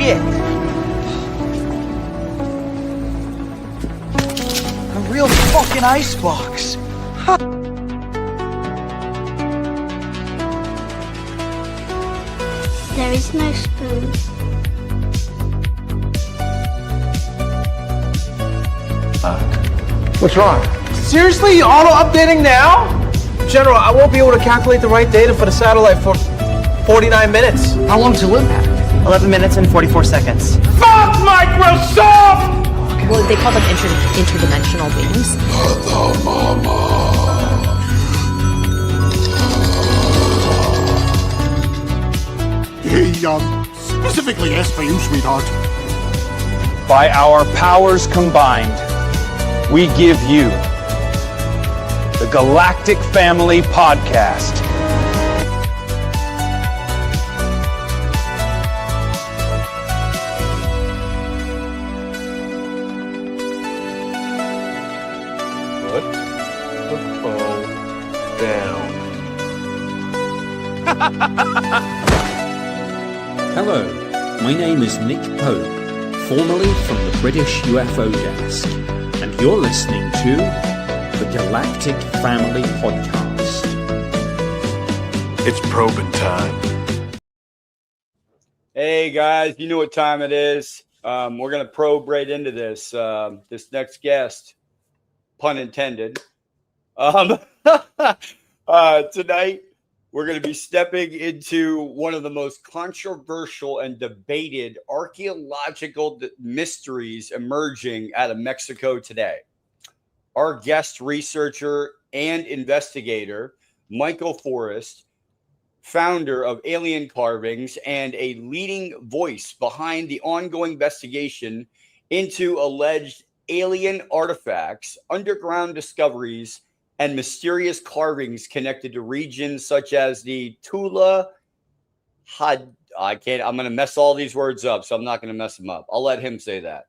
shit. A real fucking icebox. There is no spoon. What's wrong? Seriously? Auto-updating now? General, I won't be able to calculate the right data for the satellite for 49 minutes. How long's it live at? 11 minutes and 44 seconds. Fuck Microsoft! Well, they call them interdimensional beings. He, specifically asked for you, sweetheart. By our powers combined, we give you the Galactic Family Podcast. Put the phone down. Hello, my name is Nick Pope, formerly from the British UFO Desk, and you're listening to the Galactic Family Podcast. It's probing time. Hey guys, you know what time it is. We're going to probe right into this. This next guest, pun intended. Tonight, we're going to be stepping into one of the most controversial and debated archaeological mysteries emerging out of Mexico today. Our guest researcher and investigator, Michael Forrest, founder of Alien Carvings and a leading voice behind the ongoing investigation into alleged alien artifacts, underground discoveries, and mysterious carvings connected to regions such as the I'm going to mess all these words up, so I'm not going to mess them up. I'll let him say that.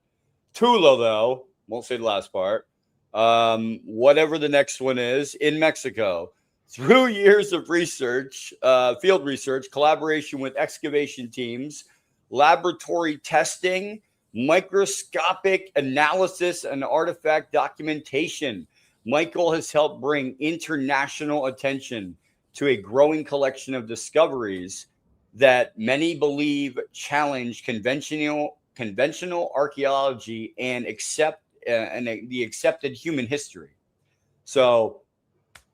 Tula, though, won't say the last part. Whatever the next one is, in Mexico. Through years of research, field research, collaboration with excavation teams, laboratory testing, microscopic analysis, and artifact documentation, Michael has helped bring international attention to a growing collection of discoveries that many believe challenge conventional archaeology and the accepted human history. So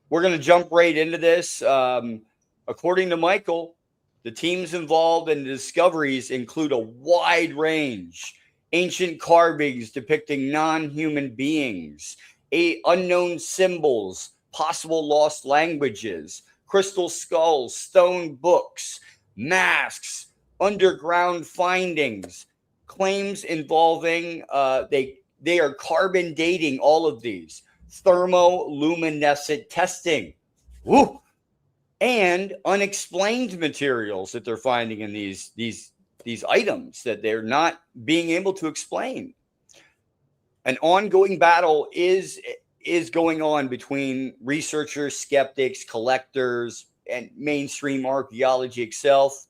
we're going to jump right into this. According to Michael, the teams involved in the discoveries include a wide range: ancient carvings depicting non-human beings, unknown symbols, possible lost languages, crystal skulls, stone books, masks, underground findings, claims involving they are carbon dating all of these, thermoluminescent testing, and unexplained materials that they're finding in these items that they're not being able to explain. An ongoing battle is going on between researchers, skeptics, collectors, and mainstream archaeology itself.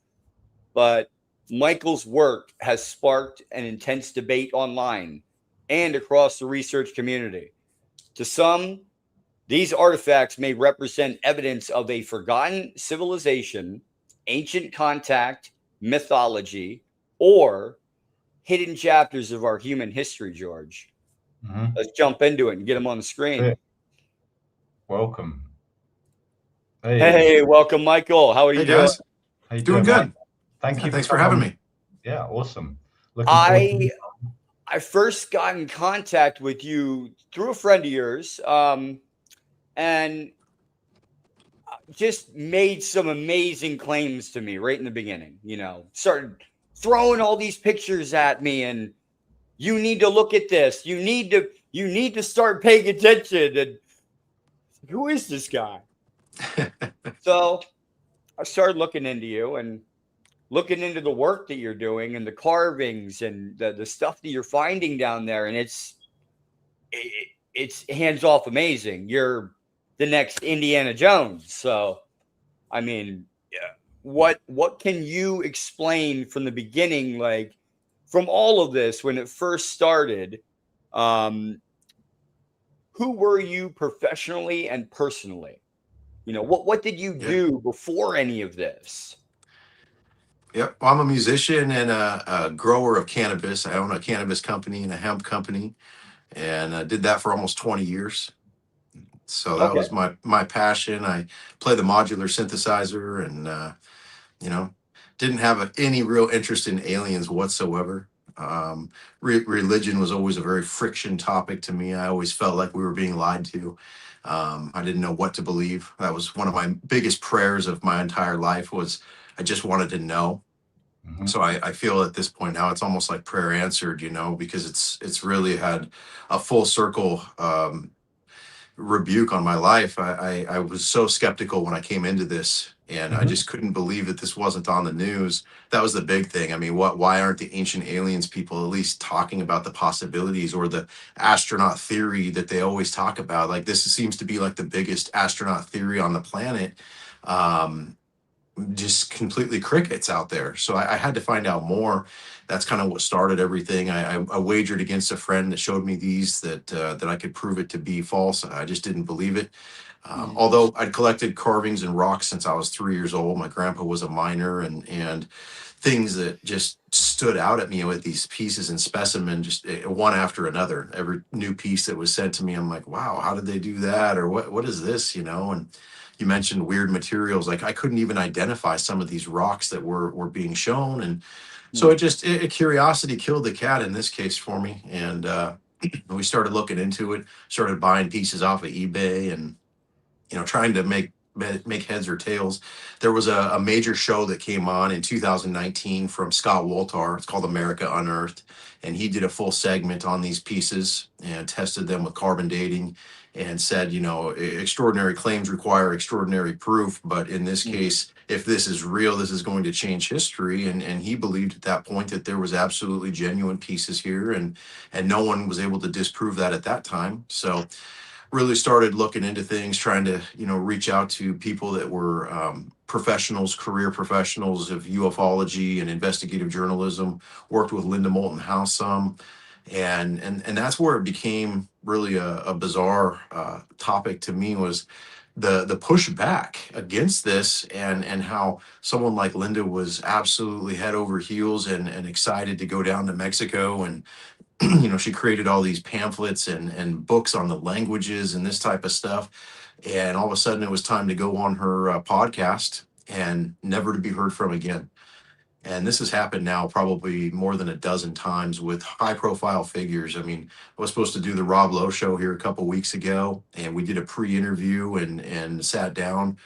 But Michael's work has sparked an intense debate online and across the research community. To some, these artifacts may represent evidence of a forgotten civilization, ancient contact, mythology, or hidden chapters of our human history, George. Mm-hmm. Let's jump into it and get them on the screen. Hey. Welcome. Hey, welcome, Michael. How are you doing? Guys. How you doing good. Thank you. Thanks for having me. Yeah, awesome. I first got in contact with you through a friend of yours, and just made some amazing claims to me right in the beginning. You know, started throwing all these pictures at me, and you need to look at this. You need to start paying attention. And who is this guy? So I started looking into you and looking into the work that you're doing and the carvings and the stuff that you're finding down there. And it's hands off amazing. You're the next Indiana Jones. So, I mean, what can you explain from the beginning? Like, from all of this, when it first started, who were you professionally and personally? You know, what did you do before any of this? Yep. Well, I'm a musician and a grower of cannabis. I own a cannabis company and a hemp company, and I did that for almost 20 years. So that Okay. was my passion. I play the modular synthesizer, and you know, didn't have any real interest in aliens whatsoever. Religion was always a very friction topic to me. I always felt like we were being lied to. I didn't know what to believe. That was one of my biggest prayers of my entire life, was I just wanted to know. So I feel at this point now it's almost like prayer answered, because it's really had a full circle rebuke on my life. I was so skeptical when I came into this, and I just couldn't believe that this wasn't on the news. That was the big thing. I mean, why aren't the ancient aliens people at least talking about the possibilities, or the astronaut theory that they always talk about? Like, this seems to be like the biggest astronaut theory on the planet. Just completely crickets out there. So I had to find out more. That's kind of what started everything. I wagered against a friend that showed me these, that I could prove it to be false. I just didn't believe it. Although I'd collected carvings and rocks since I was 3 years old. My grandpa was a miner, and things that just stood out at me with these pieces and specimen, just one after another. Every new piece that was sent to me, I'm like, wow, how did they do that? Or what is this, And you mentioned weird materials. Like, I couldn't even identify some of these rocks that were being shown. And so curiosity killed the cat in this case for me. And we started looking into it, started buying pieces off of eBay, and, trying to make heads or tails. There was a major show that came on in 2019 from Scott Woltar. It's called America Unearthed. And he did a full segment on these pieces and tested them with carbon dating, and said, extraordinary claims require extraordinary proof. But in this case, if this is real, this is going to change history. And he believed at that point that there was absolutely genuine pieces here, and no one was able to disprove that at that time. So really started looking into things, trying to, reach out to people that were professionals, career professionals of ufology and investigative journalism. Worked with Linda Moulton House some. And that's where it became really a bizarre topic to me, was the pushback against this, and how someone like Linda was absolutely head over heels and excited to go down to Mexico. And she created all these pamphlets and books on the languages and this type of stuff. And all of a sudden it was time to go on her podcast, and never to be heard from again. And this has happened now probably more than a dozen times with high profile figures. I mean, I was supposed to do the Rob Lowe show here a couple weeks ago, and we did a pre-interview and sat down.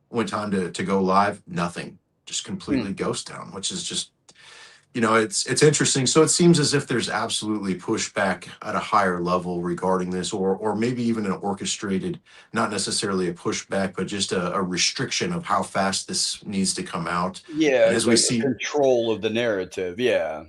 When time to go live, nothing, just completely ghost town, which is just, it's interesting. So it seems as if there's absolutely pushback at a higher level regarding this, or maybe even an orchestrated, not necessarily a pushback, but just a restriction of how fast this needs to come out. Yeah, and as we see control of the narrative. Yeah,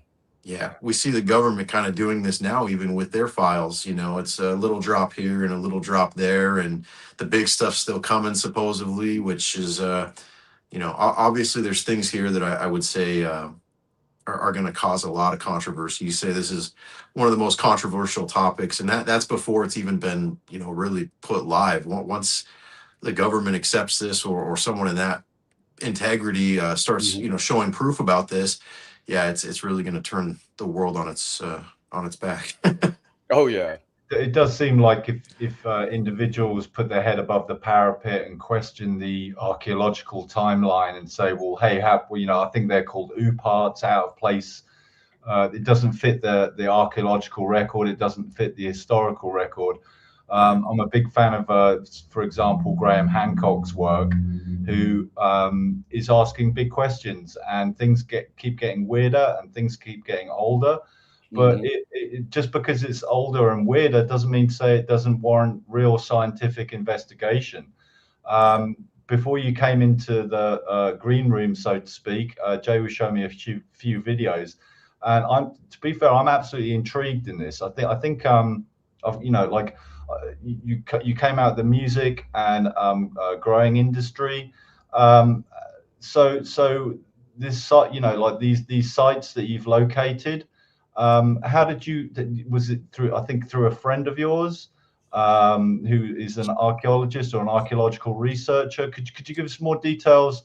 we see the government kind of doing this now, even with their files. It's a little drop here and a little drop there, and the big stuff's still coming supposedly, which is, obviously there's things here that I would say are going to cause a lot of controversy. You say this is one of the most controversial topics, and that's before it's even been, really put live. Once the government accepts this, or someone in that integrity starts, showing proof about this, it's really going to turn the world on its back. Oh yeah. It does seem like if individuals put their head above the parapet and question the archaeological timeline and say, well, hey, I think they're called parts, out of place. It doesn't fit the archaeological record. It doesn't fit the historical record. I'm a big fan of, for example, Graham Hancock's work, who is asking big questions, and things keep getting weirder and things keep getting older. But it just because it's older and weirder doesn't mean to say it doesn't warrant real scientific investigation. Before you came into the green room, so to speak, Jay was showing me a few videos, and to be fair, I'm absolutely intrigued in this. I think you came out of the music and growing industry, so this site, like these sites that you've located, how did you? Was it through? I think through a friend of yours, who is an archaeologist or an archaeological researcher. Could you give us more details,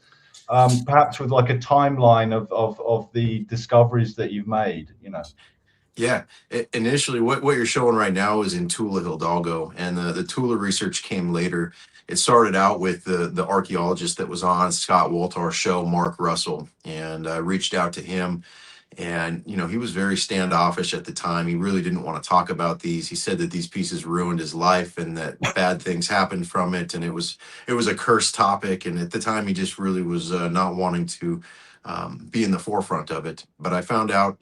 perhaps with like a timeline of the discoveries that you've made? Yeah, initially, what you're showing right now is in Tula, Hidalgo, and the Tula research came later. It started out with the archaeologist that was on Scott Woltar's show, Mark Russell, and I reached out to him. And he was very standoffish at the time. He really didn't want to talk about these. He said that these pieces ruined his life and that bad things happened from it, and it was a cursed topic. And at the time, he just really was not wanting to be in the forefront of it. But I found out,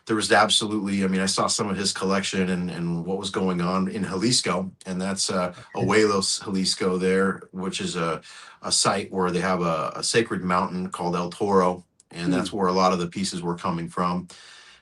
there was absolutely. I mean, I saw some of his collection and what was going on in Jalisco, and that's Abuelos, Jalisco, there, which is a site where they have a sacred mountain called El Toro, and that's where a lot of the pieces were coming from.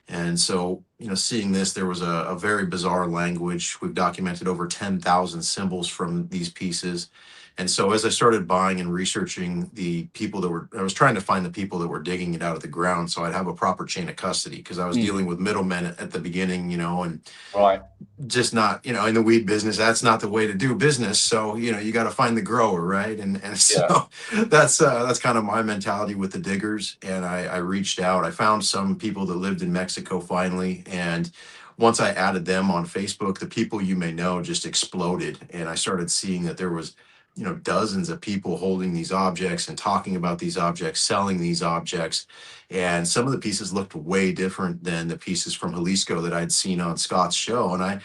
And so, seeing this, there was a very bizarre language. We've documented over 10,000 symbols from these pieces. And so as I started buying and researching the people I was trying to find the people that were digging it out of the ground, so I'd have a proper chain of custody, because I was dealing with middlemen at the beginning, and Right. just not, in the weed business, that's not the way to do business. So, you got to find the grower, right? And so that's kind of my mentality with the diggers. And I reached out. I found some people that lived in Mexico finally, and once I added them on Facebook, the people you may know just exploded, and I started seeing that there was dozens of people holding these objects and talking about these objects, selling these objects. And some of the pieces looked way different than the pieces from Jalisco that I'd seen on Scott's show. And I,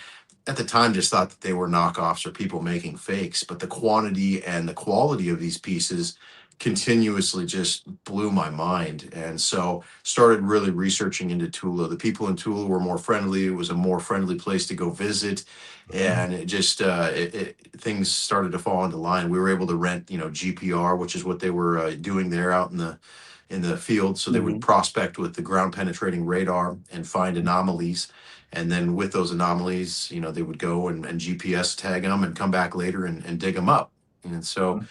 at the time, just thought that they were knockoffs or people making fakes. But the quantity and the quality of these pieces continuously just blew my mind. And so started really researching into Tula. The people in Tula were more friendly. It was a more friendly place to go visit. And it just things started to fall into line. We were able to rent, GPR, which is what they were doing there out in the field. So they would prospect with the ground penetrating radar and find anomalies. And then with those anomalies, they would go and GPS tag them and come back later and dig them up. And so,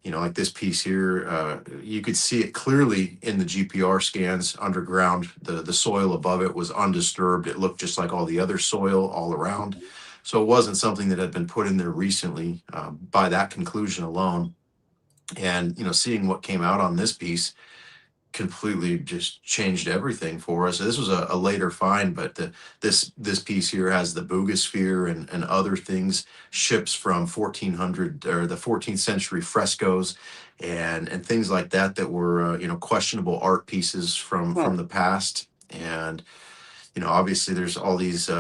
like this piece here, you could see it clearly in the GPR scans underground. The soil above it was undisturbed. It looked just like all the other soil all around. So it wasn't something that had been put in there recently by that conclusion alone. And, seeing what came out on this piece completely just changed everything for us. This was a later find, but this piece here has the Boogosphere and other things, ships from 1400 or the 14th century frescoes and things like that were questionable art pieces from the past. And obviously there's all these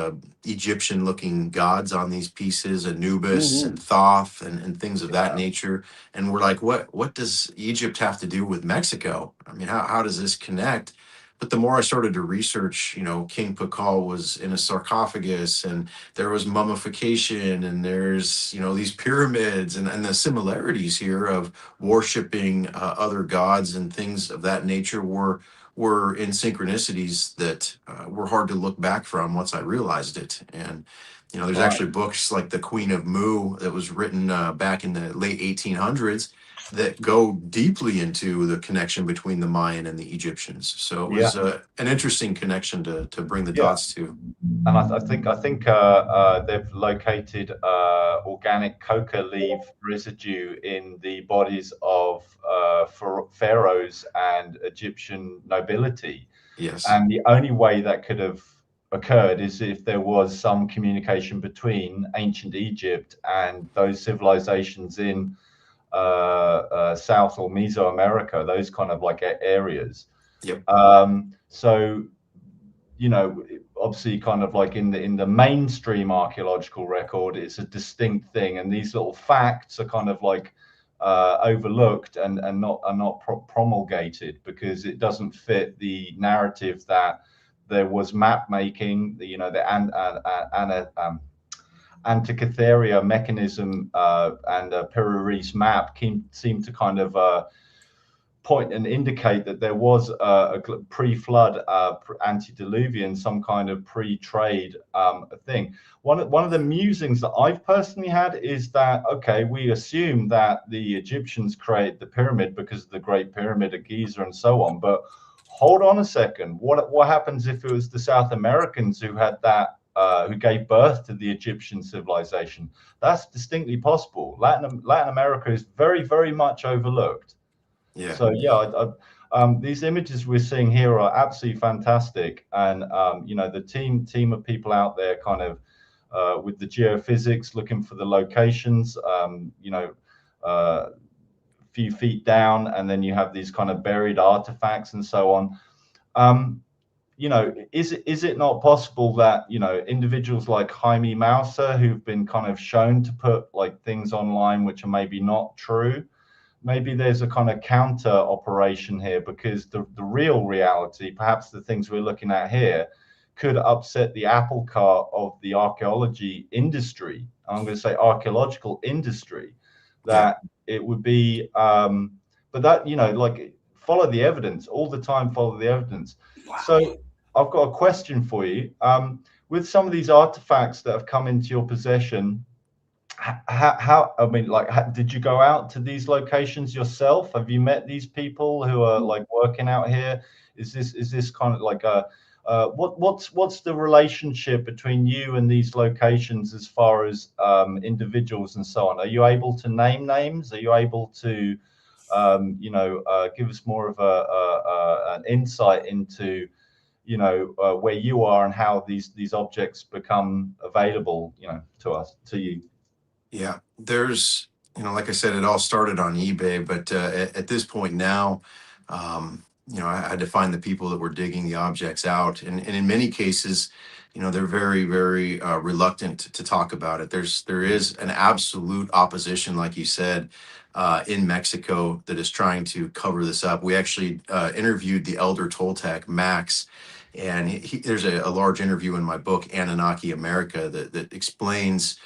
Egyptian looking gods on these pieces, Anubis and Thoth and things of that nature. And we're like, what does Egypt have to do with Mexico? I mean, how does this connect? But the more I started to research, King Pakal was in a sarcophagus, and there was mummification, and there's, these pyramids and the similarities here of worshiping other gods and things of that nature were in synchronicities that were hard to look back from once I realized it. And, there's actually books like The Queen of Mu that was written back in the late 1800s that go deeply into the connection between the Mayan and the Egyptians. So it was an interesting connection to bring the dots to. And I think they've located organic coca leaf residue in the bodies of pharaohs and Egyptian nobility. Yes. And the only way that could have occurred is if there was some communication between ancient Egypt and those civilizations in South or Mesoamerica, those kind of like areas. Yep. So, obviously kind of like in the mainstream archaeological record, it's a distinct thing. And these little facts are kind of like overlooked and not promulgated because it doesn't fit the narrative that there was map making, the Antikythera mechanism and Peru Reef's map seemed to kind of point and indicate that there was a pre-flood, antediluvian, some kind of pre-trade thing. One of the musings that I've personally had is that, okay, we assume that the Egyptians created the pyramid because of the Great Pyramid of Giza and so on, but hold on a second. What happens if it was the South Americans who had that, who gave birth to the Egyptian civilization? That's distinctly possible. Latin America is very, very much overlooked. Yeah. So yeah, these images we're seeing here are absolutely fantastic, and you know, the team of people out there, kind of with the geophysics, looking for the locations. You know, a few feet down, and then you have these kind of buried artifacts and so on. You know, is it not possible that, you know, individuals like Jaime Mauser, who've been kind of shown to put like things online which are maybe not true, maybe there's a kind of counter operation here, because the real reality, perhaps the things we're looking at here, could upset the apple cart of the archaeology industry. I'm going to say archaeological industry, that it would be, but that, you know, like, follow the evidence all the time, follow the evidence. Wow. So I've got a question for you. With some of these artifacts that have come into your possession, how I mean, like, did you go out to these locations yourself? Have you met these people who are like working out here? Is this kind of like a what's the relationship between you and these locations as far as individuals and so on? Are you able to name names? Are you able to you know, give us more of an insight into, you know, where you are and how these objects become available, you know, to you? Yeah, there's, you know, like I said, it all started on eBay, but at this point now, you know, I had to find the people that were digging the objects out, and in many cases, you know, they're very, very reluctant to talk about it. There is an absolute opposition, like you said, in Mexico, that is trying to cover this up. We actually interviewed the elder Toltec, Max, and there's a large interview in my book, Anunnaki America, that explains,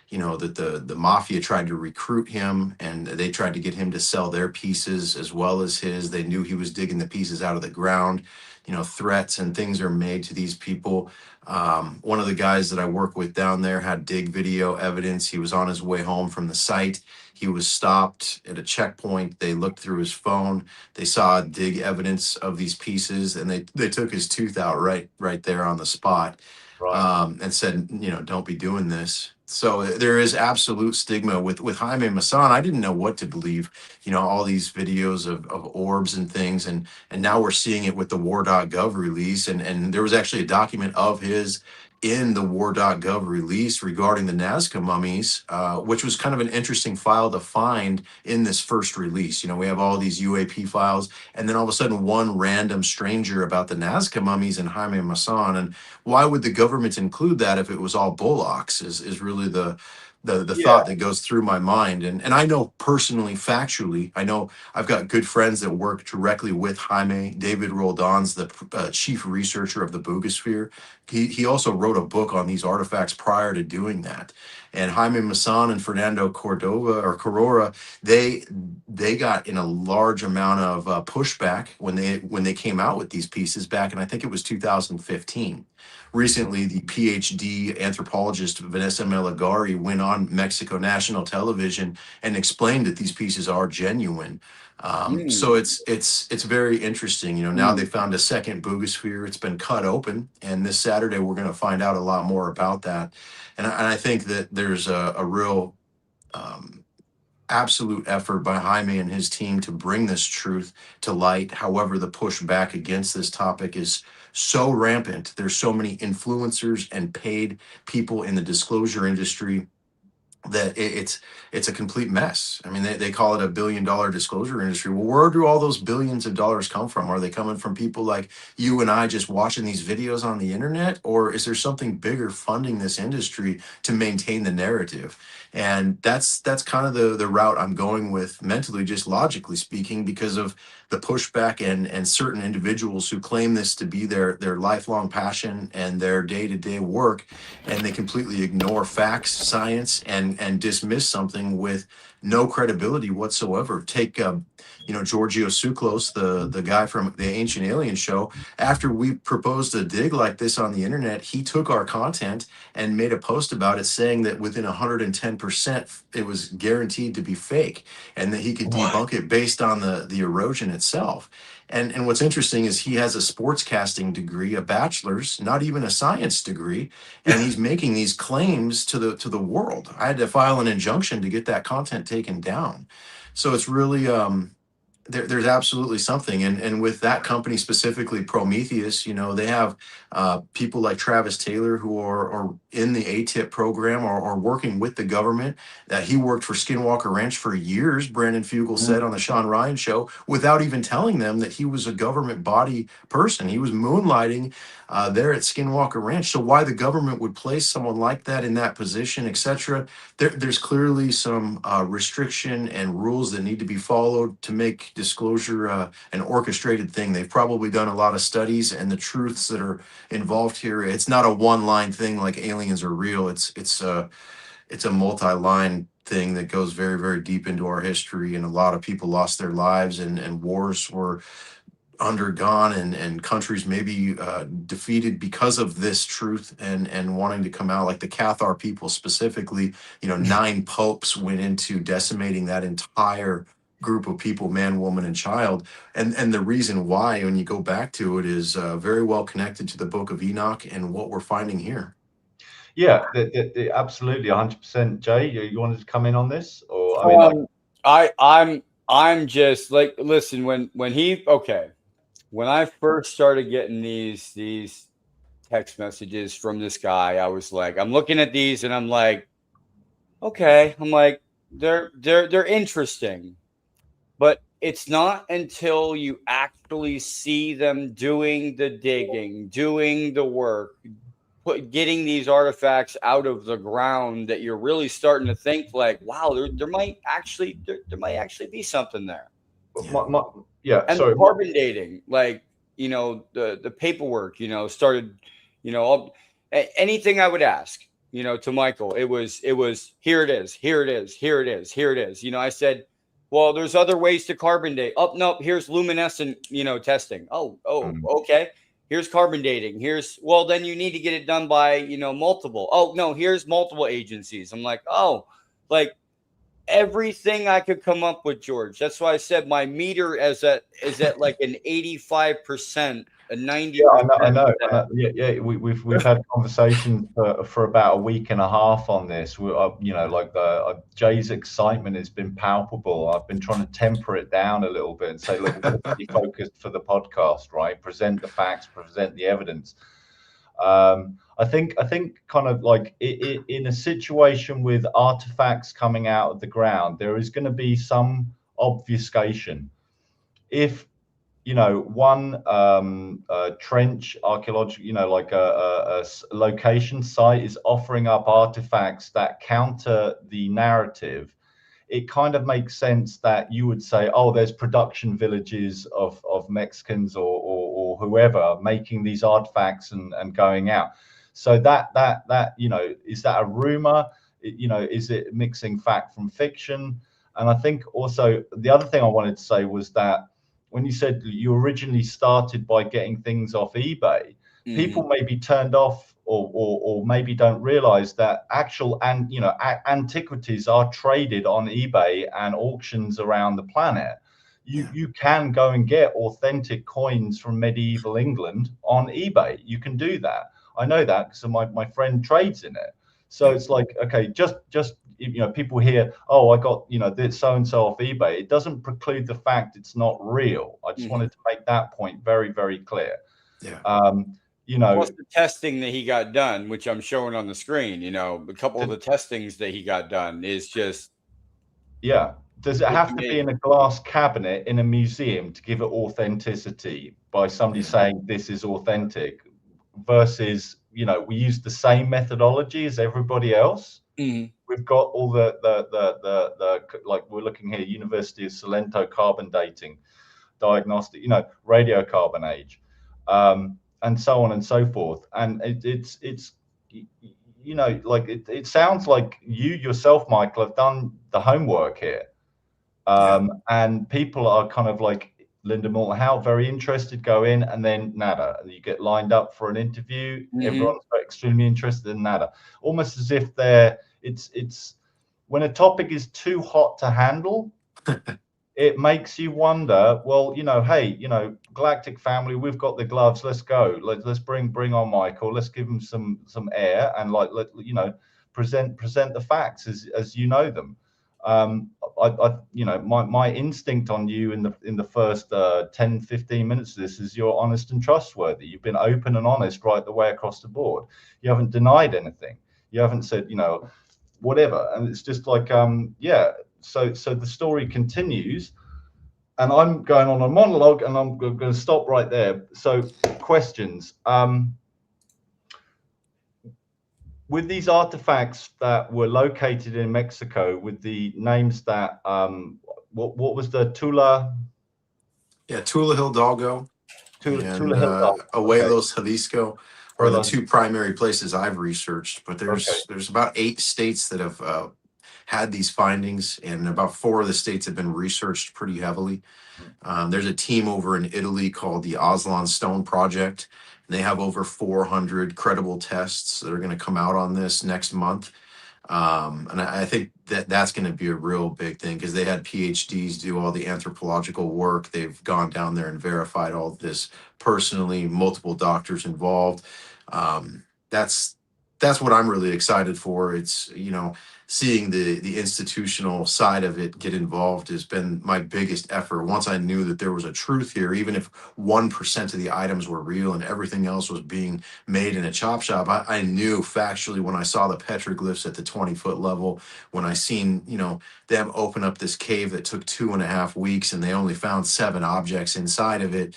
you know, that the mafia tried to recruit him, and they tried to get him to sell their pieces as well as his. They knew he was digging the pieces out of the ground. You know, threats and things are made to these people. One of the guys that I work with down there had dig video evidence. He was on his way home from the site. He was stopped at a checkpoint. They looked through his phone. They saw dig evidence of these pieces, and they took his tooth out right there on the spot. Right. And said, you know, don't be doing this. So there is absolute stigma with Jaime Maussan. I didn't know what to believe, you know, all these videos of orbs and things. And now we're seeing it with the war.gov release. And there was actually a document of his in the war.gov release regarding the Nazca mummies, which was kind of an interesting file to find in this first release. You know, we have all these UAP files, and then all of a sudden one random stranger about the Nazca mummies and Jaime Maussan. And why would the government include that if it was all bullocks, is really the thought that goes through my mind. And I know personally, factually, I know I've got good friends that work directly with Jaime. David Roldan's the chief researcher of the Boogosphere. He also wrote a book on these artifacts prior to doing that. And Jaime Maussan and Fernando Corora, they got in a large amount of pushback when they came out with these pieces back, and I think it was 2015. Recently, the PhD anthropologist Vanessa Meligari went on Mexico national television and explained that these pieces are genuine. So it's very interesting. You know, now they found a second Boogosphere. It's been cut open, and this Saturday we're going to find out a lot more about that. And I think that there's a real absolute effort by Jaime and his team to bring this truth to light. However, the pushback against this topic is so rampant. There's so many influencers and paid people in the disclosure industry that it's a complete mess. I mean, they call it $1 billion disclosure industry. Well, where do all those billions of dollars come from? Are they coming from people like you and I just watching these videos on the internet? Or is there something bigger funding this industry to maintain the narrative? And that's kind of the route I'm going with mentally, just logically speaking, because of the pushback and certain individuals who claim this to be their lifelong passion and their day-to-day work, and they completely ignore facts, science, and dismiss something with no credibility whatsoever. Take, Giorgio Tsoukalos, the guy from the Ancient Alien show. After we proposed a dig like this on the internet, he took our content and made a post about it, saying that within 110%, it was guaranteed to be fake, and that he could debunk it based on the erosion itself. And what's interesting is he has a sportscasting degree, a bachelor's, not even a science degree, and he's making these claims to the world. I had to file an injunction to get that content taken down. So it's really there's absolutely something. And with that company specifically, Prometheus, they have people like Travis Taylor who are in the ATIP program or working with the government. He worked for Skinwalker Ranch for years, Brandon Fugel said on the Sean Ryan show, without even telling them that he was a government body person. He was moonlighting there at Skinwalker Ranch. So why the government would place someone like that in that position, etc., there's clearly some restriction and rules that need to be followed to make disclosure an orchestrated thing. They've probably done a lot of studies, and the truths that are involved here, it's not a one-line thing like aliens are real. It's a multi-line thing that goes very, very deep into our history, and a lot of people lost their lives, and wars were undergone, and countries maybe defeated because of this truth and wanting to come out, like the Cathar people specifically. 9 popes went into decimating that entire group of people, man, woman, and child. And the reason why, when you go back to it, is very well connected to the Book of Enoch and what we're finding here. Yeah, absolutely, 100%. Jay, you wanted to come in on this, or I'm just like, listen, when I first started getting these text messages from this guy, I was like, I'm looking at these and I'm like, okay, they're interesting, but it's not until you actually see them doing the digging, doing the work, getting these artifacts out of the ground that you're really starting to think like, wow, there might actually be something there. Yeah, and sorry. Carbon dating, like, the paperwork, started, anything I would ask, to Michael, it was here it is, here it is, here it is, here it is. I said, well, there's other ways to carbon date. Oh, no, here's luminescent, testing. Oh, okay. Here's carbon dating. Well, then you need to get it done by, multiple. Oh, no, here's multiple agencies. I'm like, oh, like everything I could come up with, George. That's why I said my meter is at like an 85%, a 90%. Yeah, I know. Yeah. We've had conversations for about a week and a half on this. Jay's excitement has been palpable. I've been trying to temper it down a little bit and say, look, we're pretty focused for the podcast, right? Present the facts, present the evidence. I think kind of like in a situation with artifacts coming out of the ground, there is going to be some obfuscation. If one trench archaeological, like a location site is offering up artifacts that counter the narrative, it kind of makes sense that you would say, oh, there's production villages of Mexicans or whoever making these artifacts and going out. So that is that a rumor? Is it mixing fact from fiction? And I think also the other thing I wanted to say was that when you said you originally started by getting things off eBay, people may be turned off or maybe don't realize that antiquities are traded on eBay and auctions around the planet. You can go and get authentic coins from medieval England on eBay. You can do that. I know that because my friend trades in it. So it's like, okay, just people hear, oh, I got this so and so off eBay. It doesn't preclude the fact it's not real. I just wanted to make that point very, very clear. Yeah. Plus the testing that he got done, which I'm showing on the screen. A couple of the testings that he got done is just. Yeah. Does it have to be in a glass cabinet in a museum to give it authenticity by somebody saying this is authentic versus, we use the same methodology as everybody else? We've got all the like we're looking here, University of Salento carbon dating, diagnostic, radiocarbon age, and so on and so forth. And it's you know, like it sounds like you yourself, Michael, have done the homework here. And people are kind of like Linda Moulton Howe, very interested, go in, and then nada. You get lined up for an interview. Everyone's extremely interested in nada, almost as if it's when a topic is too hot to handle. It makes you wonder, well, you know, hey, you know, Galactic family, we've got the gloves, let's go. Let's bring on Michael, let's give him some air, and like, you know, present the facts as you know them. I you know, my instinct on you in the first 10-15 minutes of this is you're honest and trustworthy. You've been open and honest right the way across the board. You haven't denied anything. You haven't said, you know, whatever. And it's just like, yeah. So the story continues, and I'm going on a monologue, and I'm going to stop right there. So questions. With these artifacts that were located in Mexico, with the names that what was the Tula? Yeah, Tula Hidalgo and Tula Hidalgo. Abuelos, Jalisco are the two primary places I've researched. But there's about 8 states that have had these findings, and about 4 of the states have been researched pretty heavily. There's a team over in Italy called the Aslan Stone Project, and they have over 400 credible tests that are going to come out on this next month. And I think that's going to be a real big thing, because they had PhDs do all the anthropological work. They've gone down there and verified all of this personally, multiple doctors involved. That's what I'm really excited for. It's, you know, seeing the institutional side of it get involved has been my biggest effort. Once I knew that there was a truth here, even if 1% of the items were real and everything else was being made in a chop shop, I knew factually when I saw the petroglyphs at the 20-foot level, when I seen, you know, them open up this cave that took 2.5 weeks and they only found 7 objects inside of it.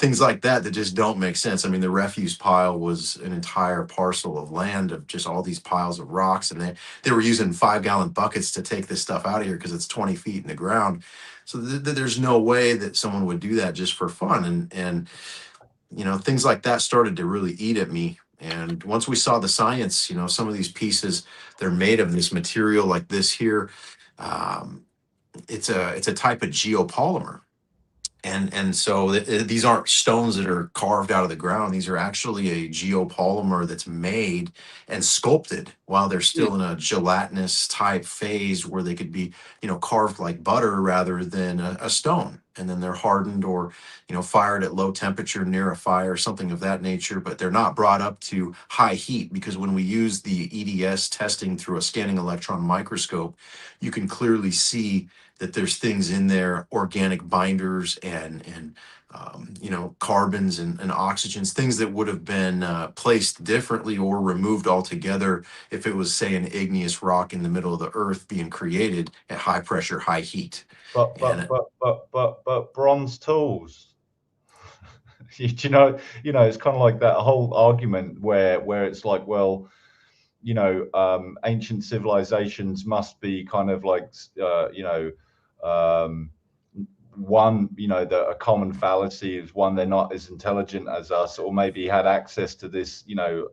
Things like that just don't make sense. I mean, the refuse pile was an entire parcel of land of just all these piles of rocks, and they were using 5-gallon buckets to take this stuff out of here because it's 20 feet in the ground. So there's no way that someone would do that just for fun. And you know, things like that started to really eat at me. And once we saw the science, you know, some of these pieces, they're made of this material like this here. It's a type of geopolymer. And so these aren't stones that are carved out of the ground. These are actually a geopolymer that's made and sculpted while they're still in a gelatinous type phase, where they could be, you know, carved like butter rather than a stone. And then they're hardened or, you know, fired at low temperature near a fire, something of that nature. But they're not brought up to high heat, because when we use the EDS testing through a scanning electron microscope, you can clearly see that there's things in there, organic binders and you know, carbons and oxygens, things that would have been placed differently or removed altogether if it was, say, an igneous rock in the middle of the earth being created at high pressure, high heat. But bronze tools. you know, it's kind of like that whole argument where it's like, well, you know, ancient civilizations must be kind of like, you know, one, you know, a common fallacy is one, they're not as intelligent as us, or maybe had access to this, you know,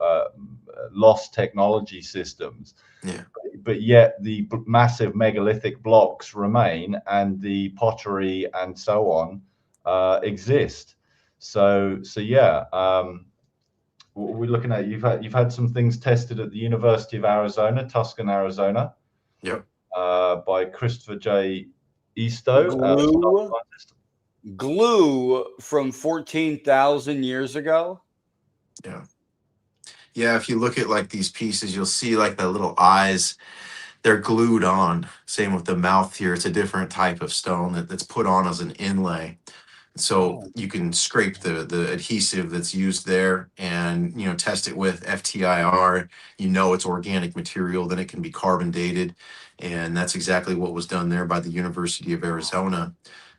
lost technology systems. Yeah. But yet the massive megalithic blocks remain, and the pottery and so on exist. So yeah, what we're looking at, you've had some things tested at the University of Arizona, Tucson, Arizona. Yep. By Christopher J. Easto. Glue from 14,000 years ago. Yeah. Yeah, if you look at like these pieces, you'll see like the little eyes, they're glued on. Same with the mouth here. It's a different type of stone that's put on as an inlay. So you can scrape the adhesive that's used there and, you know, test it with FTIR. You know it's organic material, then it can be carbon dated. And that's exactly what was done there by the University of Arizona.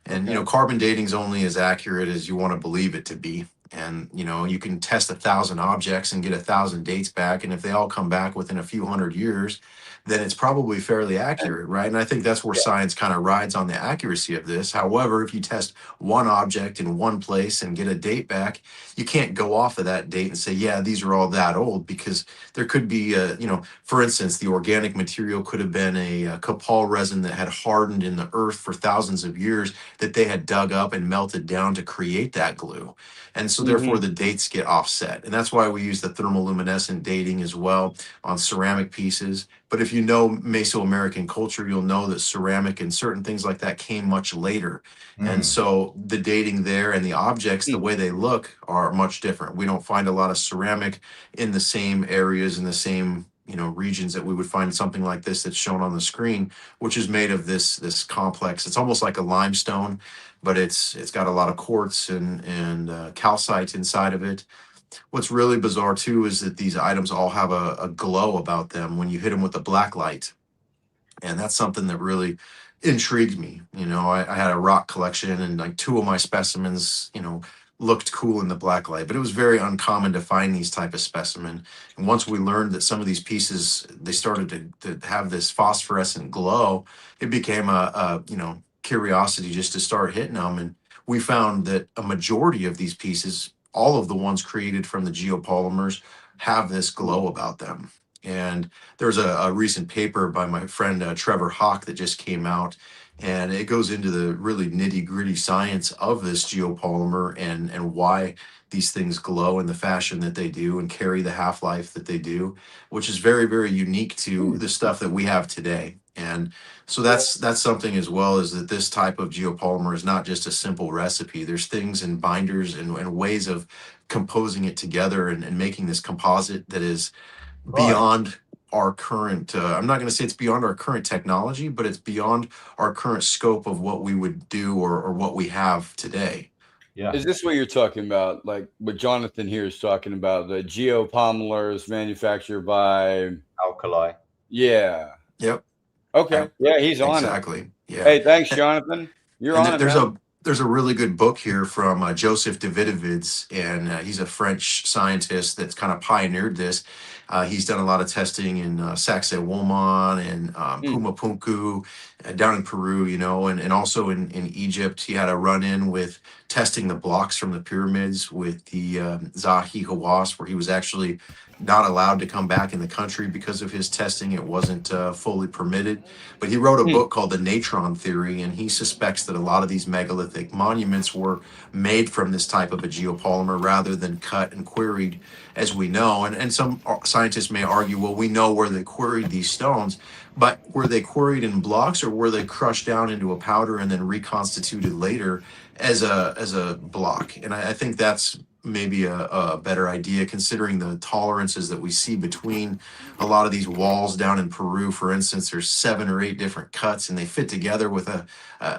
And, you know, carbon dating is only as accurate as you want to believe it to be. And, you know, you can test 1,000 objects and get 1,000 dates back. And if they all come back within a few hundred years, then it's probably fairly accurate, right? And I think that's where science kind of rides on the accuracy of this. However, if you test one object in one place and get a date back, you can't go off of that date and say, yeah, these are all that old, because there could be, for instance, the organic material could have been a copal resin that had hardened in the earth for thousands of years that they had dug up and melted down to create that glue. And so therefore the dates get offset. And that's why we use the thermoluminescent dating as well on ceramic pieces. But if you know Mesoamerican culture, you'll know that ceramic and certain things like that came much later. And so the dating there and the objects, the way they look are much different. We don't find a lot of ceramic in the same areas, in the same regions that we would find something like this that's shown on the screen, which is made of this complex. It's almost like a limestone, but it's got a lot of quartz and calcite inside of it. What's really bizarre too is that these items all have a glow about them when you hit them with a black light. And that's something that really intrigued me. I had a rock collection, and like two of my specimens, looked cool in the black light, but it was very uncommon to find these type of specimen. And once we learned that some of these pieces, they started to have this phosphorescent glow, it became a curiosity just to start hitting them. And we found that a majority of these pieces, all of the ones created from the geopolymers, have this glow about them. And there's a recent paper by my friend Trevor Hawk that just came out, and it goes into the really nitty-gritty science of this geopolymer and why these things glow in the fashion that they do and carry the half-life that they do, which is very, very unique to the stuff that we have today. And so that's something as well, is that this type of geopolymer is not just a simple recipe. There's things and binders and ways of composing it together and making this composite that is beyond our current, I'm not going to say it's beyond our current technology, but it's beyond our current scope of what we would do or what we have today. Yeah. Is this what you're talking about? Like what Jonathan here is talking about, the geopolymers manufactured by Alkali. Yeah. Yep. Okay. Yeah, he's on it. Exactly. Yeah. Hey, thanks, Jonathan. You're on it. There's a really good book here from Joseph Davidovids, and he's a French scientist that's kind of pioneered this. He's done a lot of testing in Sacsayhuaman and Pumapunku down in Peru, and also in Egypt. He had a run-in with testing the blocks from the pyramids with the Zahi Hawass, where he was actually not allowed to come back in the country because of his testing. It wasn't fully permitted. But he wrote a book called The Natron Theory, and he suspects that a lot of these megalithic monuments were made from this type of a geopolymer rather than cut and quarried, as we know. And some scientists may argue, well, we know where they quarried these stones, but were they quarried in blocks, or were they crushed down into a powder and then reconstituted later as a block? And I think that's maybe a better idea, considering the tolerances that we see between a lot of these walls down in Peru. For instance, there's 7 or 8 different cuts, and they fit together with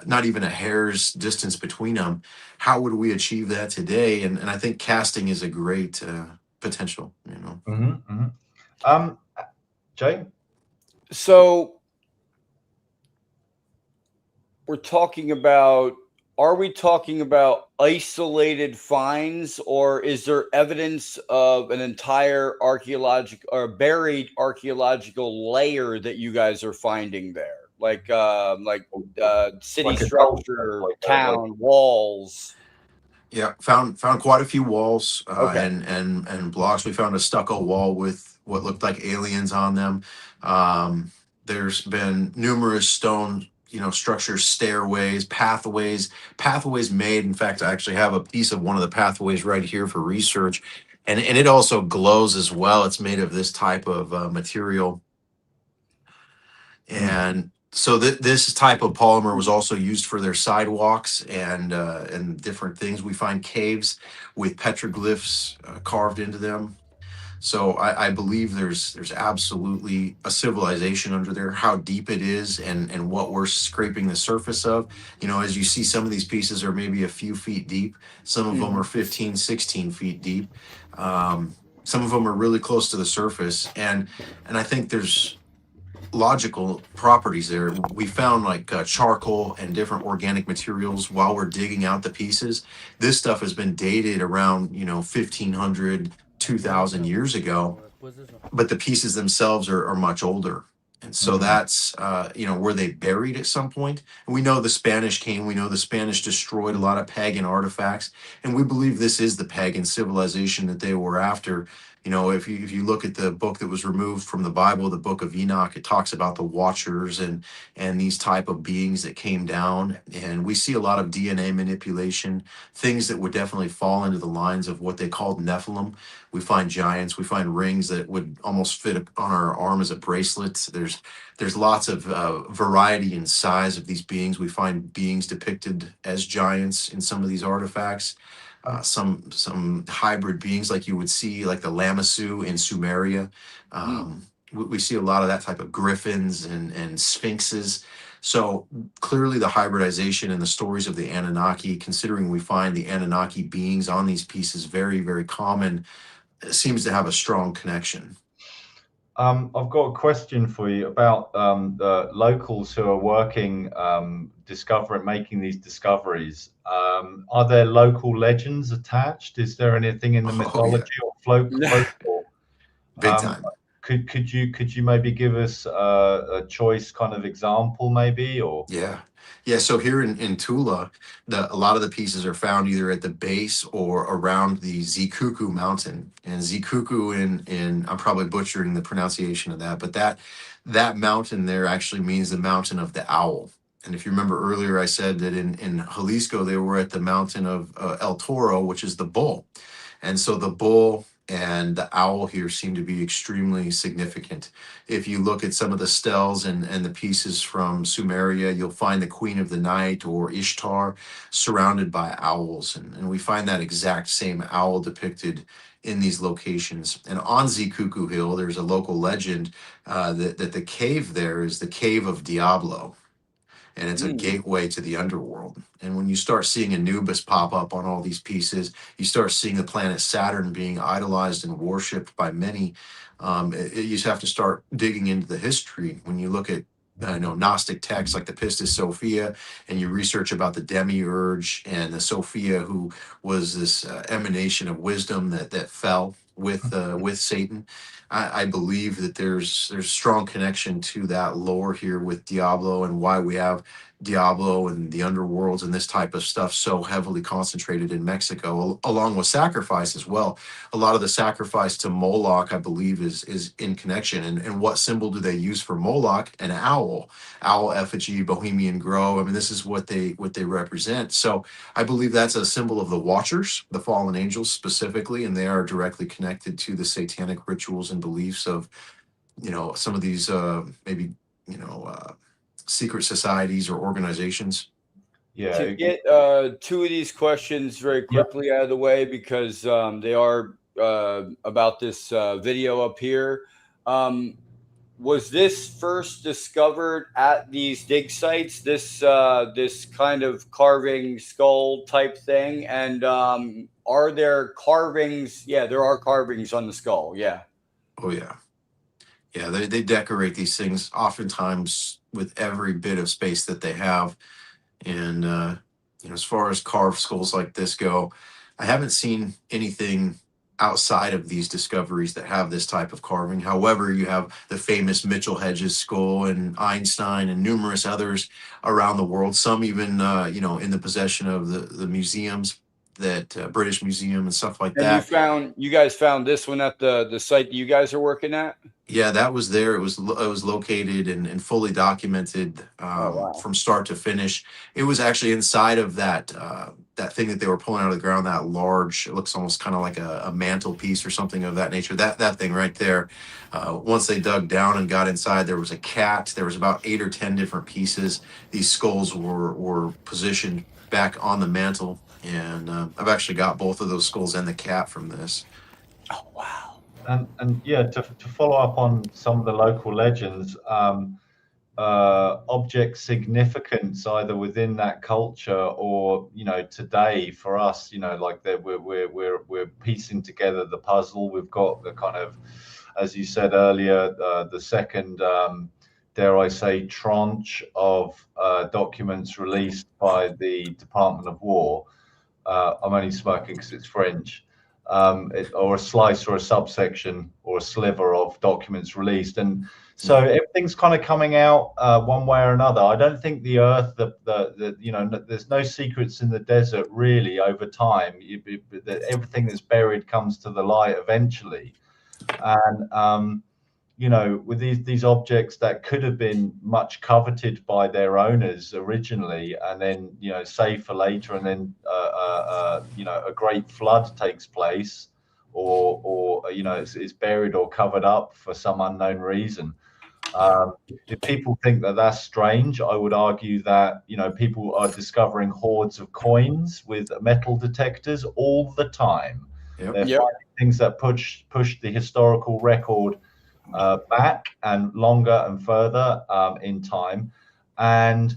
not even a hair's distance between them. How would we achieve that today? And I think casting is a great potential. Jay? So are we talking about isolated finds, or is there evidence of an entire archaeological or buried archaeological layer that you guys are finding there? Like city structure, town walls? Yeah, found quite a few walls and blocks. We found a stucco wall with what looked like aliens on them. There's been numerous stone structures, stairways, pathways made. In fact, I actually have a piece of one of the pathways right here for research, and it also glows as well. It's made of this type of material, and so this type of polymer was also used for their sidewalks and different things. We find caves with petroglyphs carved into them. So I believe there's absolutely a civilization under there. How deep it is and what we're scraping the surface of. As you see, some of these pieces are maybe a few feet deep. Some of them are 15, 16 feet deep. Some of them are really close to the surface. And I think there's logical properties there. We found like charcoal and different organic materials while we're digging out the pieces. This stuff has been dated around 1500, 2000 years ago, but the pieces themselves are much older. And so that's, were they buried at some point? And we know the Spanish came, we know the Spanish destroyed a lot of pagan artifacts, and we believe this is the pagan civilization that they were after. If you look at the book that was removed from the Bible, the book of Enoch, it talks about the watchers and these type of beings that came down. And we see a lot of DNA manipulation, things that would definitely fall into the lines of what they called Nephilim. We find giants, we find rings that would almost fit on our arm as a bracelet. There's lots of variety in size of these beings. We find beings depicted as giants in some of these artifacts. Some hybrid beings like you would see, like the Lamassu in Sumeria. We see a lot of that type of griffins and sphinxes. So clearly the hybridization and the stories of the Anunnaki, considering we find the Anunnaki beings on these pieces very, very common, seems to have a strong connection. I've got a question for you about the locals who are working, making these discoveries. Are there local legends attached? Is there anything in the mythology or folklore? Big time. Could you maybe give us a choice kind of example, maybe, or? Yeah. So here in Tula, a lot of the pieces are found either at the base or around the Zikuku mountain. And Zikuku in I'm probably butchering the pronunciation of that, but that mountain there actually means the mountain of the owl. And if you remember earlier, I said that in Jalisco, they were at the mountain of El Toro, which is the bull. And so the bull and the owl here seem to be extremely significant. If you look at some of the steles and the pieces from Sumeria, you'll find the Queen of the Night or Ishtar surrounded by owls. And we find that exact same owl depicted in these locations. And on Zikuku Hill, there's a local legend that the cave there is the Cave of Diablo. And it's a gateway to the underworld. And when you start seeing Anubis pop up on all these pieces, you start seeing the planet Saturn being idolized and worshipped by many. You just have to start digging into the history. When you look at Gnostic texts like the Pistis Sophia, and you research about the Demiurge and the Sophia, who was this emanation of wisdom that fell with Satan. I believe that there's strong connection to that lore here with Diablo, and why we have Diablo and the underworlds and this type of stuff so heavily concentrated in Mexico, along with sacrifice as well. A lot of the sacrifice to Moloch, I believe, is in connection. And what symbol do they use for Moloch? An owl effigy, Bohemian Grove. I mean, this is what they represent. So I believe that's a symbol of the Watchers, the fallen angels specifically, and they are directly connected to the satanic rituals and beliefs of, some of these secret societies or organizations. Yeah. To get two of these questions very quickly out of the way, because they are about this video up here. Was this first discovered at these dig sites, this kind of carving skull type thing? And are there carvings? Yeah, there are carvings on the skull. Yeah. Oh, yeah. Yeah, they decorate these things oftentimes with every bit of space that they have. And, as far as carved skulls like this go, I haven't seen anything outside of these discoveries that have this type of carving. However, you have the famous Mitchell Hedges skull and Einstein and numerous others around the world, some even, in the possession of the museums, that British Museum and stuff like that. You guys found this one at the site that you guys are working at? Yeah, that was there. It was located and fully documented from start to finish. It was actually inside of that thing that they were pulling out of the ground, that large, it looks almost kind of like a mantelpiece or something of that nature. That thing right there. Once they dug down and got inside, there was a cat. There was about 8 or 10 different pieces. These skulls were positioned back on the mantle. And I've actually got both of those skulls and the cat from this. Oh, wow. And yeah, to follow up on some of the local legends, object significance either within that culture or today for us, like that we're piecing together the puzzle. We've got the kind of, as you said earlier, the second dare I say tranche of documents released by the Department of War. I'm only smirking because it's French. or a slice or a subsection or a sliver of documents released. And so everything's kind of coming out one way or another. I don't think the earth, there's no secrets in the desert really over time. Everything that's buried comes to the light eventually. And, with these objects that could have been much coveted by their owners originally, and then, saved for later, and then, a great flood takes place, or it's buried or covered up for some unknown reason. If people think that that's strange, I would argue that, people are discovering hordes of coins with metal detectors all the time. Yep. They're finding things that push the historical record back and longer and further in time. And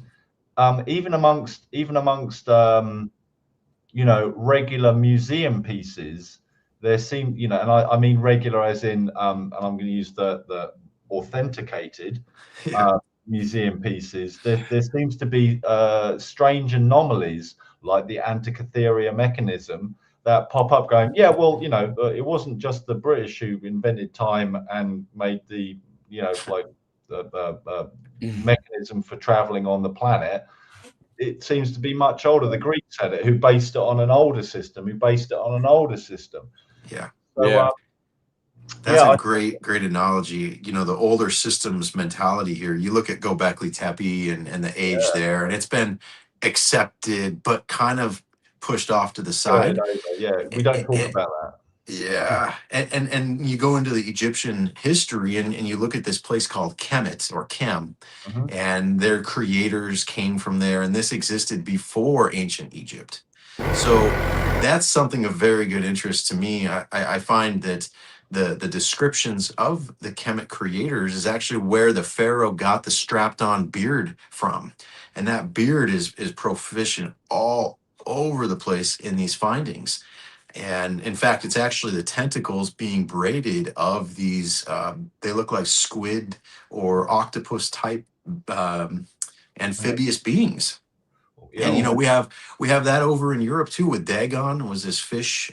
even amongst regular museum pieces, there seem, and I mean regular as in, and I'm going to use the authenticated museum pieces, there seems to be strange anomalies like the Antikythera mechanism that pop up going, it wasn't just the British who invented time and made the mechanism for traveling on the planet. It seems to be much older. The Greeks had it, who based it on an older system, Yeah. So, that's a great analogy. The older systems mentality here. You look at Göbekli Tepe and the age there, and it's been accepted, but kind of pushed off to the side. We don't talk about that. Yeah, and you go into the Egyptian history and you look at this place called Kemet or Kem, and their creators came from there, and this existed before ancient Egypt. So that's something of very good interest to me. I find that the descriptions of the Kemet creators is actually where the pharaoh got the strapped-on beard from, and that beard is proficient all over the place in these findings. And in fact, it's actually the tentacles being braided of these, they look like squid or octopus type amphibious beings. And we have that over in Europe too with Dagon, was this fish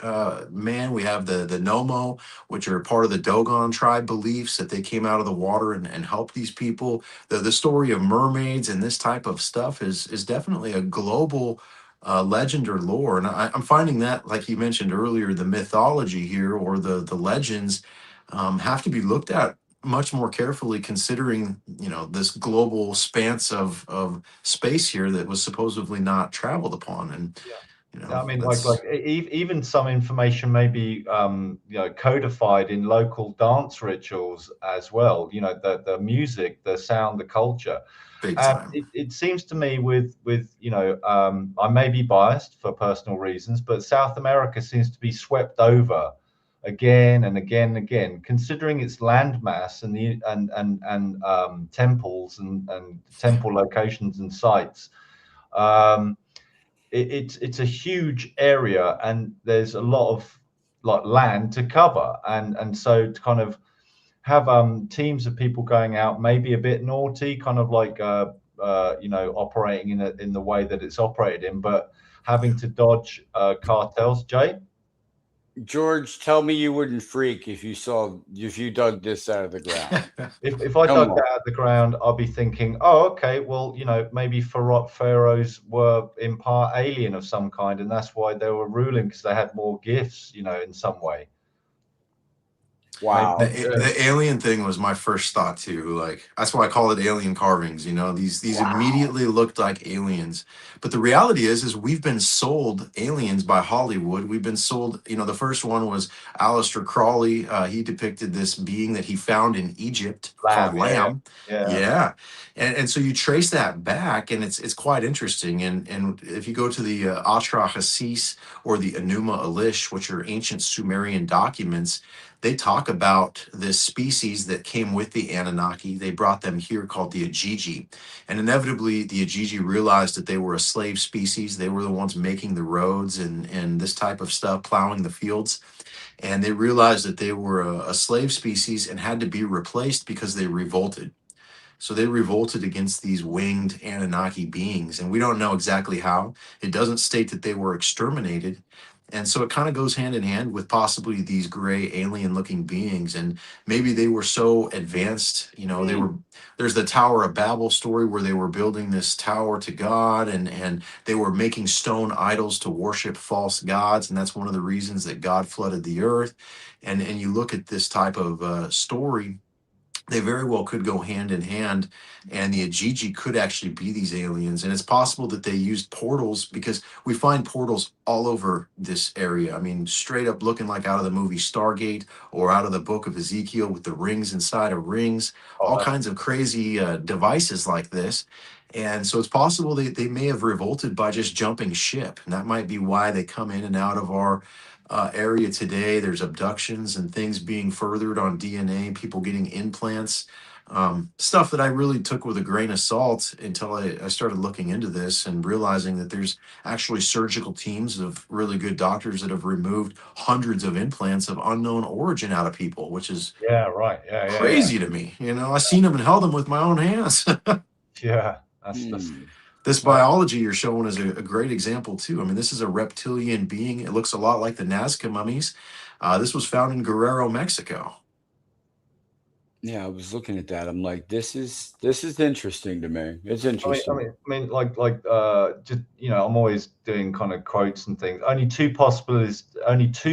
man. We have the Nomo, which are part of the Dogon tribe beliefs that they came out of the water and helped these people. The story of mermaids and this type of stuff is definitely a global legend or lore. And I'm finding that, like you mentioned earlier, the mythology here or the legends have to be looked at much more carefully, considering this global expanse of space here that was supposedly not traveled upon. And I mean, even some information may be codified in local dance rituals as well. The music, the sound, the culture. Big time. It seems to me with I may be biased for personal reasons, but South America seems to be swept over again and again and again, considering its landmass and the temples and temple locations and sites. It's a huge area, and there's a lot of land to cover, and so to kind of have teams of people going out, maybe a bit naughty, kind of like operating in the way that it's operated in, but having to dodge cartels. Jay? George, tell me you wouldn't freak if you dug this out of the ground. If I dug that out of the ground, I'll be thinking, oh, okay, well, maybe pharaohs were in part alien of some kind, and that's why they were ruling, because they had more gifts, in some way. Wow. The alien thing was my first thought too. Like, that's why I call it alien carvings. These immediately looked like aliens. But the reality is we've been sold aliens by Hollywood. We've been sold, the first one was Aleister Crowley. He depicted this being that he found in Egypt called Lamb. Yeah. And so you trace that back, and it's quite interesting. And if you go to the Atra-Hassis or the Enuma Elish, which are ancient Sumerian documents, they talk about this species that came with the Anunnaki. They brought them here, called the Ajiji. And inevitably, the Ajiji realized that they were a slave species. They were the ones making the roads and this type of stuff, plowing the fields. And they realized that they were a slave species and had to be replaced because they revolted. So they revolted against these winged Anunnaki beings, and we don't know exactly how. It doesn't state that they were exterminated. And so it kind of goes hand in hand with possibly these gray alien looking beings. And maybe they were so advanced, there's the Tower of Babel story where they were building this tower to God, and they were making stone idols to worship false gods. And that's one of the reasons that God flooded the earth. And you look at this type of story, they very well could go hand in hand, and the Ajiji could actually be these aliens. And it's possible that they used portals, because we find portals all over this area. I mean, straight up looking like out of the movie Stargate or out of the book of Ezekiel with the rings inside of rings, all kinds of crazy devices like this. And so it's possible they may have revolted by just jumping ship. And that might be why they come in and out of our area today. There's abductions and things being furthered on DNA, people getting implants, stuff that I really took with a grain of salt until I started looking into this and realizing that there's actually surgical teams of really good doctors that have removed hundreds of implants of unknown origin out of people, which is crazy to me. I seen them and held them with my own hands. That's This biology you're showing is a great example too. I mean, this is a reptilian being. It looks a lot like the Nazca mummies. This was found in Guerrero, Mexico. Yeah, I was looking at that. I'm like, this is interesting to me. It's interesting. I mean, just I'm always doing kind of quotes and things. Only two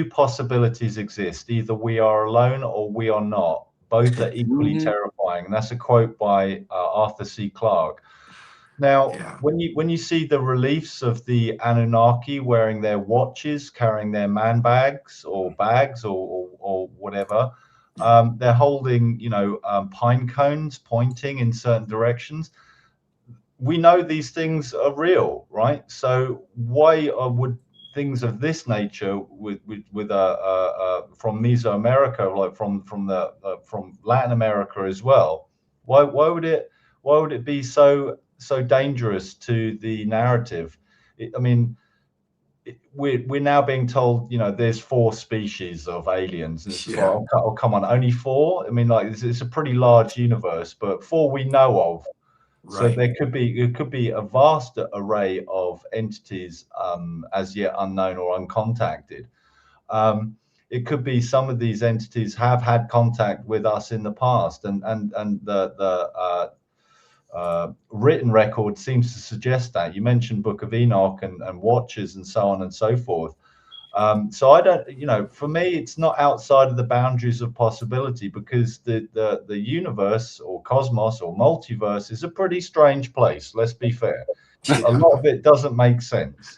possibilities exist. Either we are alone or we are not. Both are equally terrifying. And that's a quote by Arthur C. Clarke. Now, when you see the reliefs of the Anunnaki wearing their watches, carrying their man bags or whatever, they're holding, pine cones pointing in certain directions. We know these things are real, right? So why would things of this nature with from Mesoamerica, like from Latin America as well? Why would it be so dangerous to the narrative? We're now being told, there's 4 species of aliens. And it's like, oh, come on, only 4? I mean, like, it's a pretty large universe, but 4 we know of. So it could be a vast array of entities as yet unknown or uncontacted. It could be some of these entities have had contact with us in the past, and the written record seems to suggest that. You mentioned Book of Enoch and watches and so on and so forth. So I don't, for me, it's not outside of the boundaries of possibility, because the universe or cosmos or multiverse is a pretty strange place. Let's be fair. A lot of it doesn't make sense.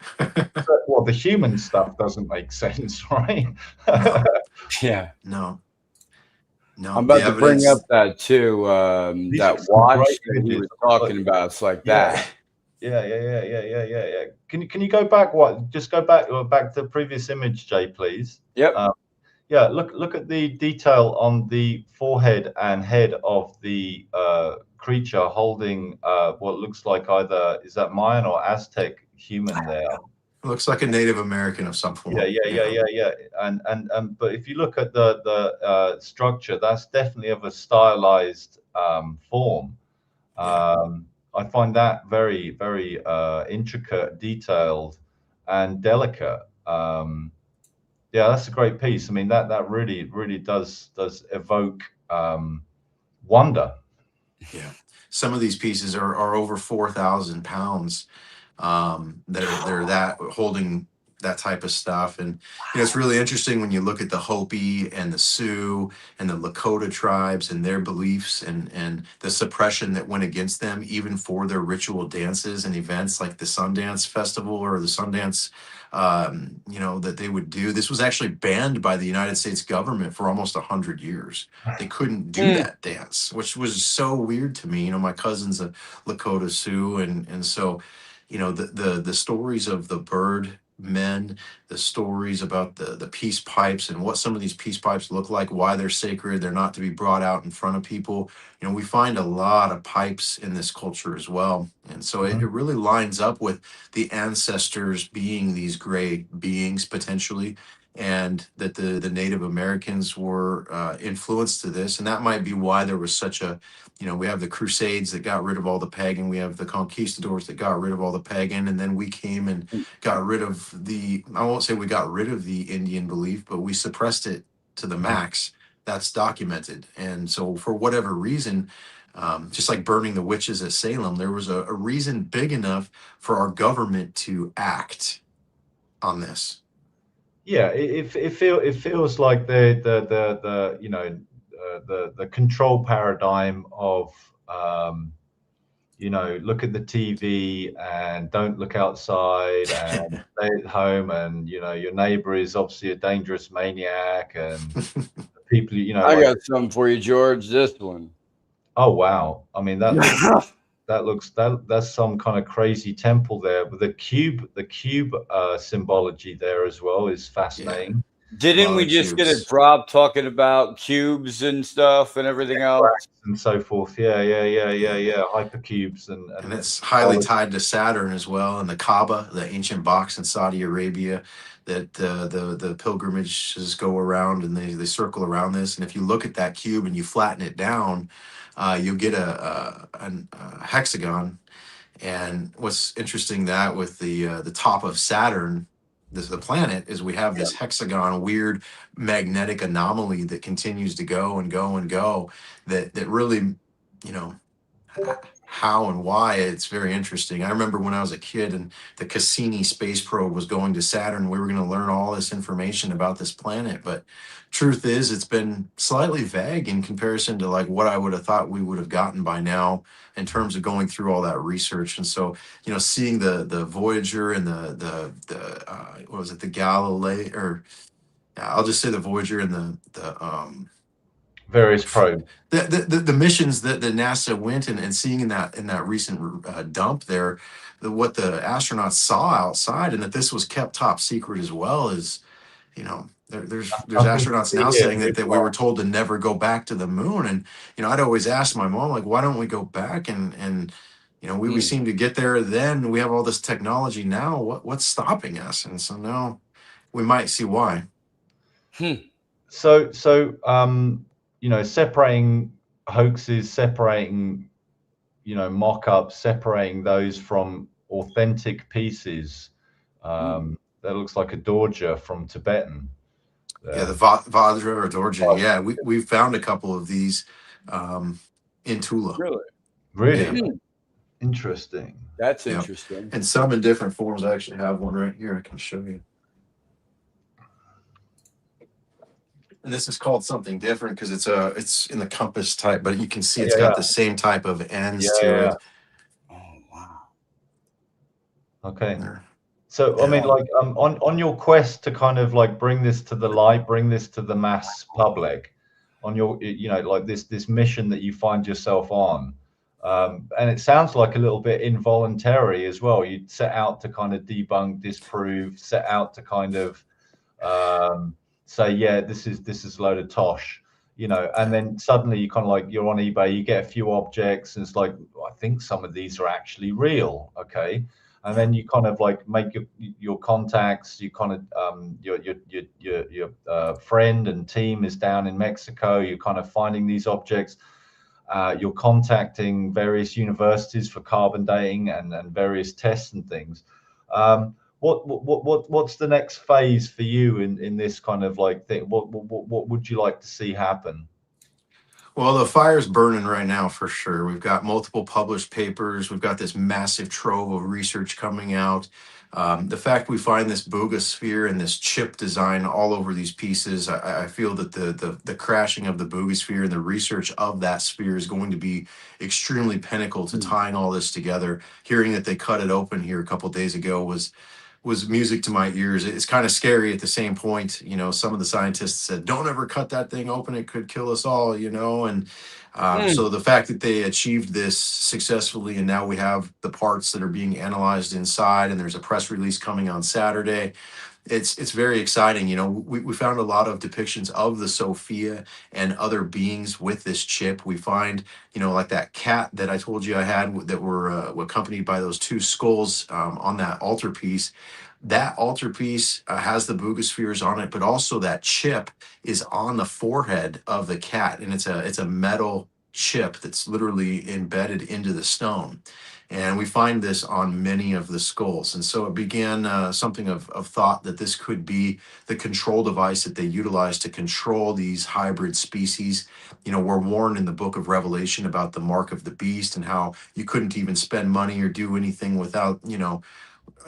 Well, the human stuff doesn't make sense, right? No. I'm about to bring up that too. That watch that he was talking about. It's like that. Yeah. Can you go back? Just go back to the previous image, Jay, please. Yep. Look at the detail on the forehead and head of the creature holding what looks like either, is that Mayan or Aztec human there? Looks like a Native American of some form. Yeah. And but if you look at the structure, that's definitely of a stylized form. I find that very, very intricate, detailed, and delicate. That's a great piece. I mean, that really does evoke wonder. Yeah, some of these pieces are over 4,000 pounds. They're that holding that type of stuff. And it's really interesting when you look at the Hopi and the Sioux and the Lakota tribes and their beliefs and the suppression that went against them, even for their ritual dances and events like the Sundance Festival or the Sundance that they would do. This was actually banned by the United States government for almost 100 years. They couldn't do that dance, which was so weird to me. My cousin's a Lakota Sioux, and so the stories of the bird men, the stories about the peace pipes and what some of these peace pipes look like, why they're sacred, they're not to be brought out in front of people. We find a lot of pipes in this culture as well. And so it really lines up with the ancestors being these gray beings potentially. and that the Native Americans were influenced to this, and that might be why there was such a, we have the Crusades that got rid of all the pagan, we have the conquistadors that got rid of all the pagan, and then we came and got rid of I won't say we got rid of the Indian belief, but we suppressed it to the max. That's documented, and so for whatever reason, just like burning the witches at Salem, there was a reason big enough for our government to act on this. Yeah, it feels like the control paradigm of look at the TV and don't look outside and stay at home, and your neighbor is obviously a dangerous maniac, and people I got something for you, George. This one. Oh wow! I mean that's some kind of crazy temple there, but the cube symbology there as well is fascinating. Didn't we just get a drop talking about cubes and stuff and everything else and so forth? Yeah. Hypercubes and it's highly tied to Saturn as well, and the Kaaba, the ancient box in Saudi Arabia that the pilgrimages go around, and they circle around this. And if you look at that cube and you flatten it down, you'll get a hexagon. And what's interesting that with the top of Saturn, the planet, is we have this hexagon, weird magnetic anomaly that continues to go and go and go. That really, how and why, it's very interesting. I remember when I was a kid and the Cassini space probe was going to Saturn, we were going to learn all this information about this planet, but truth is it's been slightly vague in comparison to like what I would have thought we would have gotten by now in terms of going through all that research. And so, seeing the Voyager and the what was it, the Galileo, or I'll just say the Voyager and the various probes, the missions that the NASA went and seeing in that recent dump there, what the astronauts saw outside, and that this was kept top secret as well, is there's astronauts now saying that we were told to never go back to the moon. And I'd always ask my mom, like, why don't we go back, and we seem to get there, then we have all this technology now, what's stopping us? And so now we might see why. So separating hoaxes, separating, mock-ups, separating those from authentic pieces. That looks like a dorja from Tibetan. Yeah, the Vajra or dorja. Yeah, we found a couple of these in Tula. Really? Yeah. Interesting. That's interesting. And some in different forms. I actually have one right here. I can show you. And this is called something different because it's in the compass type, but you can see it's got the same type of ends to it. Oh wow. Okay. So I mean, like, on your quest to kind of like bring this to the light, bring this to the mass public, on your like this mission that you find yourself on, and it sounds like a little bit involuntary as well. You set out to kind of debunk, disprove, set out to kind of say, yeah, this is a load of tosh, and then suddenly you kind of like, you're on eBay, you get a few objects, and it's like, I think some of these are actually real. Okay. And then you kind of like make your contacts. You kind of your friend and team is down in Mexico. You're kind of finding these objects. You're contacting various universities for carbon dating and various tests and things. What's the next phase for you in this kind of like thing? What would you like to see happen? Well, the fire's burning right now for sure. We've got multiple published papers. We've got this massive trove of research coming out. The fact we find this boogosphere and this chip design all over these pieces, I feel that the crashing of the boogosphere and the research of that sphere is going to be extremely pinnacle to tying all this together. Hearing that they cut it open here a couple days ago was music to my ears. It's kind of scary at the same point. Some of the scientists said, don't ever cut that thing open. It could kill us all, and so the fact that they achieved this successfully, and now we have the parts that are being analyzed inside, and there's a press release coming on Saturday. It's very exciting. We found a lot of depictions of the Sophia and other beings with this chip. We find, like that cat that I told you I had that were accompanied by those two skulls on that altarpiece. That altarpiece has the Boogospheres on it, but also that chip is on the forehead of the cat, and it's a metal chip that's literally embedded into the stone. And we find this on many of the skulls. And so it began something of thought that this could be the control device that they utilize to control these hybrid species. You know, we're warned in the book of Revelation about the mark of the beast and how you couldn't even spend money or do anything without, you know,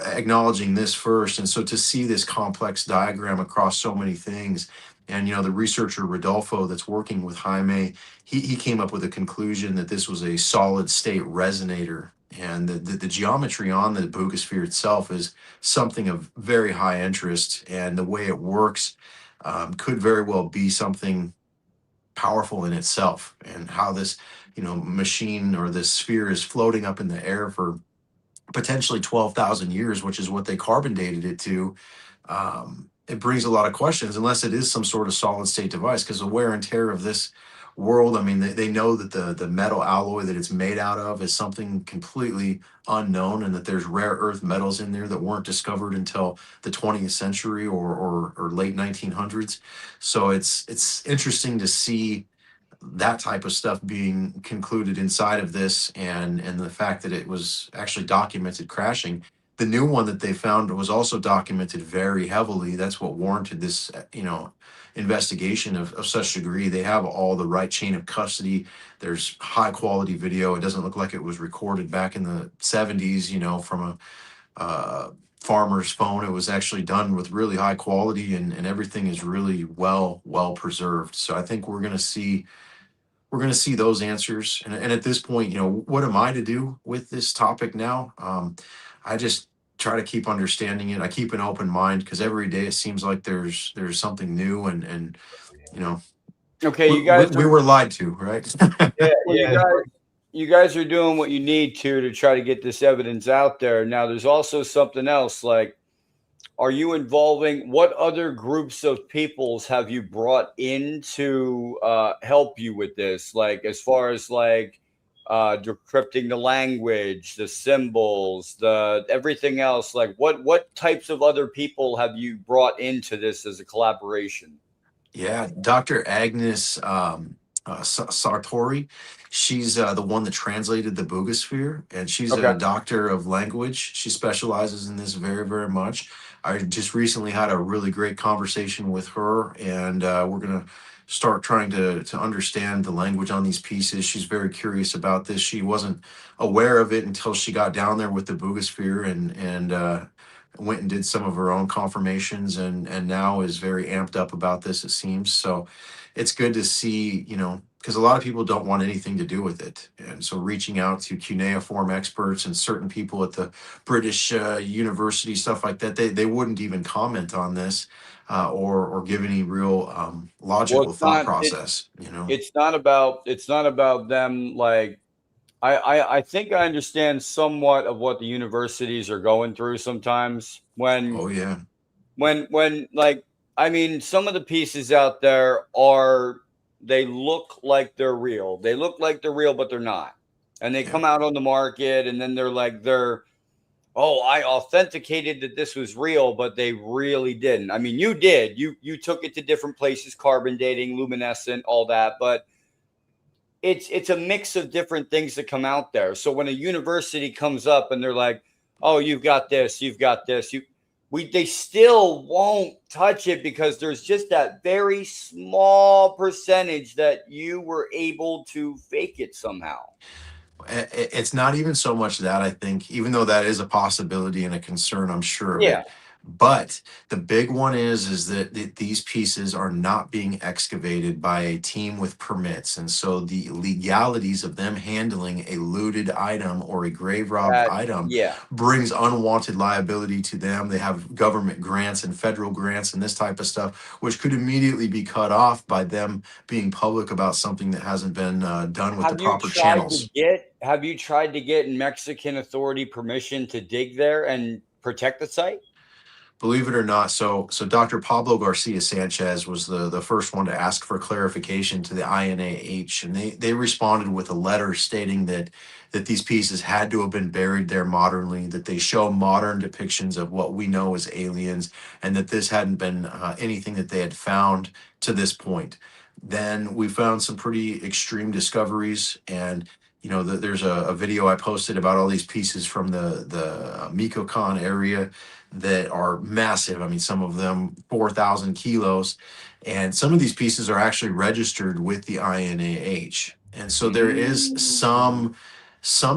acknowledging this first. And so to see this complex diagram across so many things, and you know, the researcher Rodolfo that's working with Jaime, he came up with a conclusion that this was a solid state resonator, and the geometry on the Boogosphere itself is something of very high interest, and the way it works could very well be something powerful in itself, and how this, you know, machine or this sphere is floating up in the air for potentially 12,000 years, which is what they carbon dated it to. It brings a lot of questions, unless it is some sort of solid state device, because the wear and tear of this world, I mean, they know that the metal alloy that it's made out of is something completely unknown, and that there's rare earth metals in there that weren't discovered until the 20th century or late 1900s. So it's interesting to see that type of stuff being concluded inside of this, and the fact that it was actually documented crashing. The new one that they found was also documented very heavily. That's what warranted this, you know, investigation of such degree. They have all the right chain of custody. There's high quality video. It doesn't look like it was recorded back in the 70s, you know, from a farmer's phone. It was actually done with really high quality, and everything is really well preserved. So I think we're going to see those answers. And at this point, you know, what am I to do with this topic now? I just try to keep understanding it. I keep an open mind, because every day it seems like there's something new, and you know, Okay, you guys we were lied to, right? yeah, Yeah. you guys are doing what you need to try to get this evidence out there. Now, there's also something else. Like, are you involving, what other groups of peoples have you brought in to help you with this? Like, as far as like decrypting the language, the symbols, the everything else. Like, what types of other people have you brought into this as a collaboration? Yeah, Dr. Agnes Sartori. She's the one that translated the Boogosphere, and she's Okay. a doctor of language. She specializes in this very, very much. I just recently had a really great conversation with her, and we're going to start trying to understand the language on these pieces. She's very curious about this. She wasn't aware of it until she got down there with the Boogosphere, and went and did some of her own confirmations, and now is very amped up about this, it seems. So it's good to see, you know, because a lot of people don't want anything to do with it. And so reaching out to cuneiform experts and certain people at the British university, stuff like that, they wouldn't even comment on this, or give any real logical thought process, you know. It's not about them. Like, I think I understand somewhat of what the universities are going through sometimes when Oh yeah. like, I mean, some of the pieces out there they look like they're real. They look like they're real, but they're not. And they Yeah. come out on the market, and then oh, I authenticated that this was real, but they really didn't. I mean, you did. You took it to different places, carbon dating, luminescent, all that, but it's a mix of different things that come out there. So when a university comes up and they're like, "Oh, you've got this, they still won't touch it, because there's just that very small percentage that you were able to fake it somehow." It's not even so much that, I think, even though that is a possibility and a concern, I'm sure of Yeah. it. But the big one is that these pieces are not being excavated by a team with permits, and so the legalities of them handling a looted item or a grave robbed item Yeah. brings unwanted liability to them. They have government grants and federal grants and this type of stuff, which could immediately be cut off by them being public about something that hasn't been done with the proper channels. Have you tried to get Mexican authority permission to dig there and protect the site? believe it or not. So Dr. Pablo Garcia Sanchez was the first one to ask for clarification to the INAH, and they responded with a letter stating that these pieces had to have been buried there modernly, that they show modern depictions of what we know as aliens, and that this hadn't been anything that they had found to this point. Then we found some pretty extreme discoveries, and there's a video I posted about all these pieces from the Mikokan area that are massive. I mean, some of them 4,000 kilos, and some of these pieces are actually registered with the INAH. And so there is some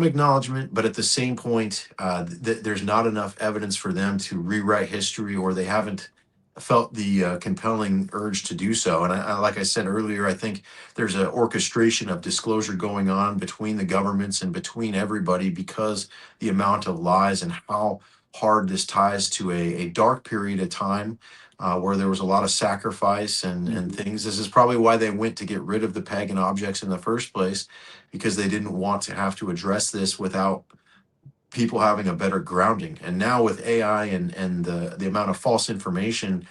acknowledgement, but at the same point, there's not enough evidence for them to rewrite history, or they haven't felt the compelling urge to do so. And like I said earlier, I think there's an orchestration of disclosure going on between the governments and between everybody, because the amount of lies and how hard this ties to a dark period of time where there was a lot of sacrifice and things. This is probably why they went to get rid of the pagan objects in the first place, because they didn't want to have to address this without people having a better grounding. And now with AI and the amount of false information,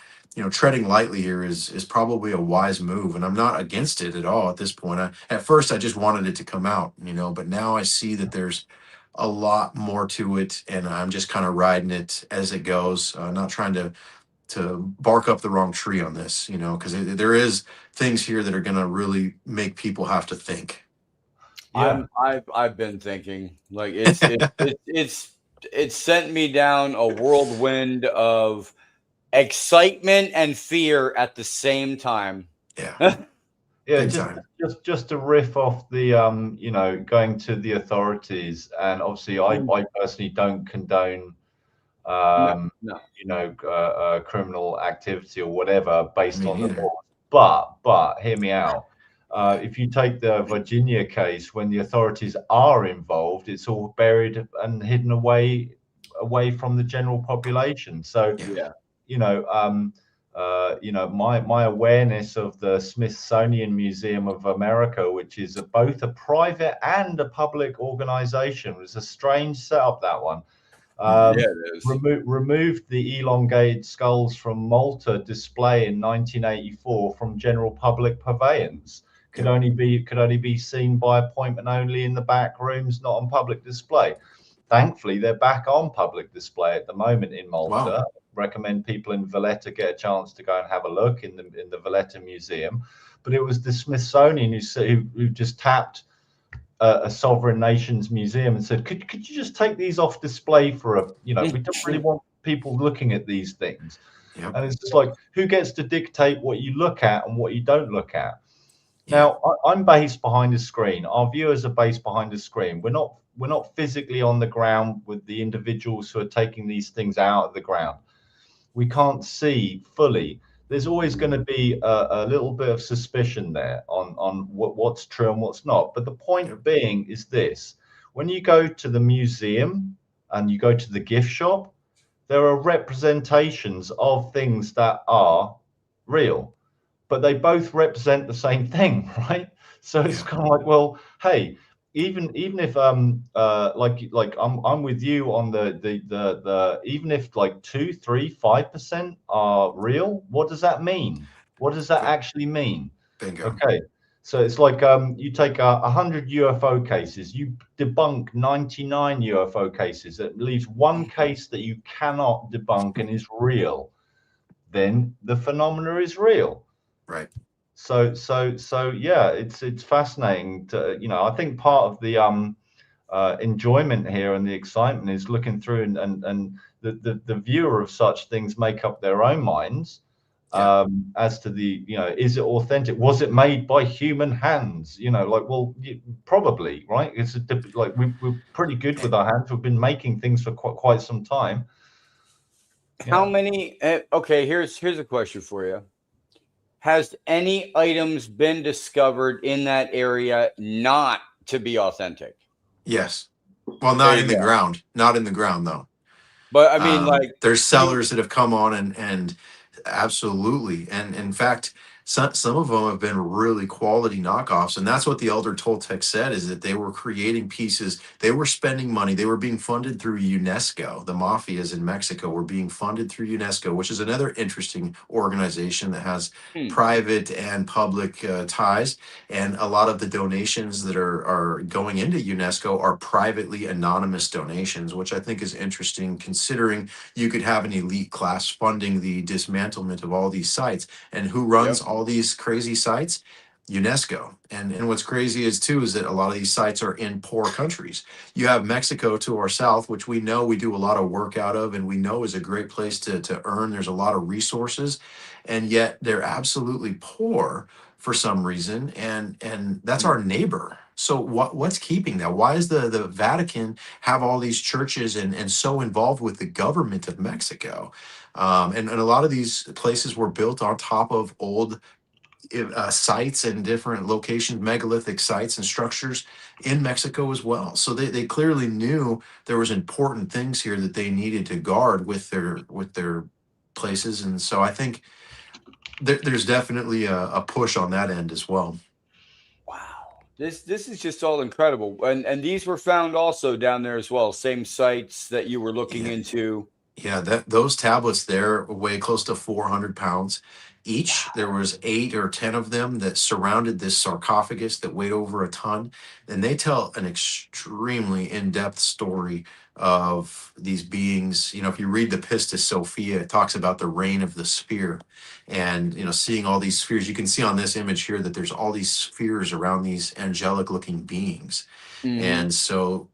treading lightly here is probably a wise move. And I'm not against it at all at this point. At first I just wanted it to come out, but now I see that there's a lot more to it, and I'm just kind of riding it as it goes, not trying to bark up the wrong tree on this, because there is things here that are going to really make people have to think. Yeah. I've been thinking, like, it's sent me down a whirlwind of excitement and fear at the same time. Yeah. Yeah, Big time. just to riff off the going to the authorities, and obviously I personally don't condone criminal activity or whatever based Me on the neither. law. But hear me out. If you take the Virginia case, when the authorities are involved, it's all buried and hidden away from the general population. So my awareness of the Smithsonian Museum of America, which is both a private and a public organization, was a strange setup, that one. It is. Removed the elongated skulls from Malta display in 1984 from general public purveyance. Could only be seen by appointment only in the back rooms, not on public display. Thankfully, they're back on public display at the moment in Malta. Wow. Recommend people in Valletta get a chance to go and have a look in the Valletta Museum. But it was the Smithsonian who just tapped a sovereign nation's museum and said, could you just take these off display for we don't really want people looking at these things. Yep. And it's just like, who gets to dictate what you look at and what you don't look at? Now, I'm based behind a screen. Our viewers are based behind a screen. We're not physically on the ground with the individuals who are taking these things out of the ground. We can't see fully. There's always going to be a little bit of suspicion there on what's true and what's not. But the point being is this: when you go to the museum and you go to the gift shop, there are representations of things that are real, but they both represent the same thing, right? So it's kind of like, well, hey, even if like I'm with you on the even if like 2, 3, 5% are real, what does that mean? What does that actually mean? Bingo. Okay, so it's like you take 100 UFO cases, you debunk 99 UFO cases, it leaves one case that you cannot debunk and is real. Then the phenomena is real. Right. So yeah, it's fascinating to, I think part of the enjoyment here and the excitement is looking through and the viewer of such things make up their own minds as to the, is it authentic? Was it made by human hands? Probably, right? It's like we're pretty good with our hands. We've been making things for quite some time. How many? Okay, here's a question for you. Has any items been discovered in that area not to be authentic? Yes. Well, not in the ground. Not in the ground, though. But I mean, there's sellers that have come on and absolutely. And in fact, some of them have been really quality knockoffs, and that's what the elder Toltec said, is that they were creating pieces, they were spending money, they were being funded through UNESCO. The mafias in Mexico were being funded through UNESCO, which is another interesting organization that has private and public ties, and a lot of the donations that are going into UNESCO are privately anonymous donations, which I think is interesting, considering you could have an elite class funding the dismantlement of all these sites. And who runs all these crazy sites? UNESCO. And what's crazy is too is that a lot of these sites are in poor countries. You have Mexico to our south, which we know we do a lot of work out of, and we know is a great place to earn. There's a lot of resources, and yet they're absolutely poor for some reason, and that's our neighbor. So what's keeping that? Why does the Vatican have all these churches and so involved with the government of Mexico? And a lot of these places were built on top of old sites and different locations, megalithic sites and structures in Mexico as well. So they clearly knew there was important things here that they needed to guard with their places. And so I think there's definitely a push on that end as well. Wow. This is just all incredible. And these were found also down there as well. Same sites that you were looking into. Yeah, those tablets there weigh close to 400 pounds each. There was 8 or 10 of them that surrounded this sarcophagus that weighed over a ton. And they tell an extremely in-depth story of these beings. You know, if you read the Pistis Sophia, it talks about the reign of the sphere. And, you know, seeing all these spheres, you can see on this image here that there's all these spheres around these angelic looking beings. And so,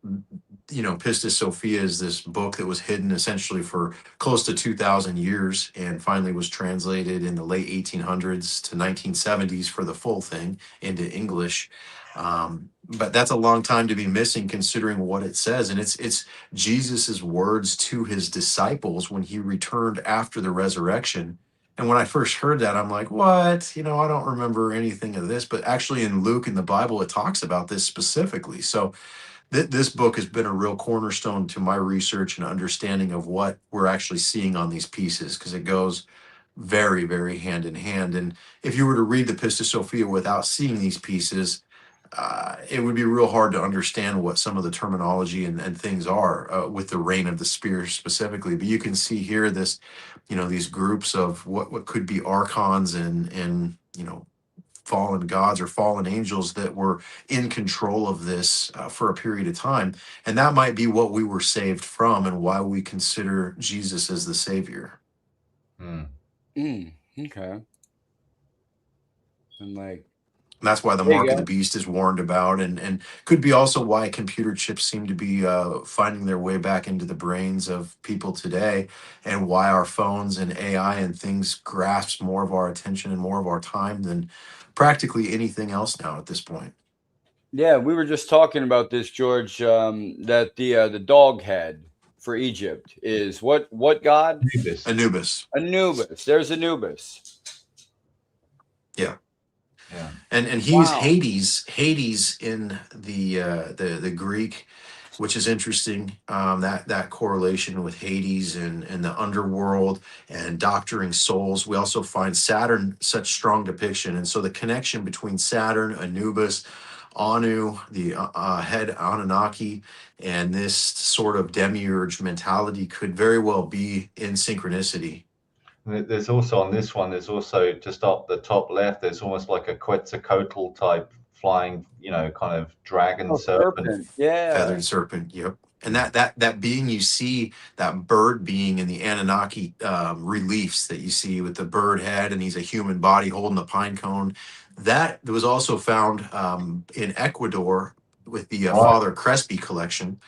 you know, Pistis Sophia is this book that was hidden essentially for close to 2,000 years and finally was translated in the late 1800s to 1970s for the full thing into English. But that's a long time to be missing considering what it says. And it's Jesus's words to his disciples when he returned after the resurrection. And when I first heard that, I'm like, what? You know, I don't remember anything of this. But actually in Luke in the Bible, it talks about this specifically. So this book has been a real cornerstone to my research and understanding of what we're actually seeing on these pieces, because it goes very, very hand in hand. And if you were to read the Pistis Sophia without seeing these pieces, it would be real hard to understand what some of the terminology and things are with the reign of the spear specifically. But you can see here this, you know, these groups of what could be archons and you know, fallen gods or fallen angels that were in control of this for a period of time. And that might be what we were saved from and why we consider Jesus as the savior. Okay. And like, that's why the mark of the beast is warned about, and could be also why computer chips seem to be finding their way back into the brains of people today, and why our phones and AI and things grasps more of our attention and more of our time than practically anything else now at this point. Yeah, we were just talking about this, George, that the dog head for Egypt is what god? Anubis. Anubis. There's Anubis. Yeah. Yeah. And he's Hades in the Greek, which is interesting. That correlation with Hades and the underworld and doctoring souls. We also find Saturn such strong depiction, and so the connection between Saturn, Anubis, Anu, the head Anunnaki, and this sort of demiurge mentality could very well be in synchronicity. There's also on this one, there's also just up the top left, there's almost like a Quetzalcoatl type flying, you know, kind of dragon serpent. Yeah. Feathered serpent. Yep. And that being you see, that bird being in the Anunnaki reliefs that you see with the bird head, and he's a human body holding a pine cone. That was also found in Ecuador with the Father Crespi collection.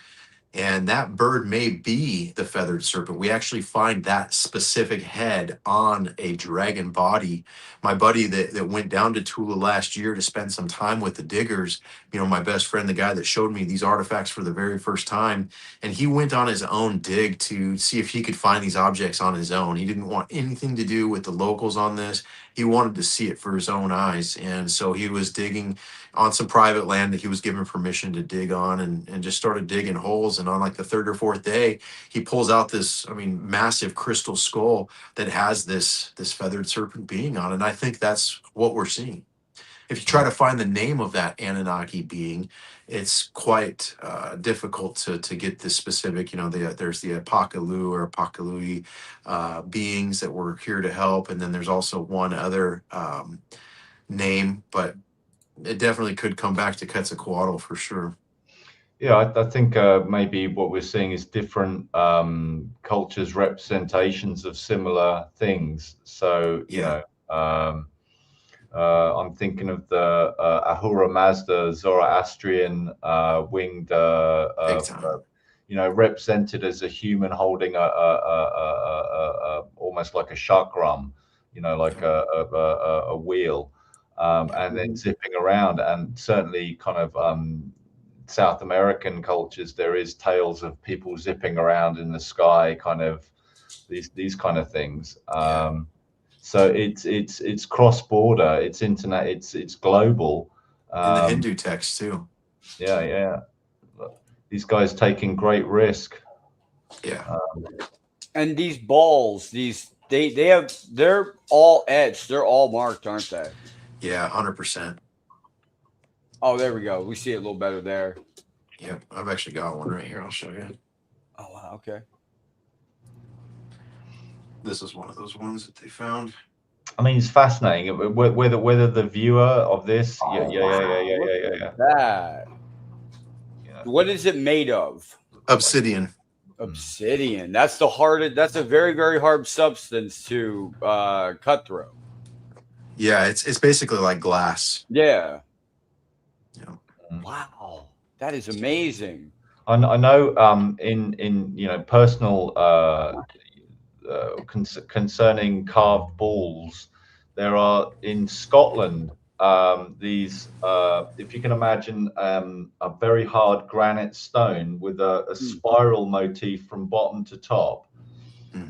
And that bird may be the feathered serpent. We actually find that specific head on a dragon body. My buddy that went down to Tula last year to spend some time with the diggers, you know, my best friend, the guy that showed me these artifacts for the very first time, and he went on his own dig to see if he could find these objects on his own. He didn't want anything to do with the locals on this. He wanted to see it for his own eyes. And so he was digging on some private land that he was given permission to dig on, and just started digging holes. And on like the third or fourth day, he pulls out this, I mean, massive crystal skull that has this feathered serpent being on it. And I think that's what we're seeing. If you try to find the name of that Anunnaki being, it's quite difficult to get this specific. You know, there's the Apakalu or Apakalui beings that were here to help, and then there's also one other name, but it definitely could come back to Quetzalcoatl for sure. Yeah, I think maybe what we're seeing is different cultures' representations of similar things. So, you know, I'm thinking of the Ahura Mazda Zoroastrian winged, you know, represented as a human holding a almost like a chakram, you know, like a wheel, and then zipping around. And certainly kind of South American cultures, there is tales of people zipping around in the sky, kind of these kind of things. So it's cross border, it's internet, it's global. In the Hindu text too. Yeah. These guys taking great risk. Yeah. And these balls, they're all etched, they're all marked, aren't they? Yeah, 100%. Oh, there we go. We see it a little better there. Yep, I've actually got one right here. I'll show you. Oh wow, okay. This is one of those ones that they found. I mean, it's fascinating whether the viewer of this. That. What is it made of? Obsidian. Obsidian. That's the hardest. That's a very, very hard substance to cut through. Yeah, it's basically like glass. Yeah. Wow, that is amazing. I know. In you know, personal concerning carved balls, there are in Scotland these, if you can imagine, a very hard granite stone with a spiral motif from bottom to top.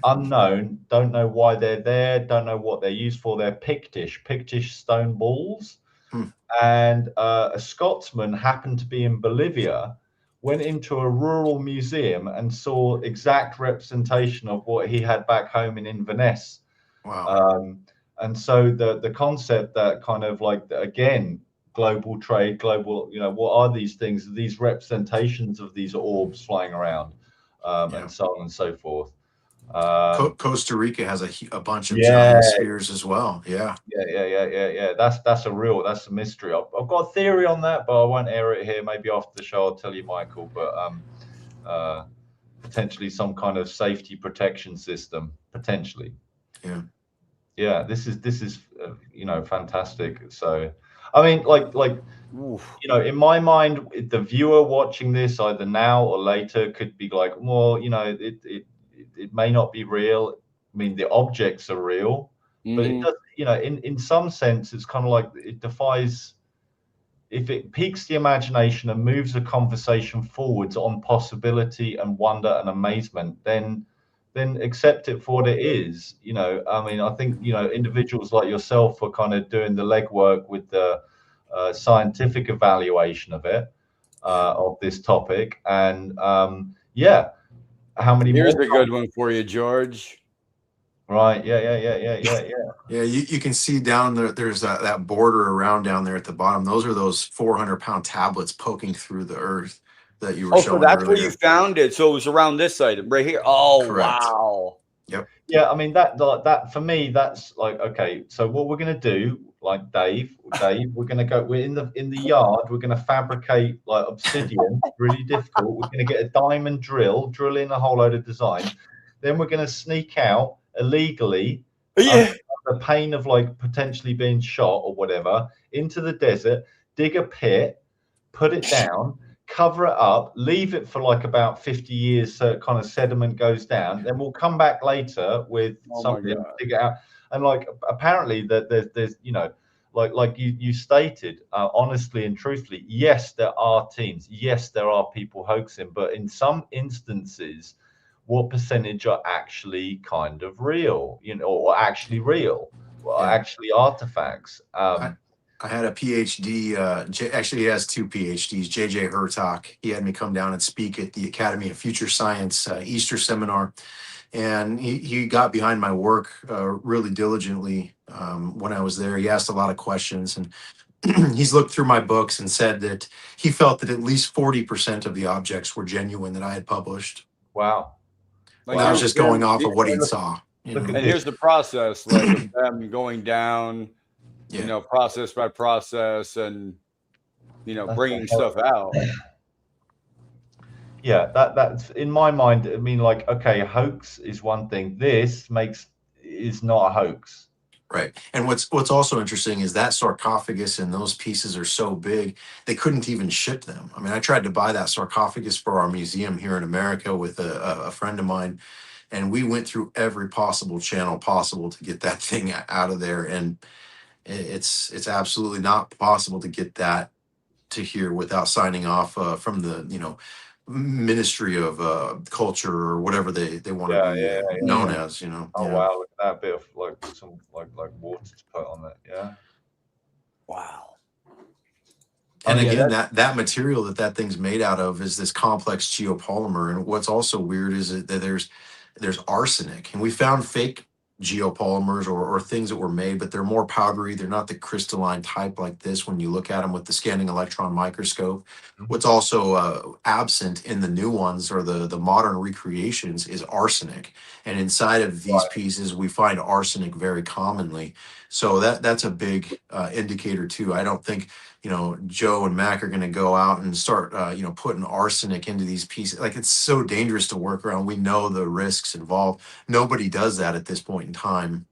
Unknown, don't know why they're there, don't know what they're used for. They're Pictish stone balls. And a Scotsman happened to be in Bolivia, went into a rural museum and saw exact representation of what he had back home in Inverness. Wow. And so the concept that kind of like, again, global trade, global, you know, what are these things? These representations of these orbs flying around, and so on and so forth. Costa Rica has a bunch of giant spheres as well. Yeah. That's a mystery. I've got a theory on that, but I won't air it here. Maybe after the show I'll tell you, Michael. But potentially some kind of safety protection system, potentially. Yeah. This is you know, fantastic. So, I mean, like you know, in my mind, the viewer watching this either now or later could be like, well, you know, it may not be real. I mean, the objects are real, but it does, you know, in some sense, it's kind of like it defies. If it piques the imagination and moves the conversation forwards on possibility and wonder and amazement, then accept it for what it is. You know, I mean, I think, you know, individuals like yourself are kind of doing the legwork with the scientific evaluation of it, of this topic, and yeah. How many? Here's a good one for you, George. Right. Yeah. Yeah, you can see down there. There's that border around down there at the bottom. Those are those 400-pound tablets poking through the earth that you were showing. So that's earlier. where you found it. So it was around this item right here. Oh, correct. Wow. Yep. Yeah. I mean, that for me, that's like, okay. So what we're gonna do, like Dave, we're gonna go. We're in the yard. We're gonna fabricate like obsidian. Really difficult. We're gonna get a diamond drill in a whole load of design. Then we're gonna sneak out illegally. The pain of like potentially being shot or whatever, into the desert, dig a pit, put it down, cover it up, leave it for like about 50 years so it kind of sediment goes down. Then we'll come back later with something, dig it out. And like apparently that there's you know, like you stated, honestly and truthfully, yes, there are teams, yes, there are people hoaxing, but in some instances, what percentage are actually kind of real, you know, or actually real, or actually artifacts? I had a PhD. Actually, he has 2 PhDs. JJ Hertak. He had me come down and speak at the Academy of Future Science Easter seminar, and he got behind my work really diligently when I was there. He asked a lot of questions, and he's looked through my books and said that he felt that at least 40% of the objects were genuine that I had published. Wow. And I was just going off of what he Look- saw. look at And this. here's the process, like of them going down, Yeah. you know, process by process, and you know, That's bringing the stuff out. Yeah, that's in my mind. I mean, like, okay, hoax is one thing. This is not a hoax. Right. And what's also interesting is that sarcophagus and those pieces are so big, they couldn't even ship them. I mean, I tried to buy that sarcophagus for our museum here in America with a friend of mine, and we went through every possible channel possible to get that thing out of there. And it's absolutely not possible to get that to here without signing off from the, Ministry of Culture or whatever they want to be known as, Oh Yeah. wow, look at that bit of like some like water to put on it. Yeah. Wow. And Oh, yeah, again, that material that thing's made out of is this complex geopolymer. And what's also weird is that there's arsenic, and we found fake geopolymers or things that were made, but they're more powdery. They're not the crystalline type like this when you look at them with the scanning electron microscope. What's also absent in the new ones or the modern recreations is arsenic. And inside of these pieces, we find arsenic very commonly. So that's a big indicator too. I don't think Joe and Mac are going to go out and start, putting arsenic into these pieces. Like, it's so dangerous to work around. We know the risks involved. Nobody does that at this point in time.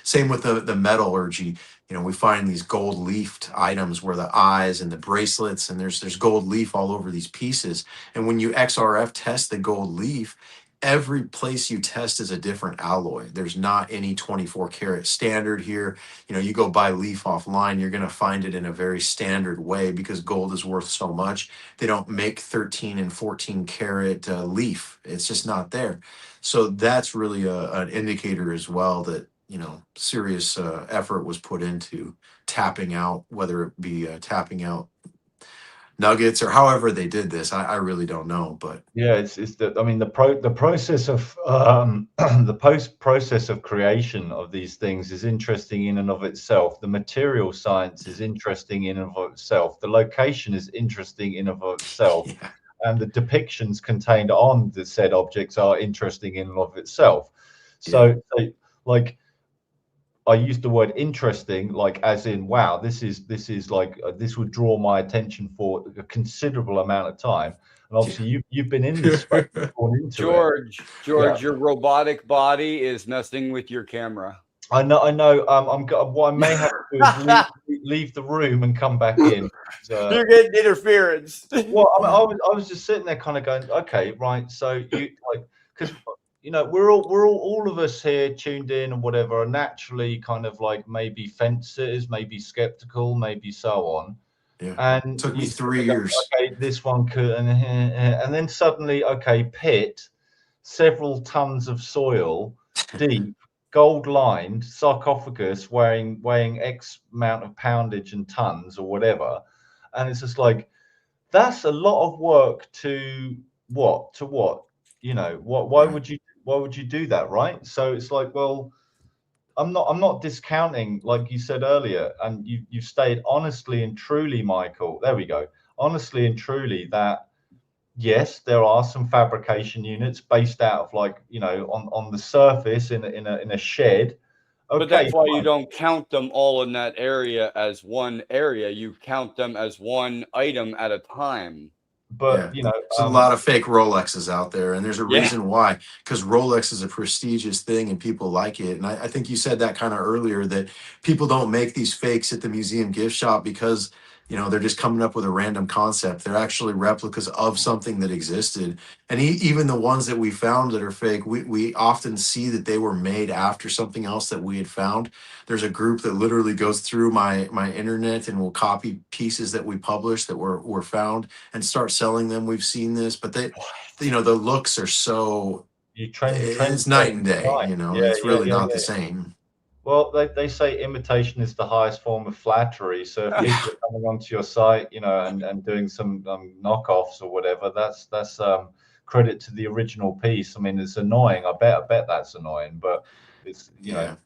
Same with the metallurgy. We find these gold leafed items where the eyes and the bracelets, and there's gold leaf all over these pieces. And when you XRF test the gold leaf, every place you test is a different alloy. There's not any 24 karat standard here. You go buy leaf offline, you're going to find it in a very standard way because gold is worth so much. They don't make 13 and 14 karat leaf. It's just not there. So that's really an indicator as well that, serious effort was put into tapping out, whether it be tapping out nuggets or however they did this. I really don't know, but yeah, it's the process of the process of creation of these things is interesting in and of itself. The material science is interesting in and of itself. The location is interesting in and of itself. yeah. And the depictions contained on the said objects are interesting in and of itself. So like, I used the word interesting, like as in, wow, this is like this would draw my attention for a considerable amount of time. And obviously, you've been in this space, gone into George, Yeah. your robotic body is messing with your camera. I know. What I may have to do is leave the room and come back in. You're getting interference. Well, I was just sitting there, kind of going, okay, right. So you like, because we're all of us here tuned in and whatever are naturally kind of like maybe fence sitters, maybe skeptical, maybe so on. Yeah. And It took me you 3 go, years. okay, this one could, and then suddenly, okay, pit, several tons of soil, deep, gold lined sarcophagus weighing X amount of poundage and tons or whatever, and it's just like, that's a lot of work to what? Why would you do that, right? So it's like, well, I'm not discounting, like you said earlier, and you've stated honestly and truly, Michael. There we go. Honestly and truly, that yes, there are some fabrication units based out of like on the surface in a shed. Okay, But that's why you fine. don't count them all in that area as one area. You count them as one item at a time. But There's a lot of fake Rolexes out there, and there's a Yeah. reason why. Because Rolex is a prestigious thing, and people like it. And I think you said that kind of earlier, that people don't make these fakes at the museum gift shop because they're just coming up with a random concept. They're actually replicas of something that existed. And even the ones that we found that are fake, we often see that they were made after something else that we had found. There's a group that literally goes through my internet and will copy pieces that we published that were found and start selling them. We've seen this, but the looks are so, you trend it's night and day. right. It's really not the same. Well, they say imitation is the highest form of flattery. So if people are coming onto your site, you know, and doing some knockoffs or whatever, that's credit to the original piece. I mean, it's annoying. I bet that's annoying, but it's, you know.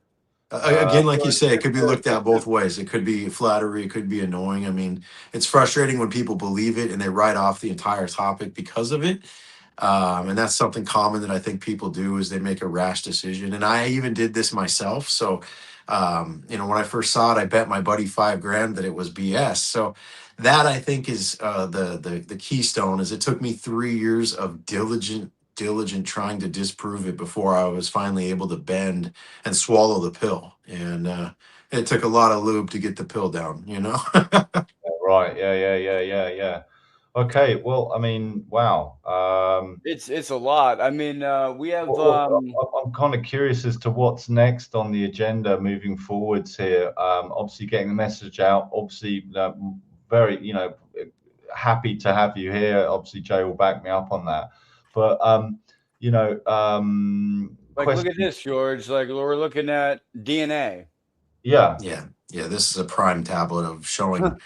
Again, like you say, it could be looked at both ways. It could be flattery, it could be annoying. I mean, it's frustrating when people believe it and they write off the entire topic because of it. And that's something common that I think people do is they make a rash decision. And I even did this myself. So, you know, when I first saw it, I bet my buddy $5,000 that it was BS. So that I think is the keystone. Is it took me 3 years of diligent trying to disprove it before I was finally able to bend and swallow the pill. And it took a lot of lube to get the pill down, you know? Right. Yeah. Okay. Well, I mean, wow. It's a lot. I mean, we have. I'm kind of curious as to what's next on the agenda moving forwards here. Obviously, getting the message out. Obviously, very, you know, happy to have you here. Obviously, Jay will back me up on that. But you know, like, look at this, George. Like, we're looking at DNA. Yeah. This is a prime tablet of showing.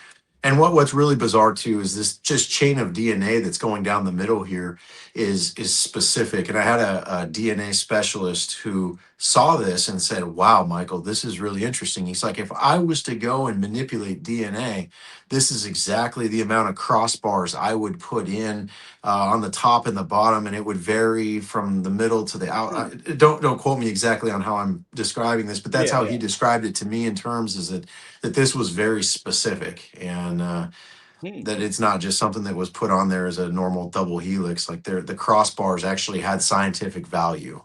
And what's really bizarre too is this just chain of DNA that's going down the middle here is specific. And I had a DNA specialist who saw this and said, "Wow, Michael, this is really interesting." He's like, "If I was to go and manipulate DNA, this is exactly the amount of crossbars I would put in on the top and the bottom, and it would vary from the middle to the out." Don't quote me exactly on how I'm describing this, but that's how he described it to me in terms is that this was very specific and that it's not just something that was put on there as a normal double helix. Like the crossbars actually had scientific value.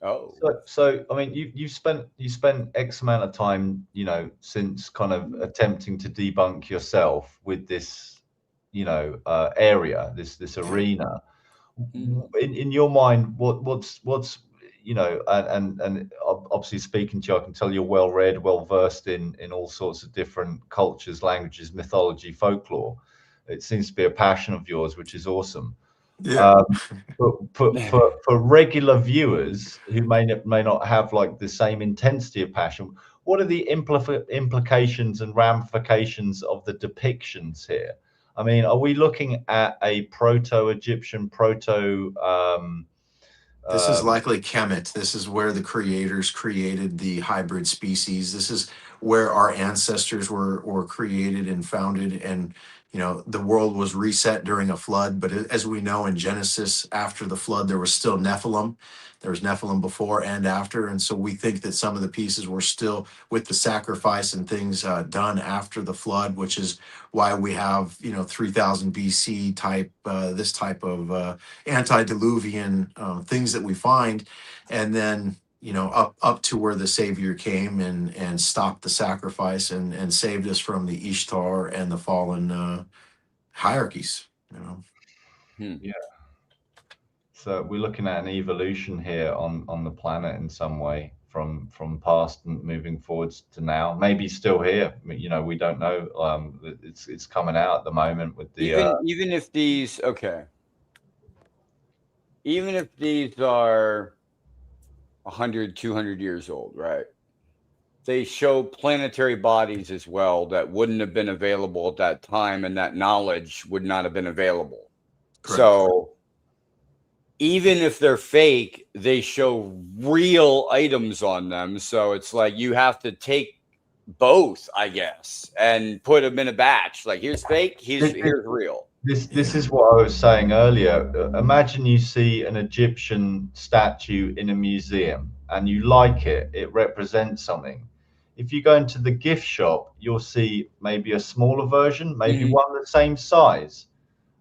Oh, so I mean, you spent X amount of time, you know, since kind of attempting to debunk yourself with this, you know, area, this arena. In your mind, what's you know, and obviously speaking to you, I can tell you're well read, well versed in all sorts of different cultures, languages, mythology, folklore. It seems to be a passion of yours, which is awesome. Yeah. But for regular viewers who may not have like the same intensity of passion, what are the implications and ramifications of the depictions here? I mean, are we looking at a proto-Egyptian, This is likely Kemet. This is where the creators created the hybrid species. This is where our ancestors were created and founded. And, you know, the world was reset during a flood. But as we know in Genesis, after the flood, there was still Nephilim. There was Nephilim before and after. And so we think that some of the pieces were still with the sacrifice and things done after the flood, which is why we have, you know, 3000 BC type, this type of antediluvian things that we find. And then, you know, up to where the Savior came and stopped the sacrifice and saved us from the Ishtar and the fallen hierarchies, you know. Yeah. So we're looking at an evolution here on the planet in some way from past and moving forwards to now. Maybe still here, you know, we don't know. It's coming out at the moment with the even if these even if these are 100, 200 years old, right? They show planetary bodies as well that wouldn't have been available at that time, and that knowledge would not have been available. Correct. So even if they're fake, they show real items on them. So it's like you have to take both, I guess, and put them in a batch. Like, here's fake, here's real. This is what I was saying earlier. Imagine you see an Egyptian statue in a museum and you like it. It represents something. If you go into the gift shop, you'll see maybe a smaller version, maybe one the same size.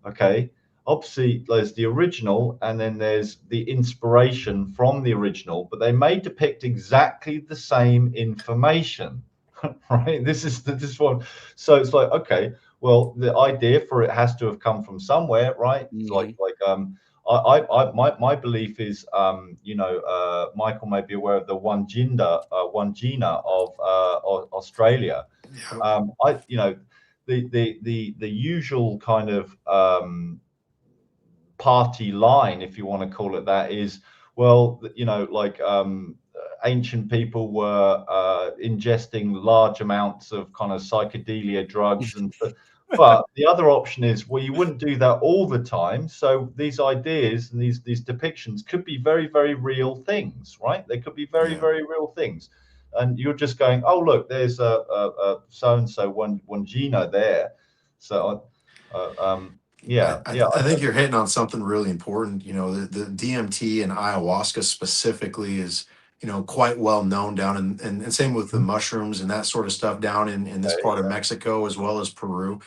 Okay. Obviously, there's the original and then there's the inspiration from the original, but they may depict exactly the same information. Right? This is one. So it's like, okay, well, the idea for it has to have come from somewhere, right? My belief is, you know, Michael may be aware of the Wangina of Australia. You know, the usual kind of party line, if you want to call it that, is, well, you know, like ancient people were ingesting large amounts of kind of psychedelia drugs and. But the other option is, well, you wouldn't do that all the time. So these ideas and these depictions could be very, very real things, right? They could be very, very real things. And you're just going, oh, look, there's a so-and-so one Gina there. So, I think you're hitting on something really important. You know, the DMT and ayahuasca specifically is, you know, quite well known down in, and same with the mushrooms and that sort of stuff down in this part of Mexico as well as Peru.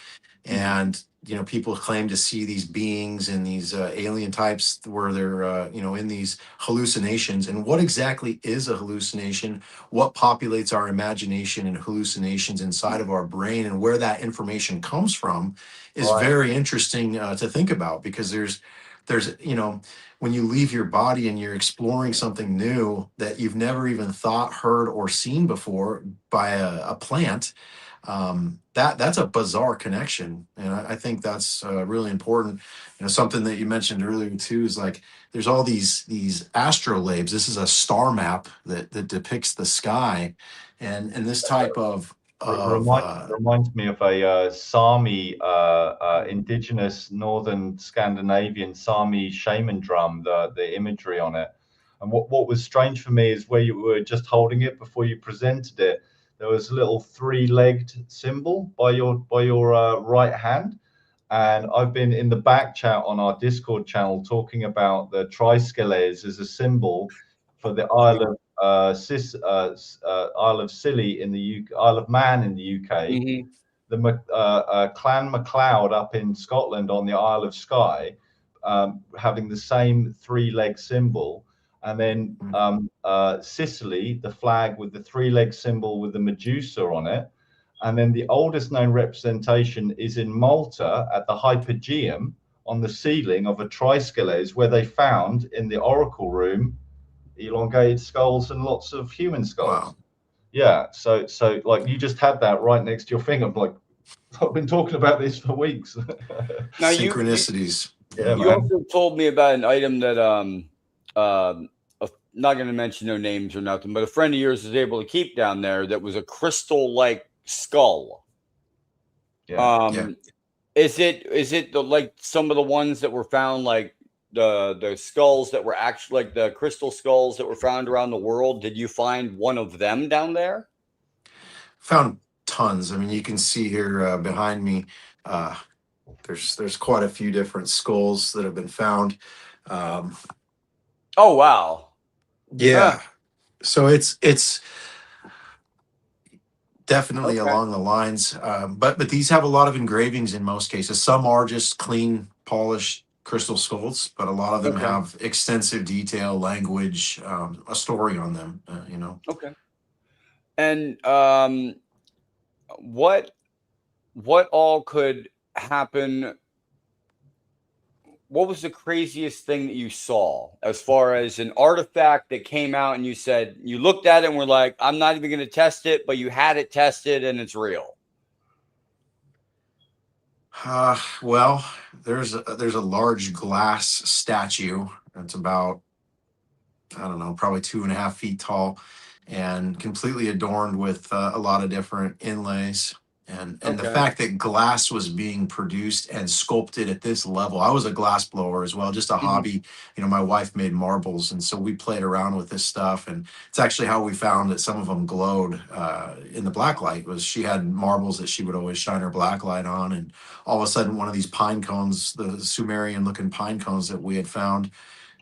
And, you know, people claim to see these beings and these alien types where they're, you know, in these hallucinations. And what exactly is a hallucination? What populates our imagination and hallucinations inside of our brain, and where that information comes from is very interesting to think about, because there's, you know, when you leave your body and you're exploring something new that you've never even thought, heard, or seen before by a plant, that's a bizarre connection. And I think that's really important. You know, something that you mentioned earlier too is like there's all these astrolabes. This is a star map that depicts the sky, and this type of reminds me of a Sami, indigenous northern Scandinavian Sami shaman drum, the imagery on it. And what was strange for me is where you were just holding it before you presented it, there was a little three-legged symbol by your right hand. And I've been in the back chat on our Discord channel talking about the triskeles as a symbol for the Isle of Isle of Scilly in the UK, Isle of Man in the UK, the Clan MacLeod up in Scotland on the Isle of Skye, having the same three-leg symbol. And then Sicily, the flag with the three-leg symbol with the Medusa on it. And then the oldest known representation is in Malta at the Hypogeum on the ceiling of a triskeles, where they found in the oracle room elongated skulls and lots of human skulls. Wow. Yeah, so like you just had that right next to your finger. I'm like, I've been talking about this for weeks. Now synchronicities. You also told me about an item that not going to mention no names or nothing, but a friend of yours was able to keep down there that was a crystal-like skull. Is it the, like some of the ones that were found, like the skulls that were actually like the crystal skulls that were found around the world? Did you find one of them down there? Found tons. I mean, you can see here behind me, there's quite a few different skulls that have been found. Oh wow. Yeah. So it's definitely along the lines, but these have a lot of engravings in most cases. Some are just clean, polished crystal skulls, but a lot of them have extensive detail, language, a story on them. You know. Okay. And what all could happen? What was the craziest thing that you saw as far as an artifact that came out and you said, you looked at it and were like, I'm not even going to test it, but you had it tested and it's real? Well, there's a large glass statue. It's about, I don't know, probably 2.5 feet tall and completely adorned with a lot of different inlays. And the fact that glass was being produced and sculpted at this level. I was a glass blower as well, just a hobby. You know, my wife made marbles, and so we played around with this stuff. And it's actually how we found that some of them glowed in the black light. Was she had marbles that she would always shine her black light on, and all of a sudden one of these pine cones, the Sumerian looking pine cones that we had found,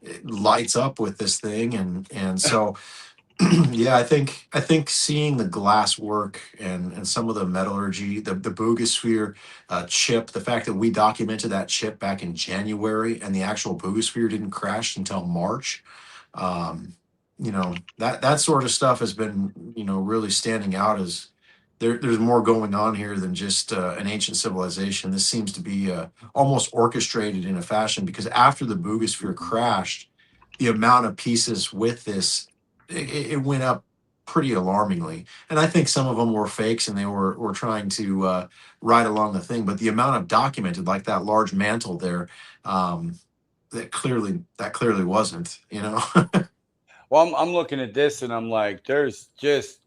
it lights up with this thing. And so yeah, I think seeing the glass work and some of the metallurgy, the boogosphere chip, the fact that we documented that chip back in January and the actual boogosphere didn't crash until March, you know, that sort of stuff has been, you know, really standing out as there's more going on here than just an ancient civilization. This seems to be almost orchestrated in a fashion, because after the boogosphere crashed, the amount of pieces with this, it went up pretty alarmingly. And I think some of them were fakes and they were trying to ride along the thing. But the amount of documented, like that large mantle there, that clearly wasn't, you know. Well, I'm looking at this and I'm like, there's just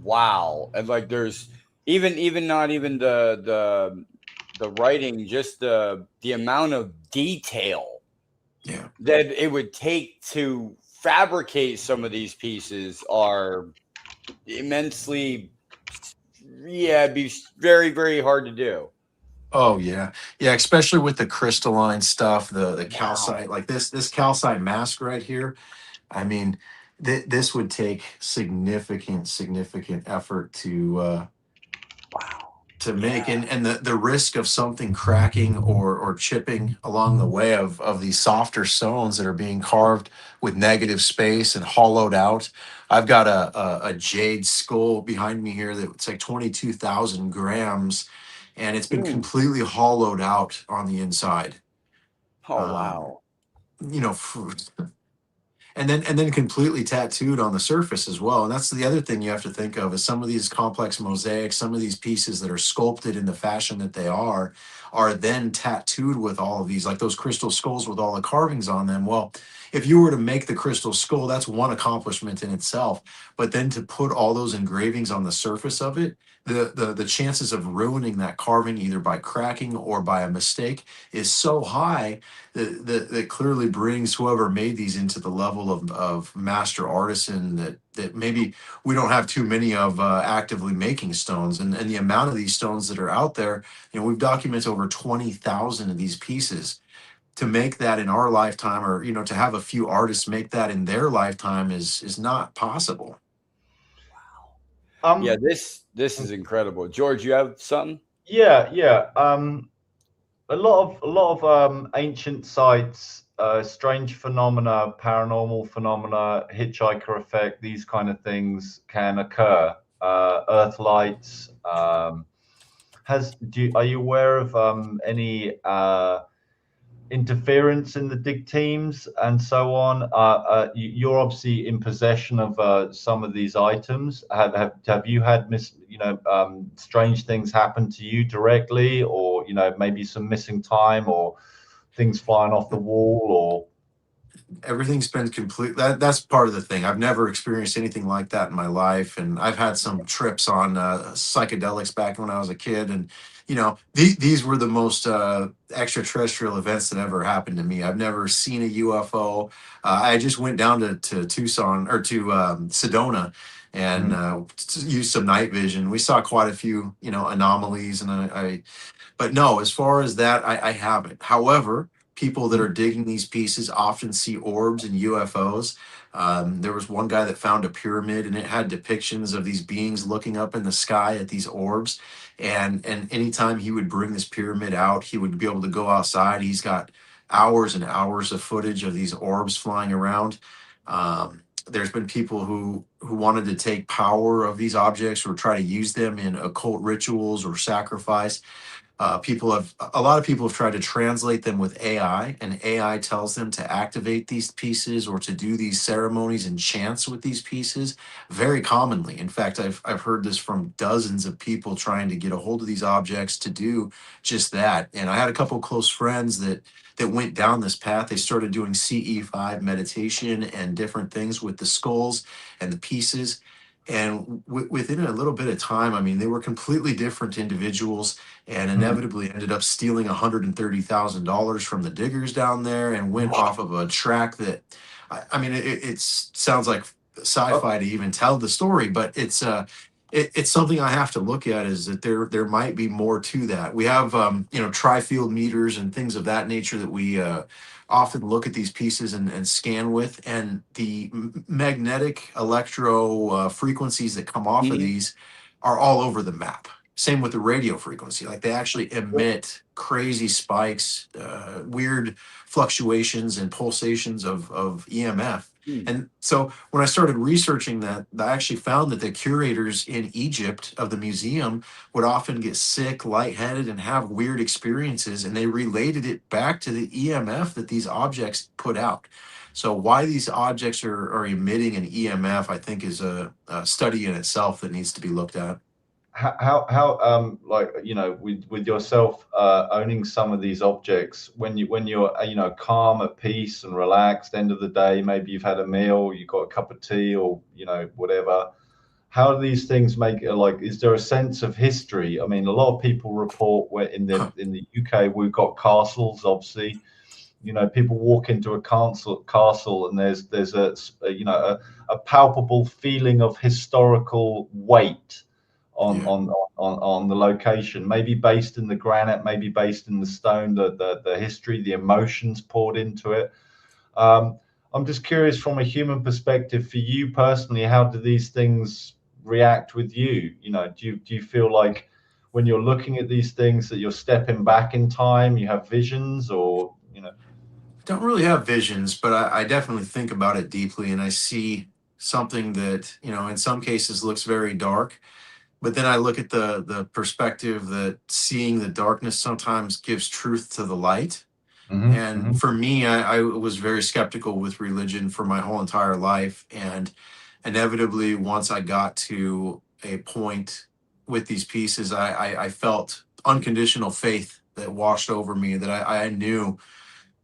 wow, and like there's even not even the writing, just the amount of detail Yeah. that it would take to fabricate some of these pieces are immensely, yeah, it'd be very, very hard to do. Oh yeah, yeah. Especially with the crystalline stuff, the Wow. calcite, like this calcite mask right here. I mean, this would take significant effort to make, and the risk of something cracking or chipping along the way of these softer stones that are being carved with negative space and hollowed out. I've got a jade skull behind me here that's like 22,000 grams, and it's been Mm. completely hollowed out on the inside. Oh Um, wow. you know, and then completely tattooed on the surface as well. And that's the other thing you have to think of is some of these complex mosaics, some of these pieces that are sculpted in the fashion that they are then tattooed with all of these, like those crystal skulls with all the carvings on them. Well, if you were to make the crystal skull, that's one accomplishment in itself. But then to put all those engravings on the surface of it, the chances of ruining that carving either by cracking or by a mistake is so high that clearly brings whoever made these into the level of master artisan that maybe we don't have too many of actively making stones, and the amount of these stones that are out there, we've documented over 20,000 of these pieces. To make that in our lifetime, or to have a few artists make that in their lifetime is not possible. Yeah, this is incredible. George, you have something? Yeah. A lot of ancient sites, strange phenomena, paranormal phenomena, hitchhiker effect, these kind of things can occur. Earth lights. Are you aware of any interference in the dig teams and so on? You're obviously in possession of some of these items. Have you had strange things happen to you directly, or maybe some missing time, or things flying off the wall, or Everything's been complete. That's part of the thing. I've never experienced anything like that in my life, and I've had some trips on psychedelics back when I was a kid, and these were the most extraterrestrial events that ever happened to me. I've never seen a UFO. I just went down to Tucson, or to Sedona, and used some night vision. We saw quite a few anomalies, and but no, as far as that, I haven't. However, people that are digging these pieces often see orbs and UFOs. There was one guy that found a pyramid, and it had depictions of these beings looking up in the sky at these orbs. And anytime he would bring this pyramid out, he would be able to go outside. He's got hours and hours of footage of these orbs flying around. There's been people who wanted to take power of these objects or try to use them in occult rituals or sacrifice. A lot of people have tried to translate them with AI, and AI tells them to activate these pieces or to do these ceremonies and chants with these pieces very commonly. In fact, I've heard this from dozens of people trying to get a hold of these objects to do just that. And I had a couple close friends that went down this path. They started doing CE5 meditation and different things with the skulls and the pieces. And within a little bit of time, I mean, they were completely different individuals, and inevitably ended up stealing $130,000 from the diggers down there, and went off of a track that, I mean, it sounds like sci-fi to even tell the story, but it's something I have to look at, is that there might be more to that. We have tri-field meters and things of that nature that we often look at these pieces and scan with, and the magnetic electro frequencies that come off of these are all over the map. Same with the radio frequency. Like, they actually emit crazy spikes, weird fluctuations and pulsations of EMF. And so when I started researching that, I actually found that the curators in Egypt of the museum would often get sick, lightheaded, and have weird experiences, and they related it back to the EMF that these objects put out. So why these objects are emitting an EMF, I think, is a study in itself that needs to be looked at. how like, you know, with yourself owning some of these objects, when you're you know, calm, at peace and relaxed, end of the day, maybe you've had a meal, you've got a cup of tea, or you know, whatever, how do these things make it, like, is there a sense of history? I mean, a lot of people report where in the UK we've got castles, obviously. You know, people walk into a castle and there's a you know, a palpable feeling of historical weight on the location, maybe based in the granite, maybe based in the stone, the history, the emotions poured into it. I'm just curious, from a human perspective, for you personally, how do these things react with you? You know, do you feel like when you're looking at these things that you're stepping back in time, you have visions, or, you know? Don't really have visions, but I definitely think about it deeply, and I see something that, you know, in some cases looks very dark. But then I look at the perspective that seeing the darkness sometimes gives truth to the light. And for me, I was very skeptical with religion for my whole entire life. And inevitably, once I got to a point with these pieces, I felt unconditional faith that washed over me, that I knew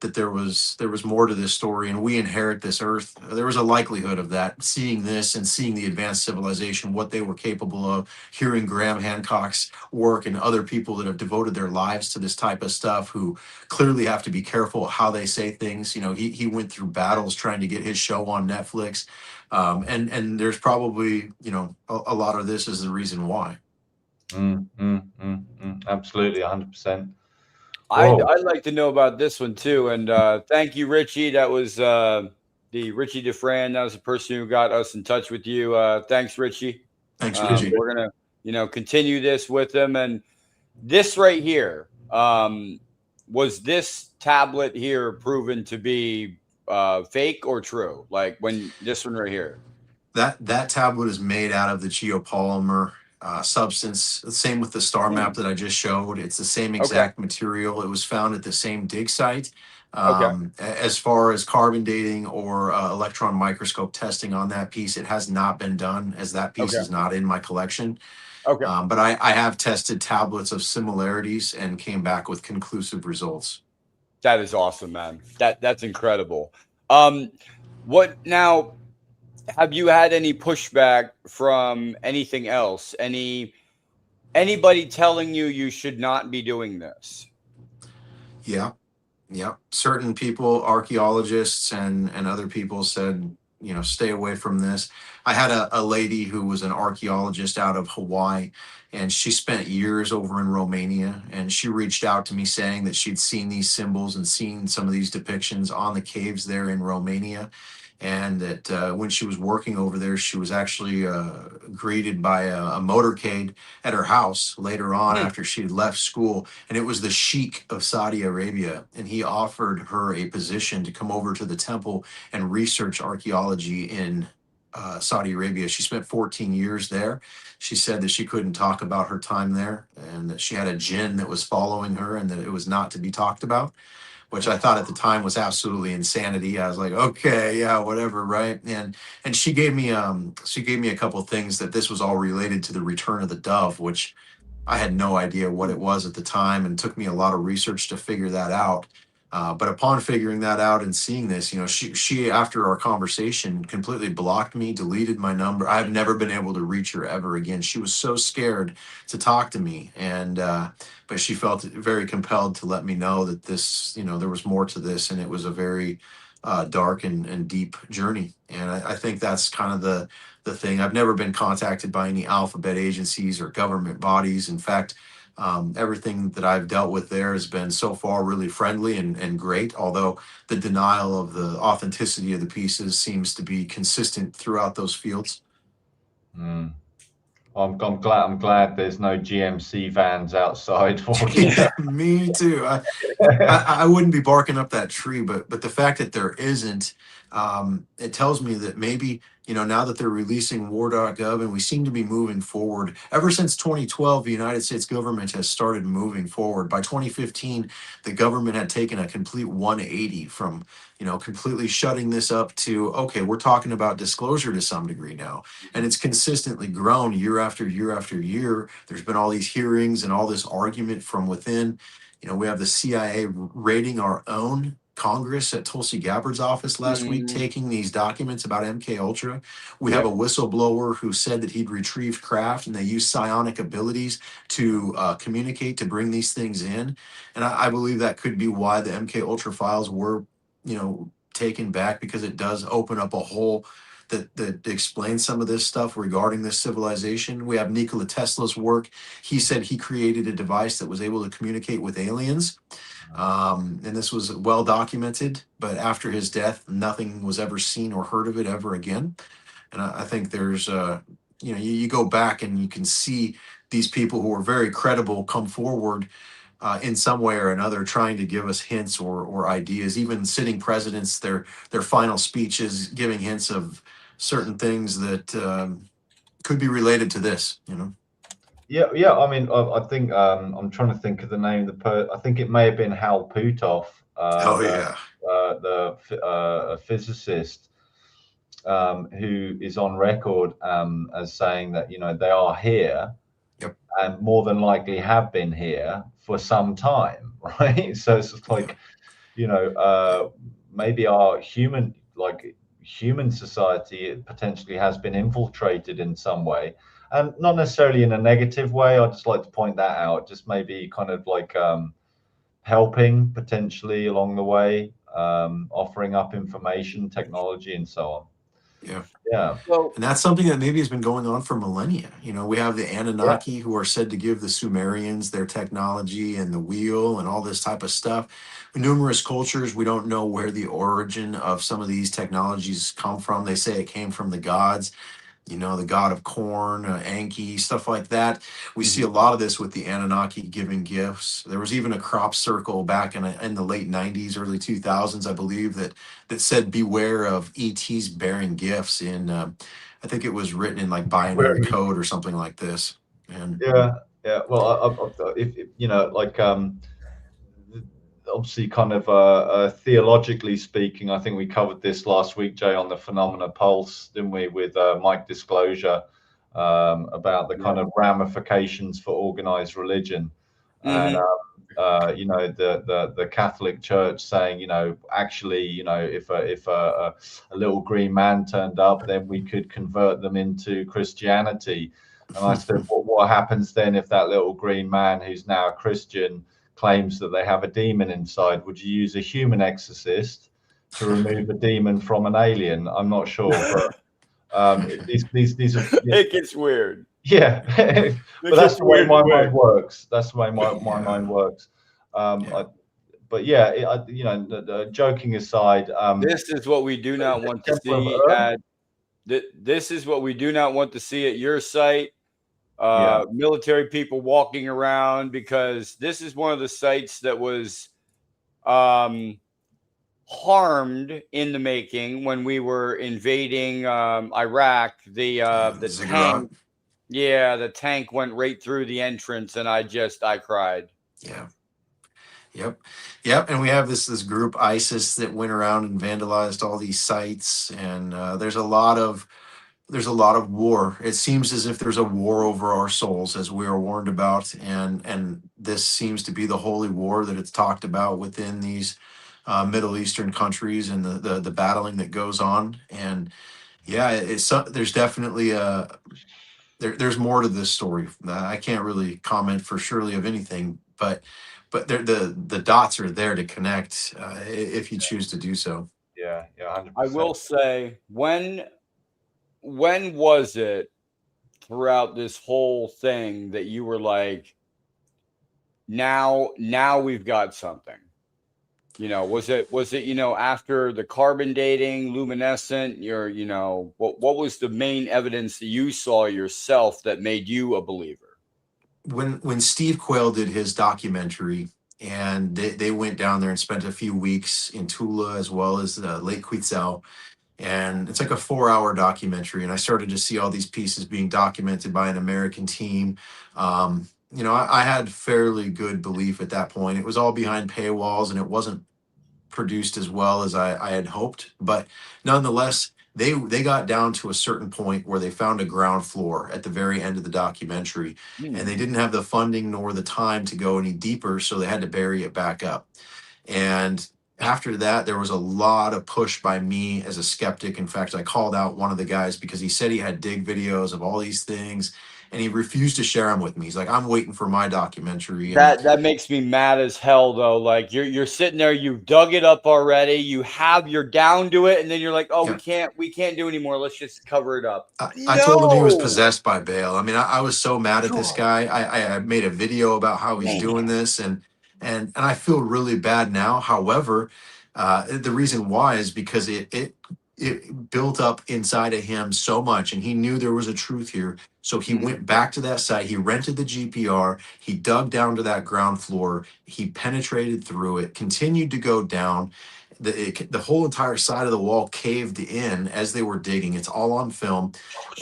that there was more to this story, and we inherit this earth. There was a likelihood of that, seeing this and seeing the advanced civilization, what they were capable of, hearing Graham Hancock's work and other people that have devoted their lives to this type of stuff, who clearly have to be careful how they say things. You know, he went through battles trying to get his show on Netflix. And there's probably, you know, a lot of this is the reason why. Absolutely, 100%. I'd like to know about this one too. And thank you, Richie. That was the Richie DeFran. That was the person who got us in touch with you. Thanks, Richie. Thanks, Richie. We're gonna, you know, continue this with them. And this right here, was this tablet here proven to be fake or true? Like when this one right here. That tablet is made out of the geopolymer substance. Same with the star map that I just showed. It's the same exact material. It was found at the same dig site. As far as carbon dating or electron microscope testing on that piece, it has not been done, as that piece is not in my collection. But I have tested tablets of similarities and came back with conclusive results. That is awesome, man. That's incredible. What now? Have you had any pushback from anything else? Anybody telling you should not be doing this? Yeah. Certain people, archaeologists and other people said, you know, stay away from this. I had a lady who was an archaeologist out of Hawaii, and she spent years over in Romania, and she reached out to me saying that she'd seen these symbols and seen some of these depictions on the caves there in Romania. And that when she was working over there, she was actually greeted by a motorcade at her house later on after she had left school. And it was the Sheikh of Saudi Arabia. And he offered her a position to come over to the temple and research archaeology in Saudi Arabia. She spent 14 years there. She said that she couldn't talk about her time there, and that she had a jinn that was following her, and that it was not to be talked about, which I thought at the time was absolutely insanity. I was like, okay, yeah, whatever, right? And she gave me a couple of things, that this was all related to the return of the dove, which I had no idea what it was at the time, and took me a lot of research to figure that out. But upon figuring that out and seeing this, you know, she after our conversation completely blocked me, deleted my number. I've never been able to reach her ever again. She was so scared to talk to me, and but she felt very compelled to let me know that this, you know, there was more to this, and it was a very dark and deep journey. And I think that's kind of the thing. I've never been contacted by any alphabet agencies or government bodies. In fact, everything that I've dealt with there has been so far really friendly and great, although the denial of the authenticity of the pieces seems to be consistent throughout those fields. I'm glad there's no GMC vans outside for you. Yeah, me too. I wouldn't be barking up that tree, but the fact that there isn't, it tells me that maybe, now that they're releasing war.gov and we seem to be moving forward. Ever since 2012, the United States government has started moving forward. By 2015, the government had taken a complete 180 from, completely shutting this up to, okay, we're talking about disclosure to some degree now. And it's consistently grown year after year after year. There's been all these hearings and all this argument from within. We have the CIA raiding our own Congress at Tulsi Gabbard's office last week, taking these documents about MK Ultra. We have a whistleblower who said that he'd retrieved craft and they used psionic abilities to communicate to bring these things in. And I believe that could be why the MK Ultra files were, taken back, because it does open up a hole that explains some of this stuff regarding this civilization. We have Nikola Tesla's work. He said he created a device that was able to communicate with aliens. And this was well documented, but after his death, nothing was ever seen or heard of it ever again. And I think there's, you go back and you can see these people who are very credible come forward in some way or another, trying to give us hints or ideas. Even sitting presidents, their final speeches giving hints of certain things that could be related to this. Yeah. I mean, I think I'm trying to think of the name of I think it may have been Hal Puthoff. The physicist who is on record as saying that they are here, and more than likely have been here for some time, right? So it's just like, maybe our human society potentially has been infiltrated in some way. And not necessarily in a negative way. I'd just like to point that out. Just maybe kind of like helping potentially along the way, offering up information, technology, and so on. Yeah. And that's something that maybe has been going on for millennia. We have the Anunnaki who are said to give the Sumerians their technology and the wheel and all this type of stuff. Numerous cultures, we don't know where the origin of some of these technologies come from. They say it came from the gods. The god of corn, Enki, stuff like that. We see a lot of this with the Anunnaki giving gifts. There was even a crop circle back in the late 90s, early 2000s, I believe, that said beware of ETs bearing gifts in, I think it was written in like binary code or something like this. And well, obviously kind of theologically speaking, I think we covered this last week, Jay, on the Phenomena Pulse, didn't we, with Mike Disclosure, about the kind of ramifications for organized religion. And the Catholic Church saying, actually, if a little green man turned up, then we could convert them into Christianity. And I said, what happens then if that little green man, who's now a Christian, claims that they have a demon inside? Would you use a human exorcist to remove a demon from an alien? I'm not sure, but these are. It gets weird. Yeah, but that's the way my mind works. That's the way my mind works. But yeah, joking aside, this is what we do not want to see. This is what we do not want to see at your site. Military people walking around, because this is one of the sites that was harmed in the making when we were invading Iraq. The tank, the tank went right through the entrance, and I cried. Yep. And we have this group ISIS that went around and vandalized all these sites, and there's a lot of war. It seems as if there's a war over our souls, as we are warned about, and this seems to be the holy war that it's talked about within these Middle Eastern countries, and the battling that goes on. And there's definitely there's more to this story. I can't really comment for surely of anything, but the dots are there to connect if you choose to do so. Yeah, 100%. I will say, when was it throughout this whole thing that you were like, now we've got something? Was it after the carbon dating, luminescent, what was the main evidence that you saw yourself that made you a believer? When Steve Quayle did his documentary, and they went down there and spent a few weeks in Tula as well as Lake Quetzal. And it's like a 4-hour documentary. And I started to see all these pieces being documented by an American team. I had fairly good belief at that point. It was all behind paywalls and it wasn't produced as well as I had hoped. But nonetheless, they got down to a certain point where they found a ground floor at the very end of the documentary, and they didn't have the funding nor the time to go any deeper, so they had to bury it back up. And after that, there was a lot of push by me as a skeptic. In fact, I called out one of the guys because he said he had dig videos of all these things, and he refused to share them with me. He's like, "I'm waiting for my documentary." And That makes me mad as hell, though. Like you're sitting there, you've dug it up already, you're down to it, and then you're like, "Oh, we can't do anymore. Let's just cover it up." I told him he was possessed by Baal. I mean, I was so mad at this guy. I made a video about how he's doing this, and I feel really bad now. However, the reason why is because it built up inside of him so much, and he knew there was a truth here. So he went back to that site. He rented the GPR. He dug down to that ground floor. He penetrated through it, continued to go down. The whole entire side of the wall caved in as they were digging. It's all on film.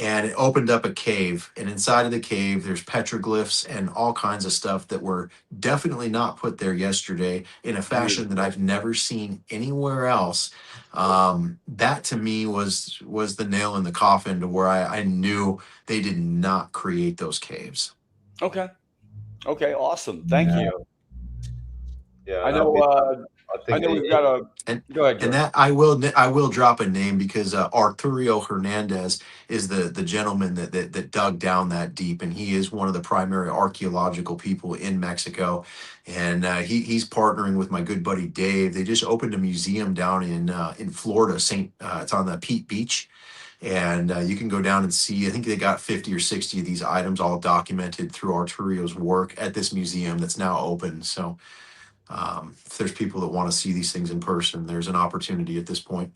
And it opened up a cave. And inside of the cave, there's petroglyphs and all kinds of stuff that were definitely not put there yesterday in a fashion that I've never seen anywhere else. That to me was the nail in the coffin to where I knew they did not create those caves. Okay, awesome. Thank you. Yeah, I know. I know we've got a. Go ahead. And that I will drop a name because Arturo Hernandez is the gentleman that dug down that deep, and he is one of the primary archaeological people in Mexico, and he's partnering with my good buddy Dave. They just opened a museum down in Florida. It's on the Pete Beach. And you can go down and see, I think they got 50 or 60 of these items all documented through Arturio's work at this museum that's now open. So if there's people that want to see these things in person, there's an opportunity at this point.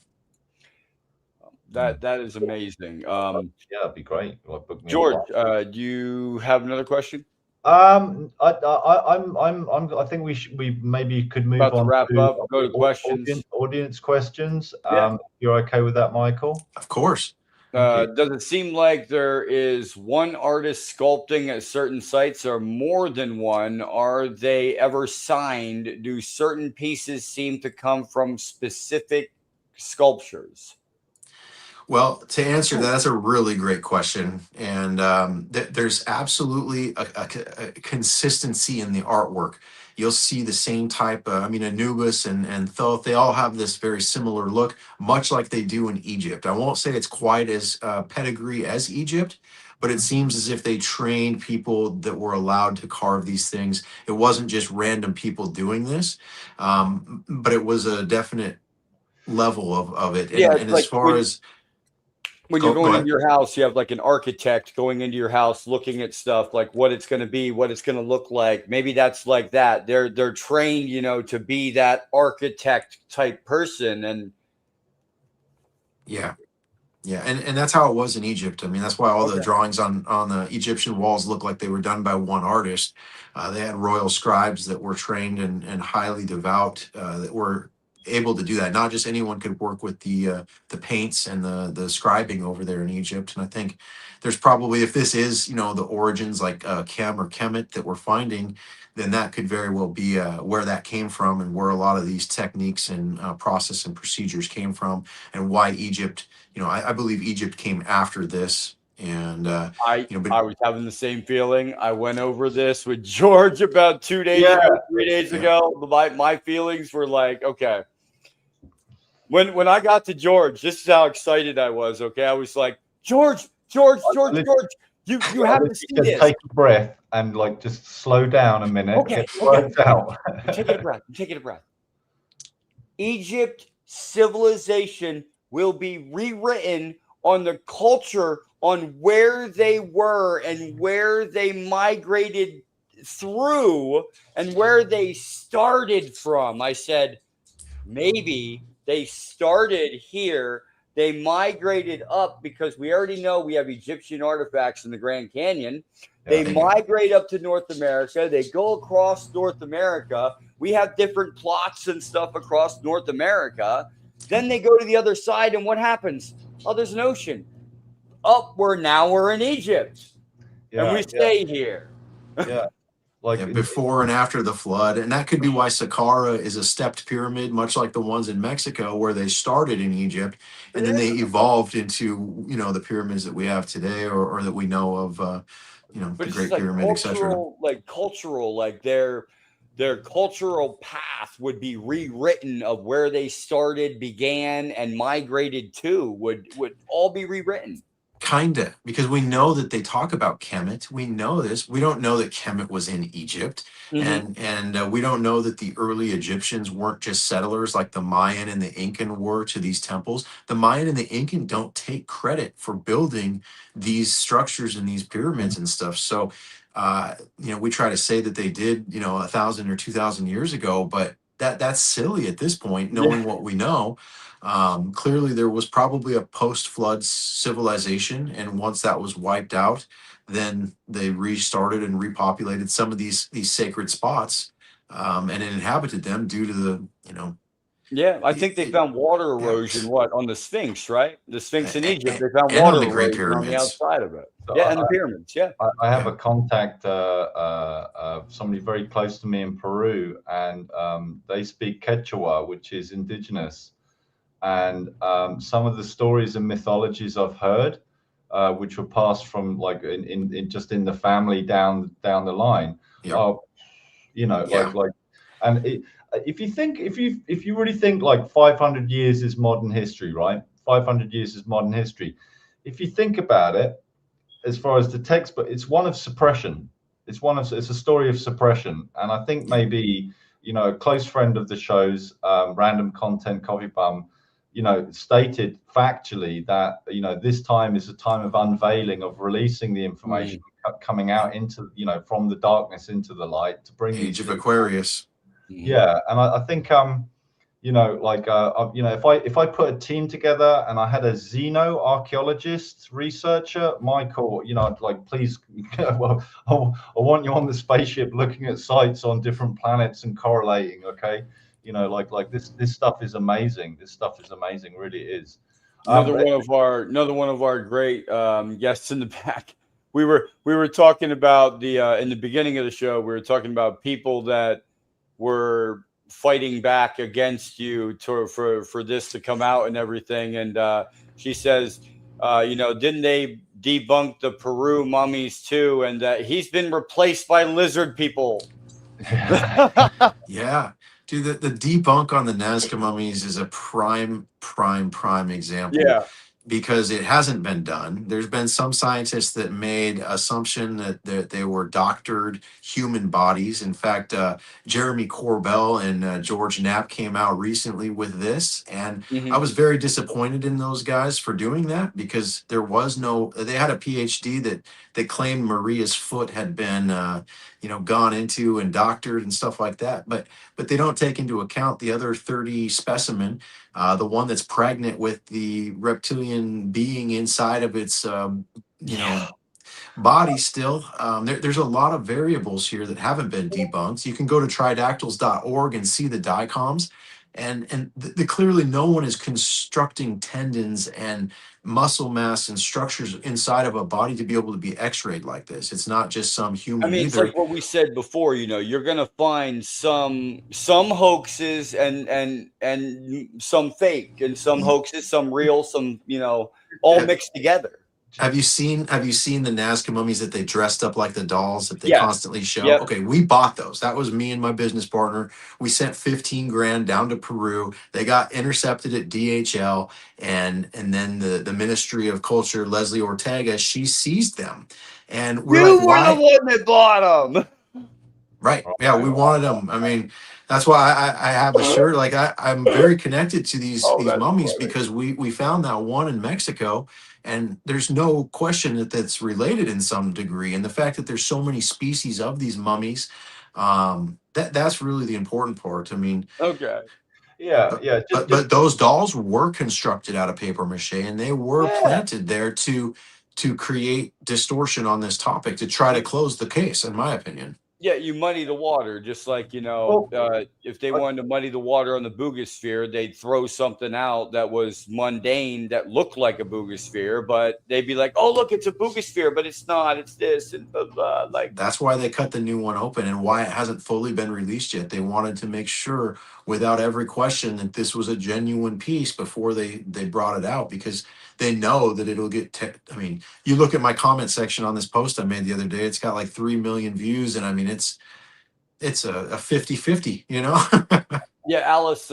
That is amazing. Yeah, it'd be great. George, do you have another question? I think we maybe could move About to on wrap to up, go to questions. audience questions. Yeah. You're okay with that, Michael? Of course. Does it seem like there is one artist sculpting at certain sites or more than one? Are they ever signed? Do certain pieces seem to come from specific sculptures? Well, to answer that, that's a really great question. And there's absolutely a consistency in the artwork. You'll see the same type, Anubis and Thoth, they all have this very similar look, much like they do in Egypt. I won't say it's quite as pedigree as Egypt, but it seems as if they trained people that were allowed to carve these things. It wasn't just random people doing this, but it was a definite level of it. And as far as... When you're going into your house, you have like an architect going into your house, looking at stuff like what it's going to be, what it's going to look like. Maybe that's like that. They're trained, to be that architect type person. And yeah, and that's how it was in Egypt. I mean, that's why all the drawings on the Egyptian walls look like they were done by one artist. They had royal scribes that were trained and highly devout that were able to do that. Not just anyone could work with the paints and the scribing over there in Egypt. And I think there's probably, if this is the origins like Kem or Kemet that we're finding, then that could very well be where that came from and where a lot of these techniques and process and procedures came from, and why Egypt. I believe Egypt came after this. And I was having the same feeling. I went over this with George about 2 days ago, 3 days ago. My feelings were like, okay. When I got to George, this is how excited I was. Okay, I was like, George, you have to see this. Take a breath and just slow down a minute. Okay. Out. I'm taking a breath. Egypt civilization will be rewritten on the culture, on where they were and where they migrated through and where they started from. I said, maybe they started here. They migrated up because we already know we have Egyptian artifacts in the Grand Canyon. They migrate up to North America. They go across North America. We have different plots and stuff across North America. Then they go to the other side, and what happens? Oh, there's an ocean. We're in Egypt, and we stay here. Yeah. Like before and after the flood. And that could be why Saqqara is a stepped pyramid, much like the ones in Mexico, where they started in Egypt and then they evolved into, the pyramids that we have today, or that we know of, But the it's Great just Pyramid, etc. Like their cultural path would be rewritten of where they started, began, and migrated to would all be rewritten. Kinda, because we know that they talk about Kemet. We know this. We don't know that Kemet was in Egypt, and we don't know that the early Egyptians weren't just settlers like the Mayan and the Incan were to these temples. The Mayan and the Incan don't take credit for building these structures and these pyramids and stuff. So, we try to say that they did, 1,000 or 2,000 years ago, but that's silly at this point, knowing what we know. Clearly, there was probably a post-flood civilization, and once that was wiped out, then they restarted and repopulated some of these sacred spots, and inhabited them due to the Yeah, I think they found water erosion on the Sphinx, right? The Sphinx in Egypt, they found and water on the Great erosion on the Pyramids. outside of it. So Yeah, and the pyramids. Yeah, I have a contact, somebody very close to me in Peru, and they speak Quechua, which is indigenous. And some of the stories and mythologies I've heard, which were passed from like in just in the family down the line, are, and if you really think like 500 years is modern history, right? 500 years is modern history. If you think about it, as far as the text, but it's one of suppression. It's a story of suppression, and I think maybe a close friend of the show's, Random Content Coffee Bum, stated factually that this time is a time of unveiling, of releasing the information coming out into from the darkness into the light to bring Age of Aquarius. Yeah, and I think if I put a team together and I had a xenoarchaeologist researcher, Michael, I'd like, please, well, I want you on the spaceship looking at sites on different planets and correlating. Okay, this stuff is amazing. This stuff is amazing, really is. Another one of our great guests in the back. We were talking about in the beginning of the show. We were talking about people that were fighting back against you for this to come out and everything. And she says, didn't they debunk the Peru mummies too? And he's been replaced by lizard people. Yeah. Dude, the debunk on the Nazca mummies is a prime example. Yeah. Because it hasn't been done. There's been some scientists that made assumption that they were doctored human bodies. In fact, Jeremy Corbell and George Knapp came out recently with this, and I was very disappointed in those guys for doing that, because they had a PhD that claimed Maria's foot had been gone into and doctored and stuff like that, but they don't take into account the other 30 specimen, the one that's pregnant with the reptilian being inside of its body still. There's a lot of variables here that haven't been debunked. You can go to tridactyls.org and see the dicoms, and clearly no one is constructing tendons and muscle mass and structures inside of a body to be able to be x-rayed like this. It's not just some human it's either. like what we said before, you're gonna find some hoaxes and some fake, and some hoaxes, some real, some all mixed together. Have you seen the Nazca mummies that they dressed up like the dolls that they Yes. constantly show? Yep. Okay, we bought those. That was me and my business partner. We sent 15 grand down to Peru. They got intercepted at DHL, and then the Ministry of Culture, Leslie Ortega, she seized them. And we're You were the one that bought them. Right. Yeah, we wanted them. I mean, that's why I have a shirt. Like I'm very connected to these mummies, because we found that one in Mexico, and there's no question that's related in some degree. And the fact that there's so many species of these mummies, that's really the important part. I mean, okay. Yeah. But those dolls were constructed out of paper mache, and they were planted there to create distortion on this topic, to try to close the case, in my opinion. Yeah, you muddy the water, just like, if they wanted to muddy the water on the boogosphere, they'd throw something out that was mundane that looked like a boogosphere, but they'd be like, oh, look, it's a boogosphere, but it's not, it's this, and blah, blah. Like, That's why they cut the new one open and why it hasn't fully been released yet. They wanted to make sure without every question that this was a genuine piece before they brought it out, because they know that it'll get I mean, you look at my comment section on this post I made the other day, it's got like 3 million views, and I mean it's a 50-50, you know. yeah, Alice,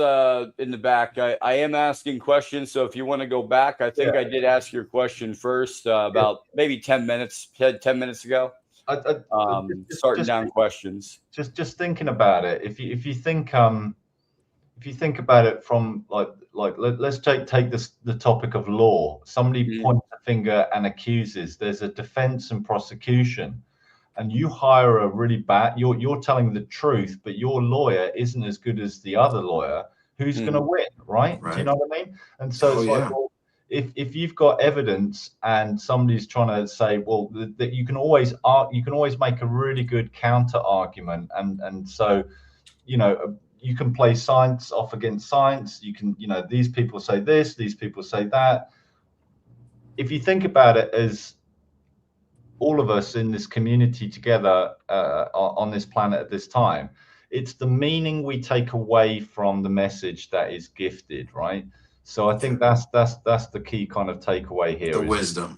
in the back, I am asking questions, so if you want to go back, I think I did ask your question first, about maybe 10 minutes ago. Starting down questions. Just thinking about it, if you think about it from let's take the topic of law. Somebody points a finger and accuses. There's a defense and prosecution, and you hire a really bad. You're telling the truth, but your lawyer isn't as good as the other lawyer. Who's going to win, right? Do you know what I mean? And so it's well, if you've got evidence and somebody's trying to say, well, that you can always make a really good counter argument, and so you can play science off against science. You can, these people say this, these people say that. If you think about it as all of us in this community together on this planet at this time, it's the meaning we take away from the message that is gifted, right? So I think that's the key kind of takeaway here. The wisdom.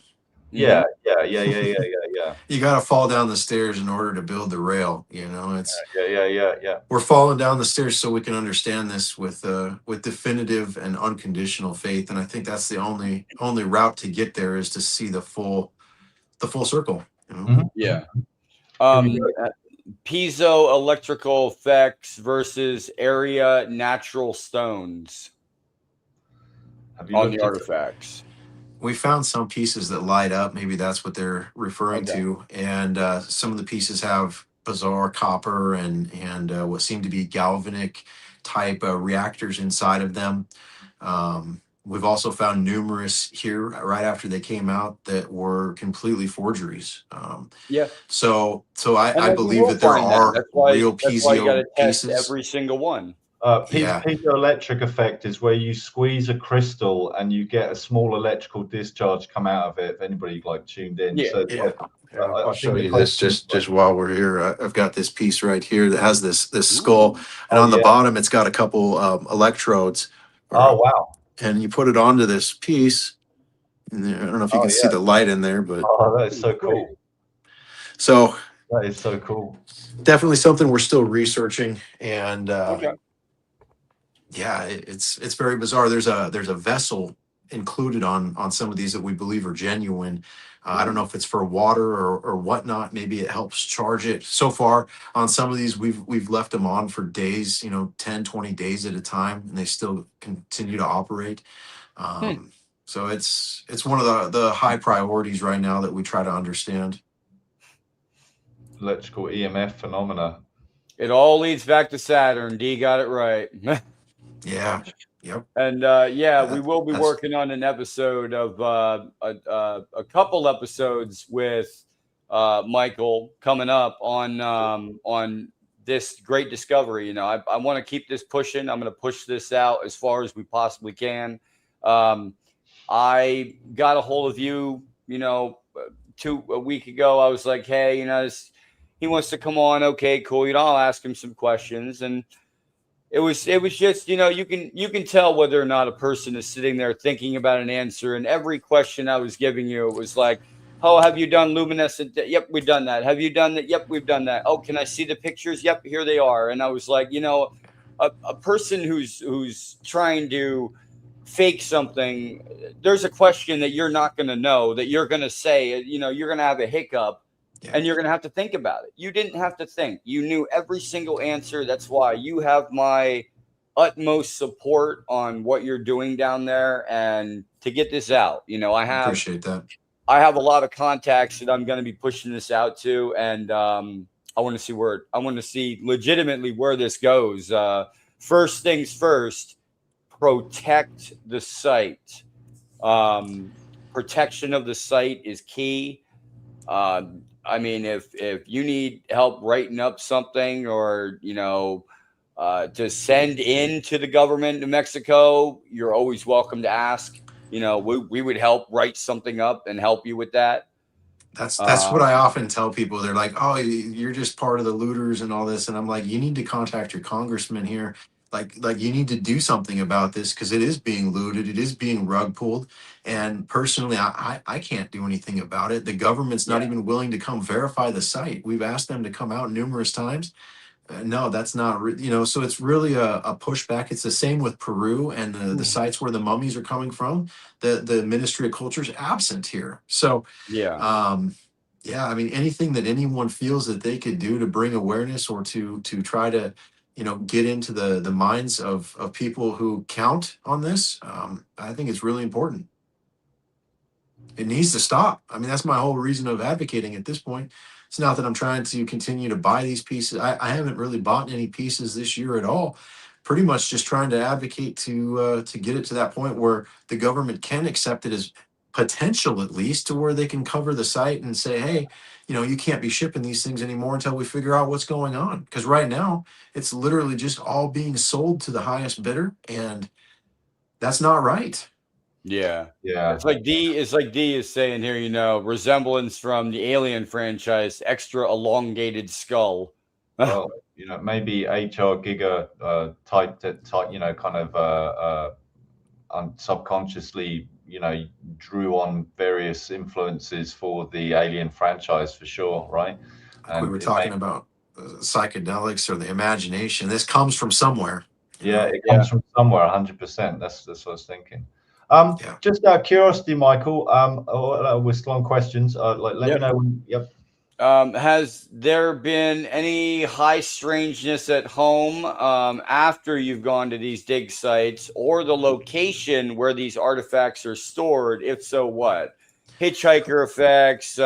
Yeah. You got to fall down the stairs in order to build the rail. It's yeah. We're falling down the stairs so we can understand this with definitive and unconditional faith, and I think that's the only route to get there, is to see the full circle. Yeah. Piezoelectrical effects versus area natural stones on the artifacts. We found some pieces that light up. Maybe that's what they're referring to. And some of the pieces have bizarre copper and what seem to be galvanic type reactors inside of them. We've also found numerous here right after they came out that were completely forgeries. So I believe that there are real piezo pieces. Every single one. Piezoelectric effect is where you squeeze a crystal and you get a small electrical discharge come out of it. If anybody tuned in, I'll show you this just while we're here. I've got this piece right here that has this skull, and on the bottom it's got a couple electrodes. Oh wow! And you put it onto this piece. And I don't know if you can see the light in there, but that is so cool. So that is so cool. Definitely something we're still researching, and it's very bizarre. There's a vessel included on some of these that we believe are genuine. I don't know if it's for water or whatnot. Maybe it helps charge it. So far on some of these, we've left them on for days, 10, 20 days at a time, and they still continue to operate. So it's one of the high priorities right now that we try to understand. Electrical EMF phenomena. It all leads back to Saturn. D got it right. Yeah. Yep. And we will be working on an episode of a couple episodes with Michael coming up on this great discovery. I want to keep this pushing. I'm going to push this out as far as we possibly can. I got a hold of you, a week ago. I was like, hey, he wants to come on. Okay, cool. I'll ask him some questions. And it was just, you can tell whether or not a person is sitting there thinking about an answer. And every question I was giving you, it was like, oh, have you done luminescent? Yep, we've done that. Have you done that? Yep, we've done that. Oh, can I see the pictures? Yep, here they are. And I was like, a person who's trying to fake something, there's a question that you're not going to know, that you're going to say, you're going to have a hiccup. And you're going to have to think about it. You didn't have to think. You knew every single answer. That's why you have my utmost support on what you're doing down there and to get this out. Appreciate that. I have a lot of contacts that I'm going to be pushing this out to, and I want to see legitimately where this goes. First things first, protect the site. Protection of the site is key. I mean, if you need help writing up something, or to send in to the government of Mexico, you're always welcome to ask. We would help write something up and help you with that. That's what I often tell people. They're like, "Oh, you're just part of the looters and all this," and I'm like, "You need to contact your congressman here. Like you need to do something about this because it is being looted. It is being rug pulled. And personally, I can't do anything about it. The government's not even willing to come verify the site. We've asked them to come out numerous times. No, that's not, so it's really a pushback. It's the same with Peru and the sites where the mummies are coming from. The Ministry of Culture is absent here. So, Yeah. yeah, I mean, anything that anyone feels that they could do to bring awareness or to try to, get into the minds of people who count on this, I think it's really important. It needs to stop. I mean, that's my whole reason of advocating at this point. It's not that I'm trying to continue to buy these pieces. I haven't really bought any pieces this year at all. Pretty much just trying to advocate to get it to that point where the government can accept it as potential, at least, to where they can cover the site and say, hey, you can't be shipping these things anymore until we figure out what's going on. Because right now, it's literally just all being sold to the highest bidder, and that's not right. Yeah. Yeah. It's like D is saying here, resemblance from the Alien franchise, extra elongated skull. Well, maybe HR Giga typed, kind of subconsciously, drew on various influences for the Alien franchise for sure, right? Like we were talking about psychedelics or the imagination. This comes from somewhere. Yeah, it comes from somewhere, 100%. That's what I was thinking. Just out of curiosity, Michael, we're still on questions. Let me know when. Yep. Has there been any high strangeness at home after you've gone to these dig sites, or the location where these artifacts are stored? If so, what? Hitchhiker effects,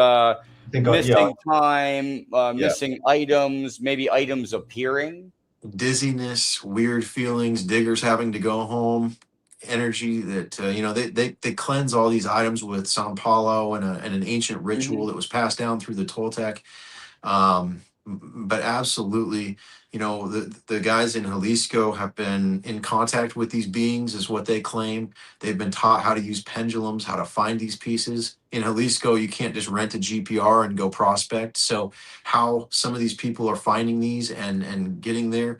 missing time, missing items, maybe items appearing? Dizziness, weird feelings, diggers having to go home, energy that they cleanse all these items with San Paulo and an ancient ritual that was passed down through the Toltec. But absolutely, the guys in Jalisco have been in contact with these beings, is what they claim. They've been taught how to use pendulums, how to find these pieces. In Jalisco, you can't just rent a GPR and go prospect. So how some of these people are finding these and getting there.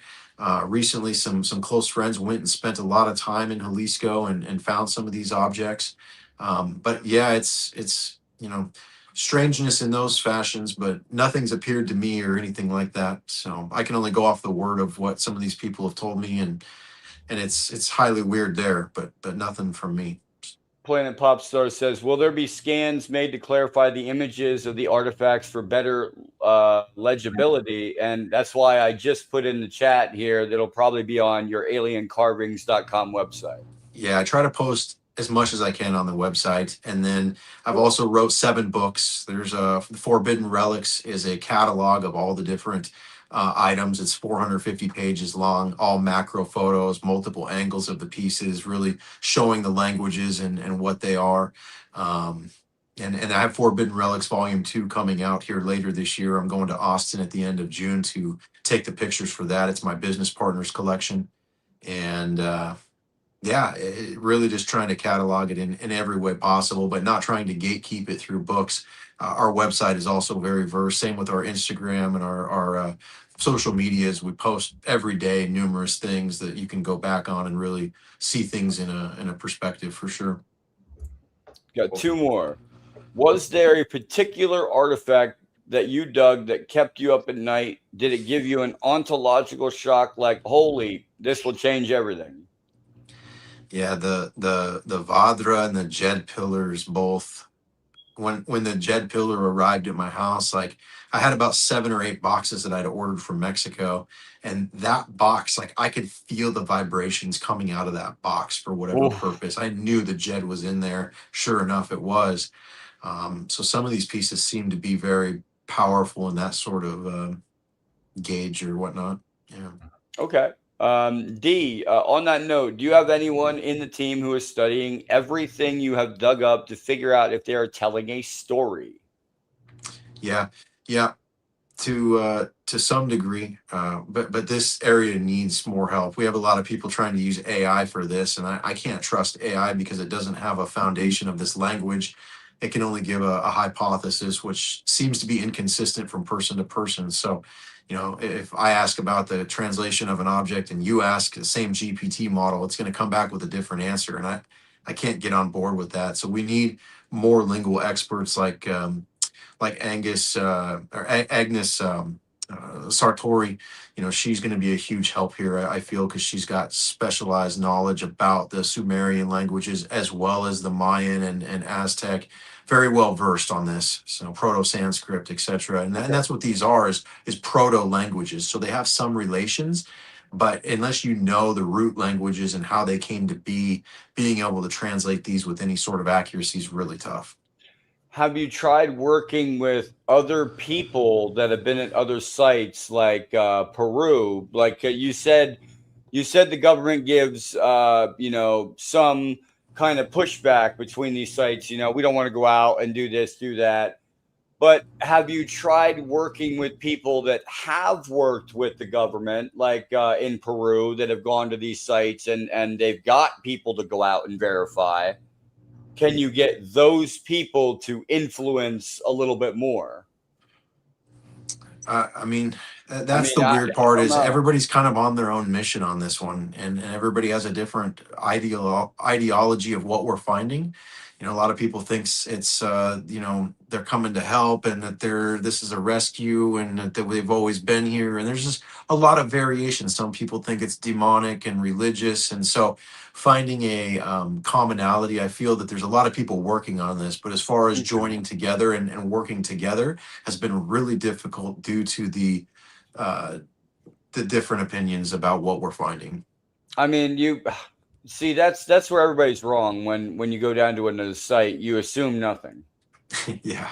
Recently, some close friends went and spent a lot of time in Jalisco and found some of these objects. But yeah, it's strangeness in those fashions, but nothing's appeared to me or anything like that. So I can only go off the word of what some of these people have told me, and it's highly weird there, but nothing from me. Planet Popstar says, will there be scans made to clarify the images of the artifacts for better legibility? And that's why I just put in the chat here that'll probably be on your aliencarvings.com website. Yeah, I try to post as much as I can on the website. And then I've also wrote 7 books. There's Forbidden Relics is a catalog of all the different items. It's 450 pages long, all macro photos, multiple angles of the pieces, really showing the languages and what they are. And I have Forbidden Relics Volume 2 coming out here later this year. I'm going to Austin at the end of June to take the pictures for that. It's my business partner's collection. And really just trying to catalog it in every way possible, but not trying to gatekeep it through books. Our website is also very versed. Same with our Instagram and our social medias. We post every day numerous things that you can go back on and really see things in a perspective for sure. Got 2 more. Was there a particular artifact that you dug that kept you up at night? Did it give you an ontological shock, like, holy, this will change everything? Yeah, the Vadra and the Jed pillars both. When the Jed pillar arrived at my house, like I had about 7 or 8 boxes that I'd ordered from Mexico, and that box, like I could feel the vibrations coming out of that box for whatever purpose. I knew the Jed was in there. Sure enough, it was. So some of these pieces seem to be very powerful in that sort of gauge or whatnot. Yeah. Okay. D, on that note, do you have anyone in the team who is studying everything you have dug up to figure out if they are telling a story? Yeah, Yeah, to some degree, but this area needs more help. We have a lot of people trying to use AI for this, and I can't trust AI because it doesn't have a foundation of this language. It can only give a hypothesis, which seems to be inconsistent from person to person. So, if I ask about the translation of an object and you ask the same GPT model, it's going to come back with a different answer, and I can't get on board with that. So we need more lingual experts like Agnes Sartori. She's going to be a huge help here, I feel, because she's got specialized knowledge about the Sumerian languages as well as the Mayan and Aztec. Very well versed on this, so Proto-Sanskrit, etc. And that's what these are is proto languages. So they have some relations, but unless you know the root languages and how they came to be, being able to translate these with any sort of accuracy is really tough. Have you tried working with other people that have been at other sites like Peru? Like you said the government gives some kind of pushback between these sites. We don't want to go out and do this, do that. But have you tried working with people that have worked with the government, like in Peru, that have gone to these sites and they've got people to go out and verify? Can you get those people to influence a little bit more? That's the weird part is everybody's kind of on their own mission on this one, and everybody has a different ideology of what we're finding. A lot of people thinks it's they're coming to help and that this is a rescue and that they've always been here, and there's just a lot of variation. Some people think it's demonic and religious, and so finding a commonality, I feel that there's a lot of people working on this, but as far as joining together and working together has been really difficult due to the different opinions about what we're finding. I mean, you see, that's where everybody's wrong. When you go down to another site, you assume nothing. Yeah.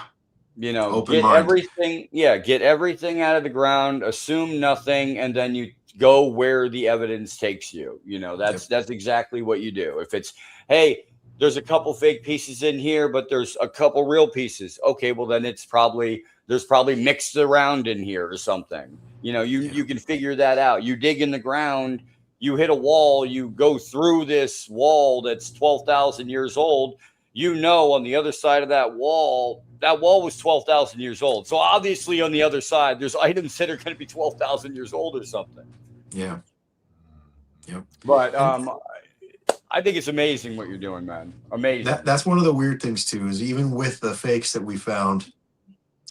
Get everything. Yeah, get everything out of the ground, assume nothing, and then you go where the evidence takes you. That's exactly what you do. If it's, hey, there's a couple fake pieces in here, but there's a couple real pieces. Okay, well then there's probably mixed around in here or something. You can figure that out. You dig in the ground, you hit a wall, you go through this wall that's 12,000 years old. On the other side of that wall was 12,000 years old. So obviously on the other side, there's items that are going to be 12,000 years old or something. Yeah. Yep. But I think it's amazing what you're doing, man. Amazing. That's one of the weird things too, is even with the fakes that we found,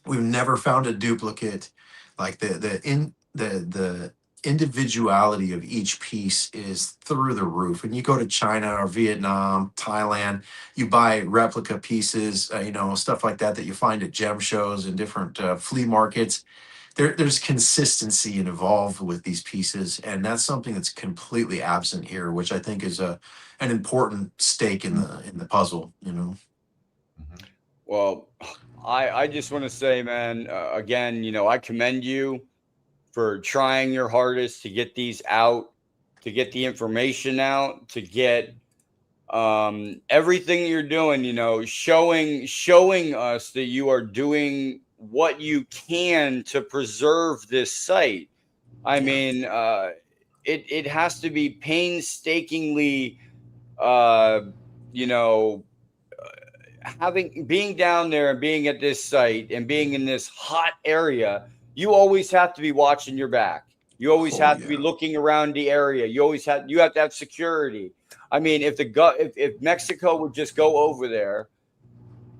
we've never found a duplicate. Like the individuality of each piece is through the roof. And you go to China or Vietnam, Thailand, you buy replica pieces, stuff like that you find at gem shows and different flea markets. There's consistency involved with these pieces, and that's something that's completely absent here, which I think is an important stake in the puzzle. Well, I just want to say, man, again, I commend you for trying your hardest to get these out, to get the information out, to get everything you're doing, showing us that you are doing what you can to preserve this site. I mean, it has to be painstakingly, being down there and being at this site and being in this hot area. You always have to be watching your back. You always have to be looking around the area. You have to have security. I mean, if Mexico would just go over there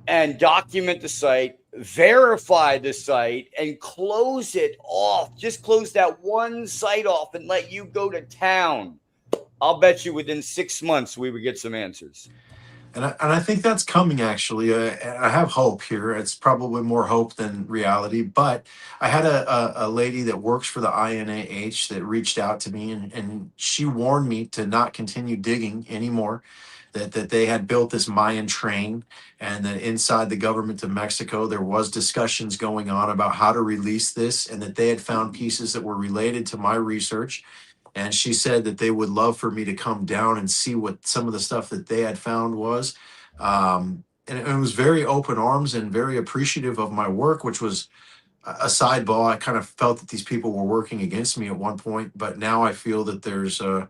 and document the site, verify the site, and close it off, just close that one site off and let you go to town, I'll bet you within 6 months we would get some answers. And I think that's coming, actually. I have hope here. It's probably more hope than reality. But I had a lady that works for the INAH that reached out to me, and she warned me to not continue digging anymore, that they had built this Mayan train, and that inside the government of Mexico, there was discussions going on about how to release this, and that they had found pieces that were related to my research. And she said that they would love for me to come down and see what some of the stuff that they had found was. And it was very open arms and very appreciative of my work, which was a sidebar. I kind of felt that these people were working against me at one point, but now I feel that there's a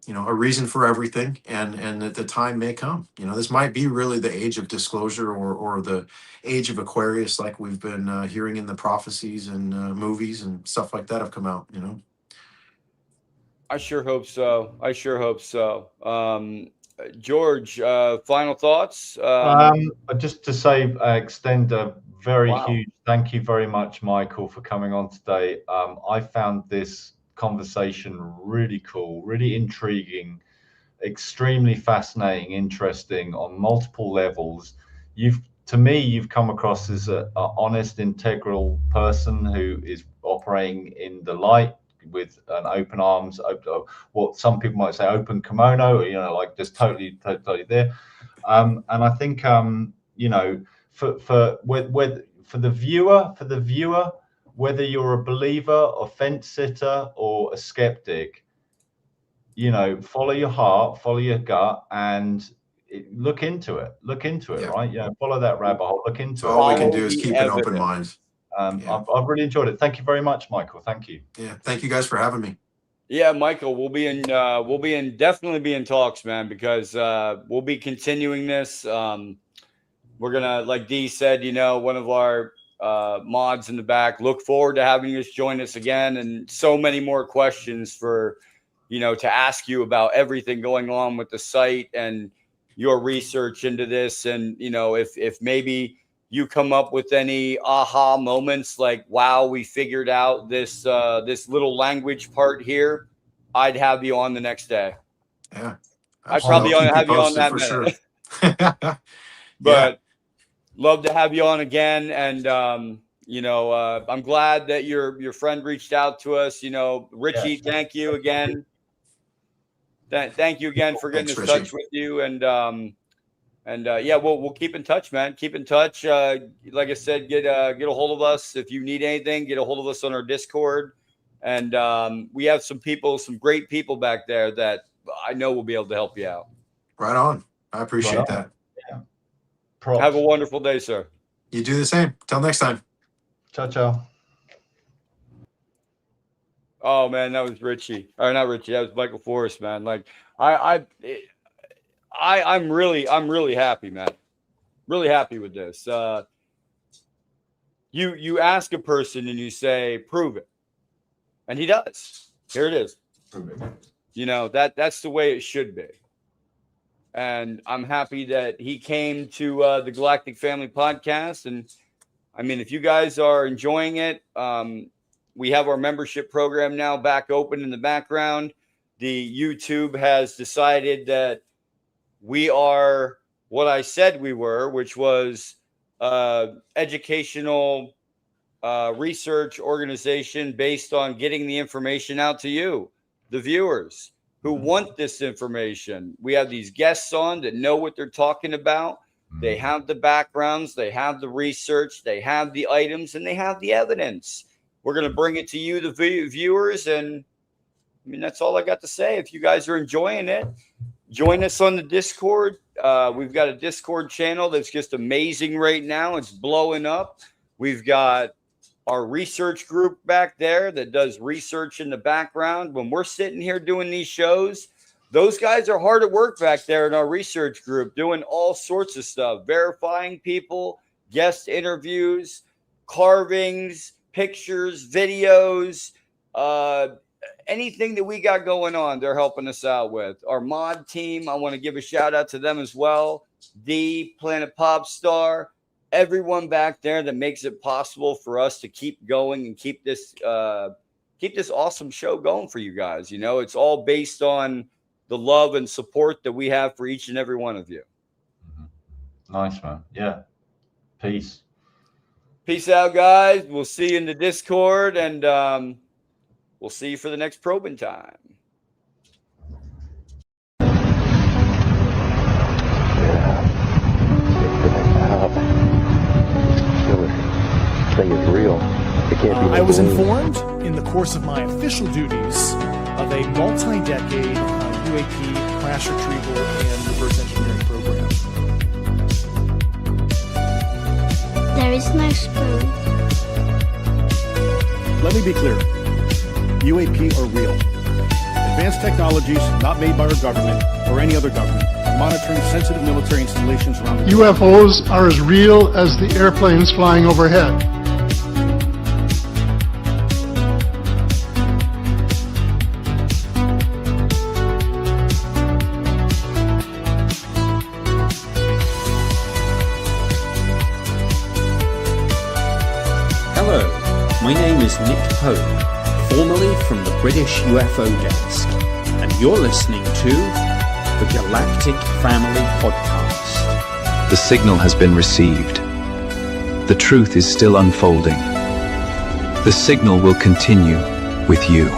reason for everything, and that the time may come. This might be really the age of disclosure, or the age of Aquarius, like we've been hearing in the prophecies and movies and stuff like that have come out. I sure hope so. George, final thoughts? Just to say, extend a very Wow. huge thank you very much, Michael, for coming on today. I found this conversation really cool, really intriguing, extremely fascinating, interesting on multiple levels. To me, you've come across as a honest, integral person who is operating in the light with an open arms, what some people might say open kimono, like just totally there. And I think for the viewer, whether you're a believer, a fence sitter, or a skeptic, follow your heart, follow your gut, and look into it, Yeah. right? Follow that rabbit hole, look into So it. all we can do Follow is the keep an open evidence. mind. I've really enjoyed it. Thank you very much, Michael. Thank you. Yeah. Thank you guys for having me. Yeah, Michael, we'll definitely be in talks, man, because we'll be continuing this. We're gonna, like Dee said, one of our mods in the back, look forward to having you join us again, and so many more questions for to ask you about everything going on with the site and your research into this. And if maybe you come up with any aha moments, like, wow, we figured out this little language part here, I'd have you on the next day. Yeah. I'd probably I'll keep have you on posted that for minute. sure. But love to have you on again. And I'm glad that your friend reached out to us. Richie, thank you again. Thank you again for getting Thanks, in Richie. touch with you. And we'll keep in touch, man. Keep in touch. Like I said, get a hold of us if you need anything. Get a hold of us on our Discord. And we have some great people back there that I know will be able to help you out. Right on. I appreciate that. Yeah. Have a wonderful day, sir. You do the same. Till next time. Ciao. Oh man, that was Richie. Or not Richie. That was Michael Forrest, man. Like I'm really happy, man. Really happy with this. You ask a person and you say, prove it. And he does. Here it is. Prove it. That's the way it should be. And I'm happy that he came to the Galactic Family Podcast. And I mean, if you guys are enjoying it, we have our membership program now back open in the background. The YouTube has decided that we are what I said we were, which was educational research organization based on getting the information out to you, the viewers who want this information. We have these guests on that know what they're talking about. They have the backgrounds, they have the research, they have the items, and they have the evidence. We're going to bring it to you, the viewers. And I mean, that's all I got to say. If you guys are enjoying it, join us on the Discord. We've got a Discord channel that's just amazing right now. It's blowing up. We've got our research group back there that does research in the background. When we're sitting here doing these shows, those guys are hard at work back there in our research group, doing all sorts of stuff, verifying people, guest interviews, carvings, pictures, videos, anything that we got going on, they're helping us out with. Our mod team, I want to give a shout out to them as well. The Planet Pop Star, everyone back there that makes it possible for us to keep going and keep this awesome show going for you guys. It's all based on the love and support that we have for each and every one of you. Nice, man. Yeah. Peace. Peace out, guys. We'll see you in the Discord, and we'll see you for the next probing time. Thing is real. It can't be. I was informed in the course of my official duties of a multi-decade UAP crash retrieval and reverse engineering program. There is no spoon. Let me be clear. UAP are real. Advanced technologies not made by our government or any other government are monitoring sensitive military installations around the world. UFOs are as real as the airplanes flying overhead. Hello, my name is Nick Pope, formerly from the British UFO Desk, and you're listening to the Galactic Family Podcast. The signal has been received. The truth is still unfolding. The signal will continue with you.